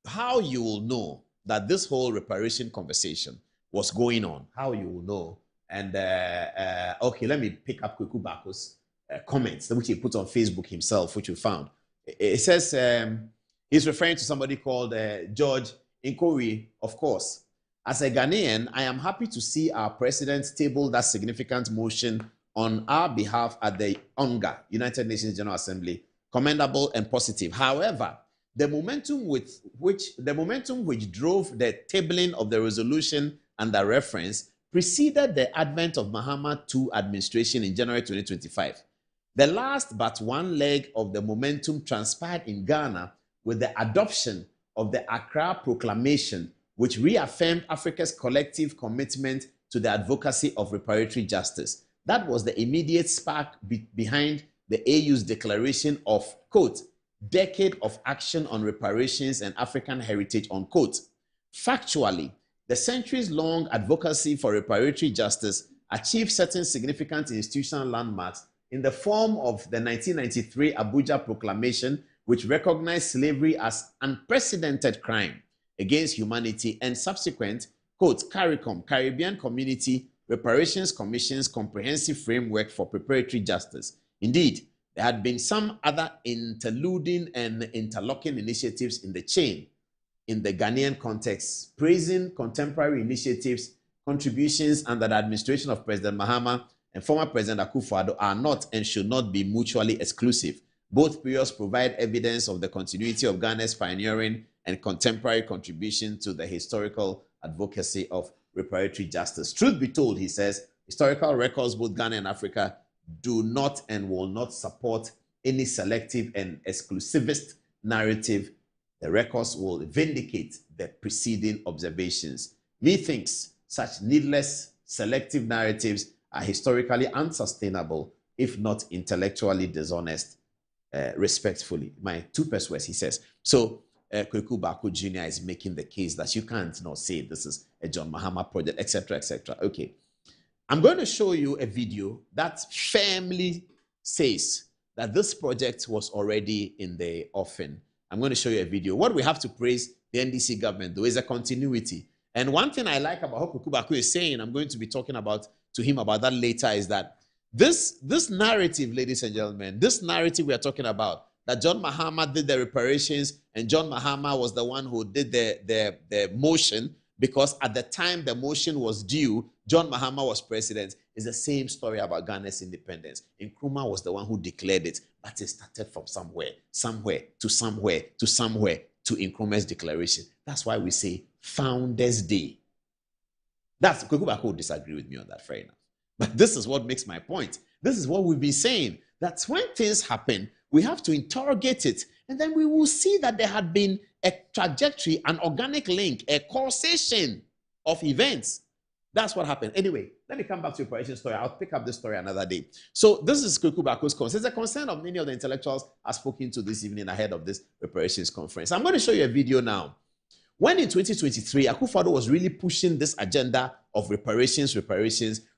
Speaker 6: how you will know that this whole reparation conversation was going on, how you will know. And okay, let me pick up Kwekubako's comments, which he put on Facebook himself, which we found. It says he's referring to somebody called George Nkori, of course. As a Ghanaian, I am happy to see our president table that significant motion on our behalf at the UNGA, United Nations General Assembly. Commendable and positive. However, the momentum which drove the tabling of the resolution under reference preceded the advent of Mahama II administration in January 2025. The last but one leg of the momentum transpired in Ghana with the adoption of the Accra Proclamation, which reaffirmed Africa's collective commitment to the advocacy of reparatory justice. That was the immediate spark behind the AU's declaration of, quote, decade of action on reparations and African heritage, unquote. Factually, the centuries-long advocacy for reparatory justice achieved certain significant institutional landmarks in the form of the 1993 Abuja Proclamation, which recognized slavery as unprecedented crime against humanity, and subsequent, quote, CARICOM, Caribbean Community Reparations Commission's comprehensive framework for preparatory justice. Indeed, there had been some other interluding and interlocking initiatives in the chain in the Ghanaian context, praising contemporary initiatives, contributions under the administration of President Mahama and former President Akufo-Addo are not and should not be mutually exclusive. Both periods provide evidence of the continuity of Ghana's pioneering and contemporary contribution to the historical advocacy of reparatory justice. Truth be told, he says, historical records, both Ghana and Africa, do not and will not support any selective and exclusivist narrative. The records will vindicate the preceding observations. Methinks such needless selective narratives are historically unsustainable, if not intellectually dishonest, respectfully. My two words, he says. So Kwekubako Jr. is making the case that you can't not say this is a John Mahama project, etc., etc. Okay. I'm going to show you a video that firmly says that this project was already in the offing. I'm going to show you a video. What we have to praise the NDC government, though, is a continuity. And one thing I like about what Kwaku Baakoo is saying, I'm going to be talking to him about that later, is that this narrative, ladies and gentlemen, this narrative we are talking about, that John Mahama did the reparations and John Mahama was the one who did the motion, because at the time the motion was due, John Mahama was president, is the same story about Ghana's independence. Nkrumah was the one who declared it, but it started from somewhere to Nkrumah's declaration. That's why we say Founders Day. That's Kwaku Baakoo would disagree with me on that, fair enough. But this is what makes my point. This is what we've been saying, that when things happen, we have to interrogate it, and then we will see that there had been a trajectory, an organic link, a causation of events. That's what happened. Anyway, let me come back to the reparation story. I'll pick up this story another day. So this is Kwaku Baakoo's concern. It's a concern of many of the intellectuals I've spoken to this evening ahead of this reparations conference. I'm going to show you a video now. When in 2023, Akufo-Addo was really pushing this agenda of reparations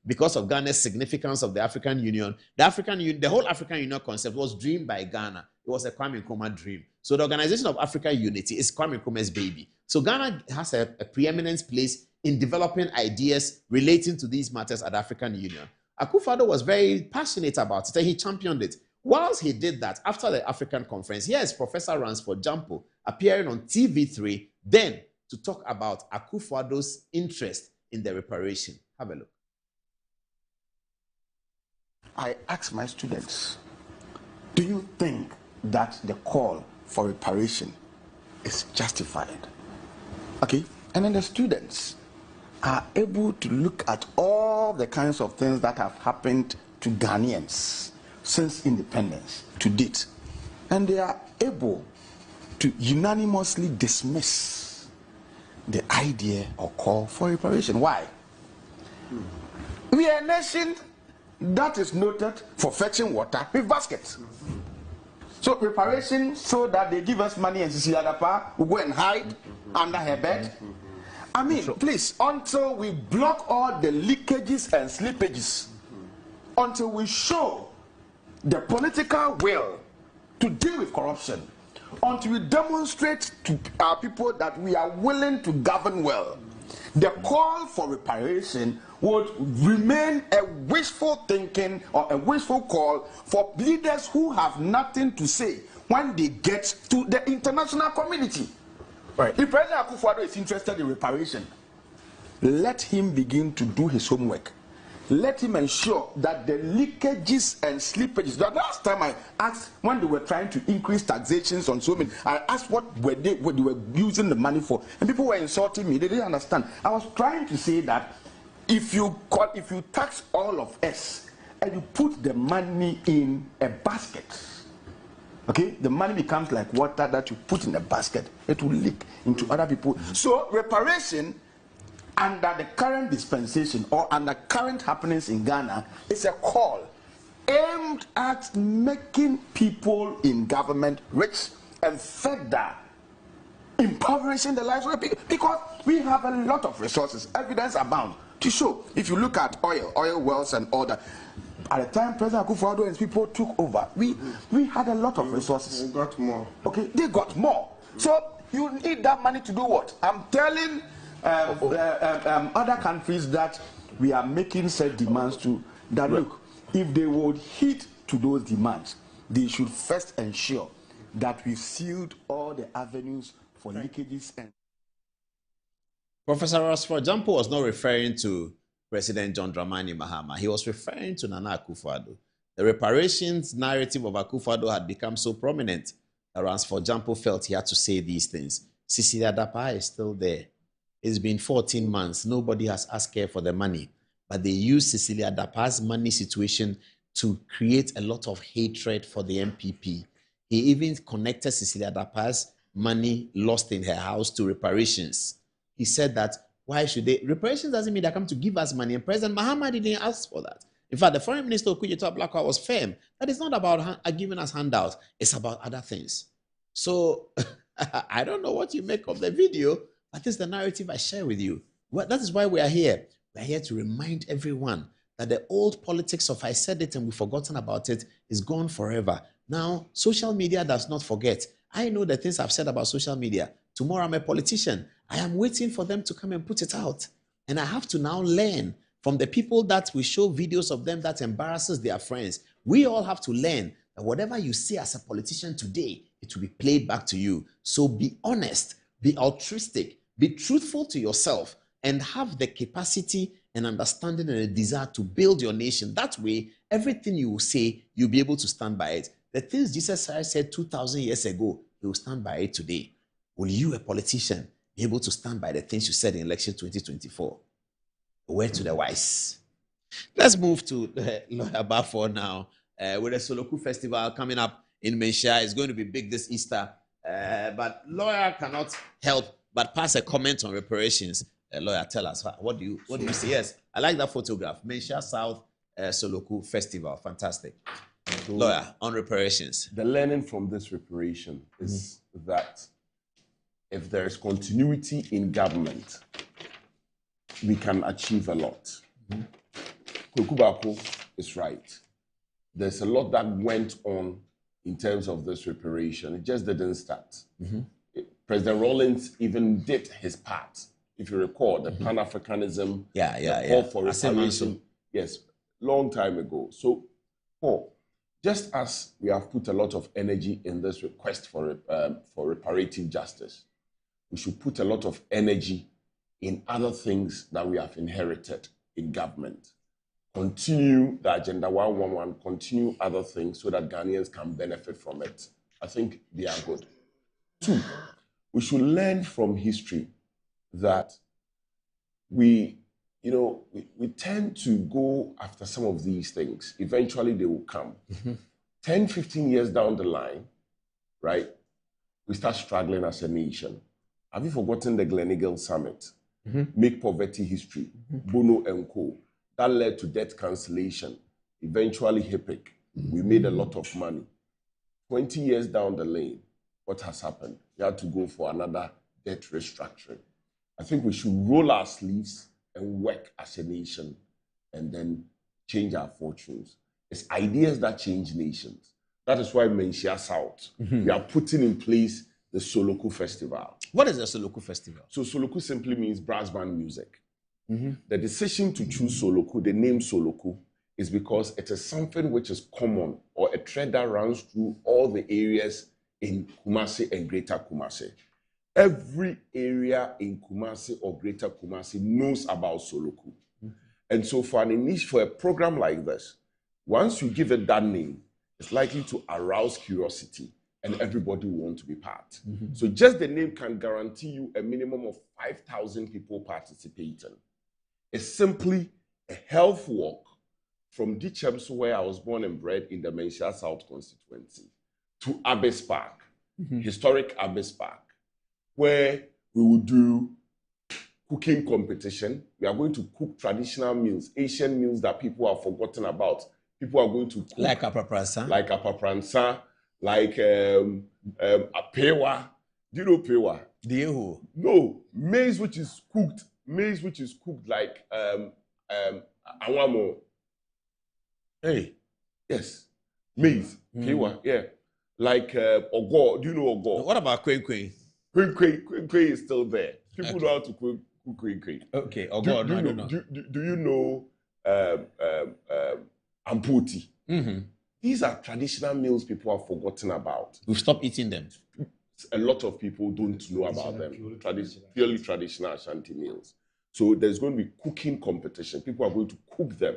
Speaker 6: because of Ghana's significance of the African Union. The whole African Union concept was dreamed by Ghana. It was a Kwame Nkrumah dream. So the Organization of African Unity is Kwame Nkrumah's baby. So Ghana has a preeminent place in developing ideas relating to these matters at the African Union. Akufo-Addo was very passionate about it and he championed it. Whilst he did that, after the African conference, here is Professor Ransford Jampo appearing on TV3 then to talk about Akufo-Addo's interest in the reparation. Have a look.
Speaker 5: I ask my students, do you think that the call for reparation is justified? Okay, and then the students are able to look at all the kinds of things that have happened to Ghanaians since independence to date, and they are able to unanimously dismiss the idea or call for reparation. Why? We are a nation that is noted for fetching water with baskets. So reparation, so that they give us money and Sisi Adapa will go and hide under her bed. I mean, please, until we block all the leakages and slippages, until we show the political will to deal with corruption, until we demonstrate to our people that we are willing to govern well, the call for reparation would remain a wishful thinking or a wishful call for leaders who have nothing to say when they get to the international community. Right. If President Akufo-Addo is interested in reparation, let him begin to do his homework. Let him ensure that the leakages and slippages. The last time I asked, when they were trying to increase taxations on so many, I asked what they were using the money for, and people were insulting me. They didn't understand. I was trying to say that if you tax all of us and you put the money in a basket, okay, the money becomes like water that you put in a basket. It will leak into other people. So reparation under the current dispensation or under current happenings in Ghana is a call aimed at making people in government rich and further impoverishing the lives of the people, because we have a lot of resources, evidence abound to show. If you look at oil wells and all that, at the time President Akufo-Addo and his people took over, we had a lot of resources.
Speaker 8: They got more.
Speaker 5: Okay, they got more. So you need that money to do what? I'm telling other countries that we are making set demands to, that look, if they would heed to those demands, they should first ensure that we've sealed all the avenues for leakages. And
Speaker 6: Professor Ransford Jampo was not referring to President John Dramani Mahama. He was referring to Nana Akufo-Addo. The reparations narrative of Akufo-Addo had become so prominent that Ransford Jampo felt he had to say these things. Sisi Adapa is still there. It's been 14 months. Nobody has asked her for the money. But they used Cecilia Dapa's money situation to create a lot of hatred for the MPP. He even connected Cecilia Dapa's money lost in her house to reparations. He said that, why should they? Reparations doesn't mean they come to give us money. And President Mahama didn't ask for that. In fact, the Foreign Minister Okudzeto Ablakwa was firm that it's not about giving us handouts. It's about other things. So I don't know what you make of the video, but this is the narrative I share with you. Well, that is why we are here. We are here to remind everyone that the old politics of I said it and we've forgotten about it is gone forever. Now, social media does not forget. I know the things I've said about social media. Tomorrow I'm a politician. I am waiting for them to come and put it out. And I have to now learn from the people that we show videos of them that embarrasses their friends. We all have to learn that whatever you say as a politician today, it will be played back to you. So be honest, be altruistic, be truthful to yourself, and have the capacity and understanding and a desire to build your nation. That way, everything you will say, you'll be able to stand by it. The things Jesus Christ said 2,000 years ago, he will stand by it today. Will you, a politician, be able to stand by the things you said in election 2024? A word to the wise. Let's move to Lawyer Baffour now. With the Soloku Festival coming up in Menchia. It's going to be big this Easter. But Lawyer cannot help but pass a comment on reparations. Lawyer, tell us, what do you see? Yes, I like that photograph. Menchia South Soloku Festival. Fantastic.
Speaker 8: So,
Speaker 6: Lawyer, on reparations.
Speaker 8: The learning from this reparation is that if there is continuity in government, we can achieve a lot. Kweku Bako is right. There's a lot that went on in terms of this reparation. It just didn't start. President Rawlings even did his part. If you recall, the Pan-Africanism, the call for reparation, yes, long time ago. So, Paul, just as we have put a lot of energy in this request for reparative justice, we should put a lot of energy in other things that we have inherited in government. Continue the Agenda 111, continue other things so that Ghanaians can benefit from it. I think they are good. 2, we should learn from history that we tend to go after some of these things. Eventually they will come. 10, 15 years down the line, right, we start struggling as a nation. Have you forgotten the Gleneagles Summit? Make poverty history, Bono and Co. That led to debt cancellation, eventually HIPIC. We made a lot of money. 20 years down the lane, what has happened? We had to go for another debt restructuring. I think we should roll our sleeves and work as a nation and then change our fortunes. It's ideas that change nations. That is why Menchia South, we are putting in place the Soloku Festival.
Speaker 6: What is the Soloku Festival?
Speaker 8: So Soloku simply means brass band music. The decision to choose Soloku, the name Soloku, is because it is something which is common or a thread that runs through all the areas in Kumasi and Greater Kumasi. Every area in Kumasi or Greater Kumasi knows about Soloku. And so for a program like this, once you give it that name, it's likely to arouse curiosity and everybody will want to be part. So just the name can guarantee you a minimum of 5,000 people participating. It's simply a health walk from Dichemso, where I was born and bred in the Menchia South constituency, to Abbas Park, historic Abbas Park, where we will do cooking competition. We are going to cook traditional meals, Asian meals that people have forgotten about. People are going to cook.
Speaker 6: Like apapransa.
Speaker 8: Like apapransa, like apewa. Do you know pewa?
Speaker 6: Dieho.
Speaker 8: No, maize which is cooked like awamo. Hey, yes, maize, pewa, yeah. Like ogo. Do you know ogo?
Speaker 6: What about kwenkwe?
Speaker 8: Kwenkwe is still there. People know how to cook kwenkwe.
Speaker 6: Okay, ogo. I don't know.
Speaker 8: Do you know amputi? These are traditional meals people have forgotten about.
Speaker 6: We've stopped eating them.
Speaker 8: A lot of people don't know about them. Purely traditional Ashanti meals. So there's going to be cooking competition. People are going to cook them,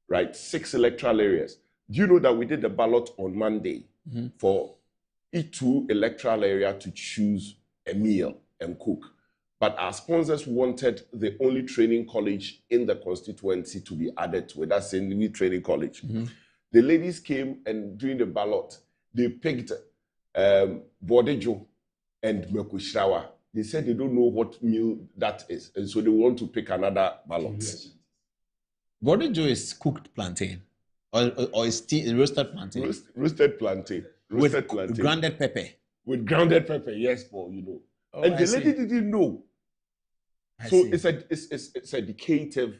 Speaker 8: right? 6 electoral areas. Do you know that we did the ballot on Monday for each 2 electoral area to choose a meal and cook? But our sponsors wanted the only training college in the constituency to be added to it. That's the new training college. The ladies came and during the ballot, they picked Bodejo and Mekushrawa. They said they don't know what meal that is. And so they want to pick another ballot.
Speaker 6: Bodejo is cooked plantain. Or is roasted plantain?
Speaker 8: Roasted plantain.
Speaker 6: With grounded pepper.
Speaker 8: With grounded pepper, yes, Paul, you know. Oh, and the lady didn't know. It's educative,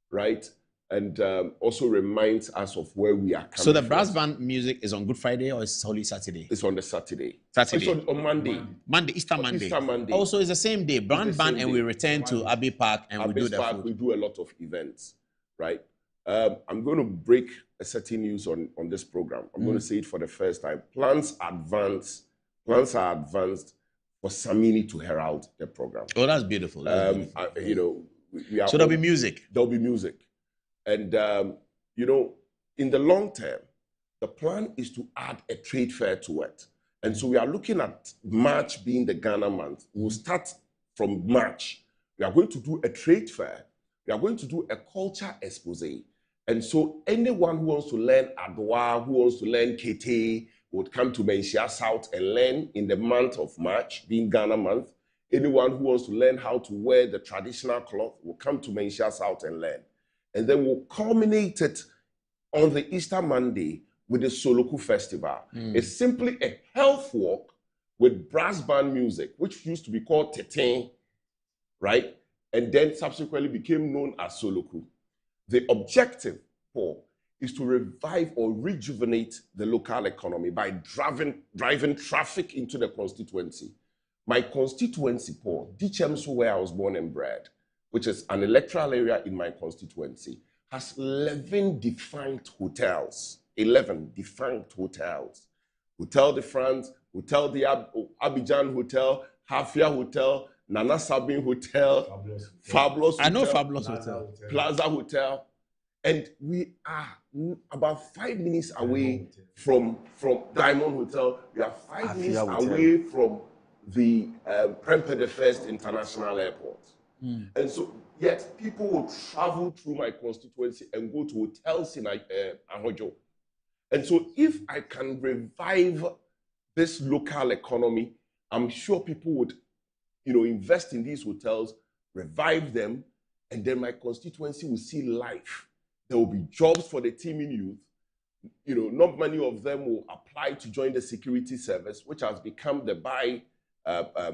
Speaker 8: right? and also reminds us of where we are coming
Speaker 6: So the
Speaker 8: from.
Speaker 6: brass band music is on Good Friday or it's Holy Saturday?
Speaker 8: It's on the Saturday.
Speaker 6: Saturday.
Speaker 8: It's on Monday.
Speaker 6: Monday, Easter Monday.
Speaker 8: Easter Monday.
Speaker 6: Also, it's the same day. Brand band, and we return to Abbey Park and we do the food.
Speaker 8: We do a lot of events, right? I'm going to break a certain news on this program. I'm going to say it for the first time. Plans are advanced for Samini to herald the program.
Speaker 6: Oh, that's beautiful. That's beautiful.
Speaker 8: You know, we are.
Speaker 6: So there'll be music.
Speaker 8: There'll be music, and you know, in the long term, the plan is to add a trade fair to it. And so we are looking at March being the Ghana month. We'll start from March. We are going to do a trade fair. We are going to do a culture expose. And so anyone who wants to learn Adwa, who wants to learn Kete, would come to Menchia South and learn in the month of March, being Ghana month. Anyone who wants to learn how to wear the traditional cloth will come to Menchia South and learn. And then we'll culminate it on the Easter Monday with the Soloku Festival. It's simply a health walk with brass band music, which used to be called Tetin, right? And then subsequently became known as Soloku. The objective, Paul, is to revive or rejuvenate the local economy by driving traffic into the constituency. My constituency, Paul, Dichemso, where I was born and bred, which is an electoral area in my constituency, has 11 defunct hotels. 11 defunct hotels. Hotel de France, Hotel de Abidjan Hotel, Hafia Hotel, Nana Sabin Hotel, Fabulous Hotel.
Speaker 6: I know Fabulous Hotel.
Speaker 8: Plaza Hotel. And we are about 5 minutes away from Diamond Hotel. We are 5 minutes away from the Prempeh the First International Airport. And so, yet people will travel through my constituency and go to hotels in Ahojo. And so if I can revive this local economy, I'm sure people would, you know, invest in these hotels, revive them, and then my constituency will see life. There will be jobs for the teeming youth. You know, not many of them will apply to join the security service, which has become the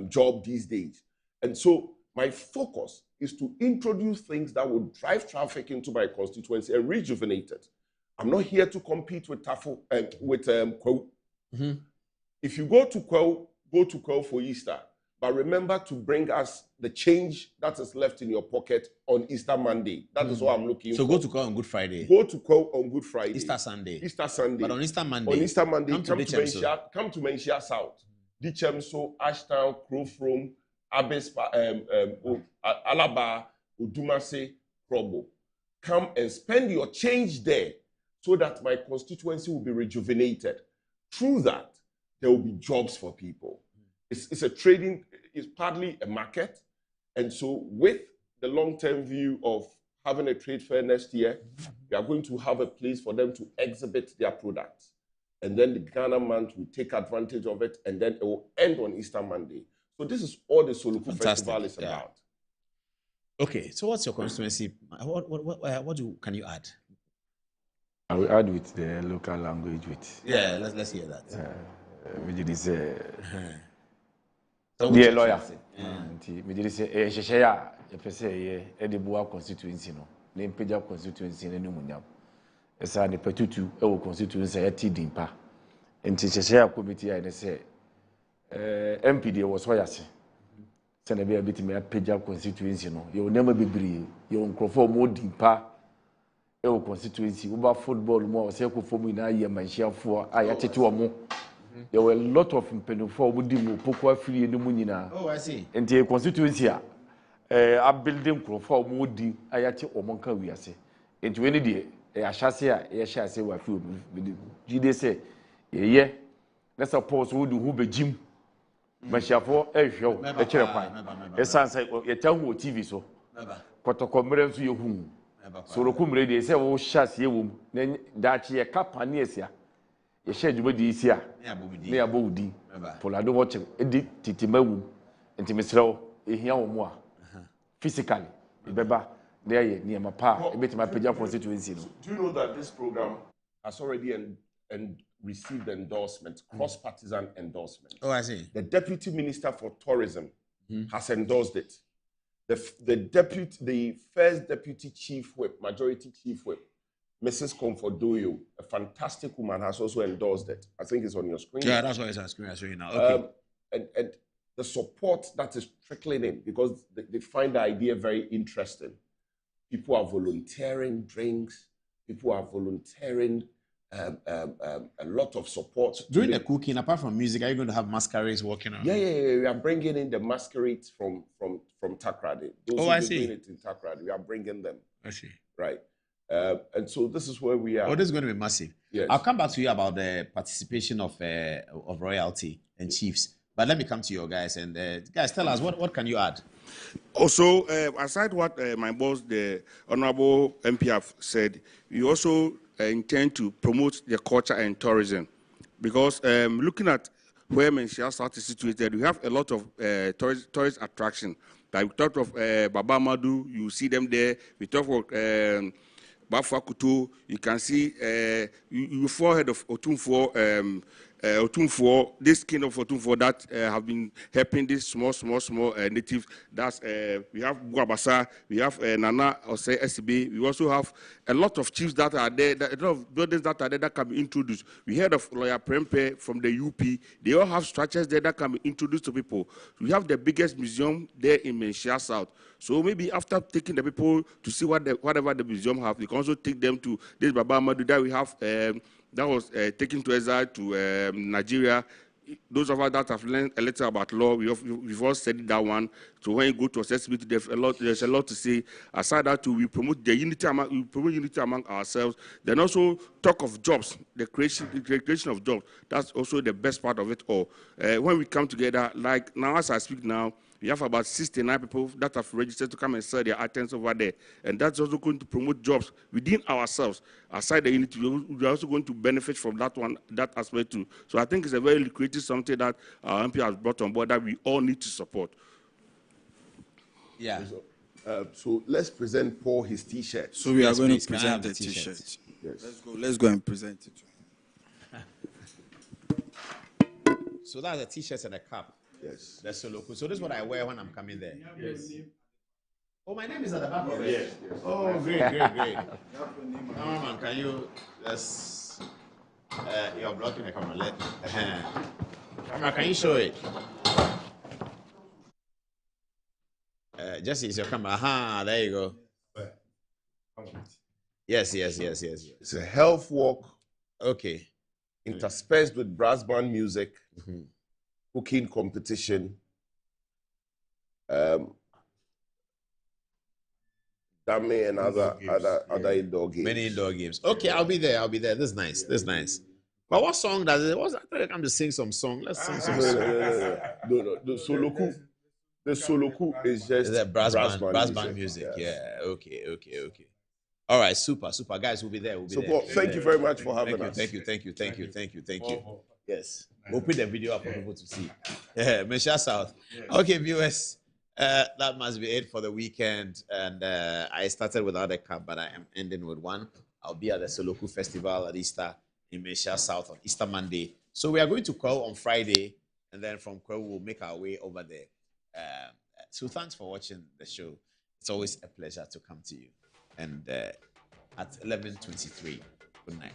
Speaker 8: job these days. And so my focus is to introduce things that will drive traffic into my constituency and rejuvenate it. I'm not here to compete with Tafo, Kweu. If you go to Kweu for Easter, but remember to bring us the change that is left in your pocket on Easter Monday. That is what I'm looking for.
Speaker 6: So go to Kweu on Good Friday.
Speaker 8: Go to Kweu on Good Friday.
Speaker 6: Easter Sunday.
Speaker 8: Easter Sunday.
Speaker 6: But on Easter Monday.
Speaker 8: On Easter Monday, come to
Speaker 6: Menchia
Speaker 8: South. Dichemso, Ashtown, Crowfrom, Abespa, Alaba, Udumase, Krobo. Come and spend your change there so that my constituency will be rejuvenated. Through that, there will be jobs for people. It's a trading, it's partly a market. And so with the long-term view of having a trade fair next year, we are going to have a place for them to exhibit their products. And then the Ghana month will take advantage of it, and then it will end on Easter Monday. So this is all the Soloku Festival is about.
Speaker 6: Okay, so what's your constituency? What can you add?
Speaker 9: I will add with the local language with.
Speaker 6: Yeah, let's hear that.
Speaker 9: Dear lawyer, me say sheshaya e pese e de boa constituency no. Na impeja constituency na numunyam. Esa ne petutu e wo constituency ya ti dimpa. Enti sheshaya committee ya ne say MPD was hoyase. Se na bia bitimi apeja constituency no. Ye onema bebiri, ye onkrofo mo dimpa. E wo constituency, wo ba football mo o se ko fomu na ye manhyiafo a ya tete wo mo. There were a lot of Penufo Mudimu, Poko Free in the Munina.
Speaker 6: Oh, I see.
Speaker 9: And the constituency, a building for Mudi, Ayati or Monka, we are say. Into any day, a chassia, a chassis were few. Gide say, yeah, let's suppose who do who be Jim. Mashafo, a show, a cherapine. A son say, a town with TV so. Quatacomberans to your whom. So the cum ready, say, oh, chassis, then that ye cap and yes, ya. You share you with this year. Near Bodi. Polado watching edit Titimawu and Timisro, a here or more. Physically, Beba, there near my pa, a bit my Peja constituency.
Speaker 8: Do you know that this program has already received endorsement, cross-partisan endorsement?
Speaker 6: Oh, I see.
Speaker 8: The Deputy Minister for Tourism has endorsed it. the first deputy chief whip, majority chief whip, Mrs. Comfordoyo, a fantastic woman, has also endorsed it. I think it's on your screen.
Speaker 6: Yeah, that's why it's on screen. I show you now. Okay.
Speaker 8: And the support that is trickling in, because they find the idea very interesting. People are volunteering drinks. People are volunteering a lot of support.
Speaker 6: During the cooking, apart from music, are you going to have masquerades walking around?
Speaker 8: Yeah. We are bringing in the masquerades from Takrady. Those
Speaker 6: I
Speaker 8: who
Speaker 6: see.
Speaker 8: doing it in Takrady, we are bringing them.
Speaker 6: I see.
Speaker 8: Right. And so this is where we are.
Speaker 6: Oh, this is going to be massive.
Speaker 8: Yes.
Speaker 6: I'll come back to you about the participation of royalty and chiefs. But let me come to you guys. And guys, tell us, what can you add?
Speaker 12: Also, aside what my boss, the Honorable MP, have said, we also intend to promote the culture and tourism. Because looking at where Menchia South is situated, we have a lot of tourist attraction. Like we talked of Baba Madu, you see them there. We talk of Bafwa Kutu, you can see you forehead of Otumfuo, this kind of Otumfuo that have been helping these small natives. That's we have Guabasa, we have Nana Ose SB. We also have a lot of chiefs that are there, a lot of buildings that are there that can be introduced. We heard of Lawyer Prempe from the UP. They all have structures there that can be introduced to people. We have the biggest museum there in Menchia South. So maybe after taking the people to see whatever the museum have, we can also take them to this Baba Amadu that we have that was taken to exile to Nigeria. Those of us that have learned a little about law, we've all studied that one. So when you go to accessibility, there's a lot to say. Aside that, too, we promote the unity among ourselves. Then also talk of jobs, the creation of jobs. That's also the best part of it all. When we come together, like now as I speak now, we have about 69 people that have registered to come and sell their items over there. And that's also going to promote jobs within ourselves. Aside the unity, we're also going to benefit from that aspect too. So I think it's a very lucrative something that our MP has brought on board that we all need to support.
Speaker 6: Yeah.
Speaker 8: So let's present Paul his T-shirt.
Speaker 22: So we are going to present the T-shirt.
Speaker 8: Yes.
Speaker 22: Let's go and present it.
Speaker 6: So that's a T-shirt and a cap.
Speaker 8: Yes.
Speaker 6: That's so local. So this is what I wear when I'm coming there. Yes. Oh, my name is at the back of it. Yes. Oh, great. Man, can you just you're blocking the camera. Camera, can you show it? Jesse, is your camera? Aha, there you go. Yes.
Speaker 8: It's a health walk.
Speaker 6: Okay.
Speaker 8: Interspersed with brass band music. Mm-hmm. Cooking competition, Dame and other indoor games.
Speaker 6: Many indoor games. Okay, I'll be there. This is nice. But what song does it? I thought I come to sing some song. Let's sing some song.
Speaker 8: No. The soloku is just
Speaker 6: the brass band music. Yes. Yeah. Okay. All right. Super. Guys, we'll be there.
Speaker 8: Paul, thank you very much for having us.
Speaker 6: Thank you. Yes. We'll put the video up for people to see. Menchia South. Okay, viewers. That must be it for the weekend. And I started without a cap, but I am ending with one. I'll be at the Soloku Festival at Easter in Menchia South on Easter Monday. So we are going to Kwel on Friday, and then from Kwel we'll make our way over there. So thanks for watching the show. It's always a pleasure to come to you. And at 11:23, good night.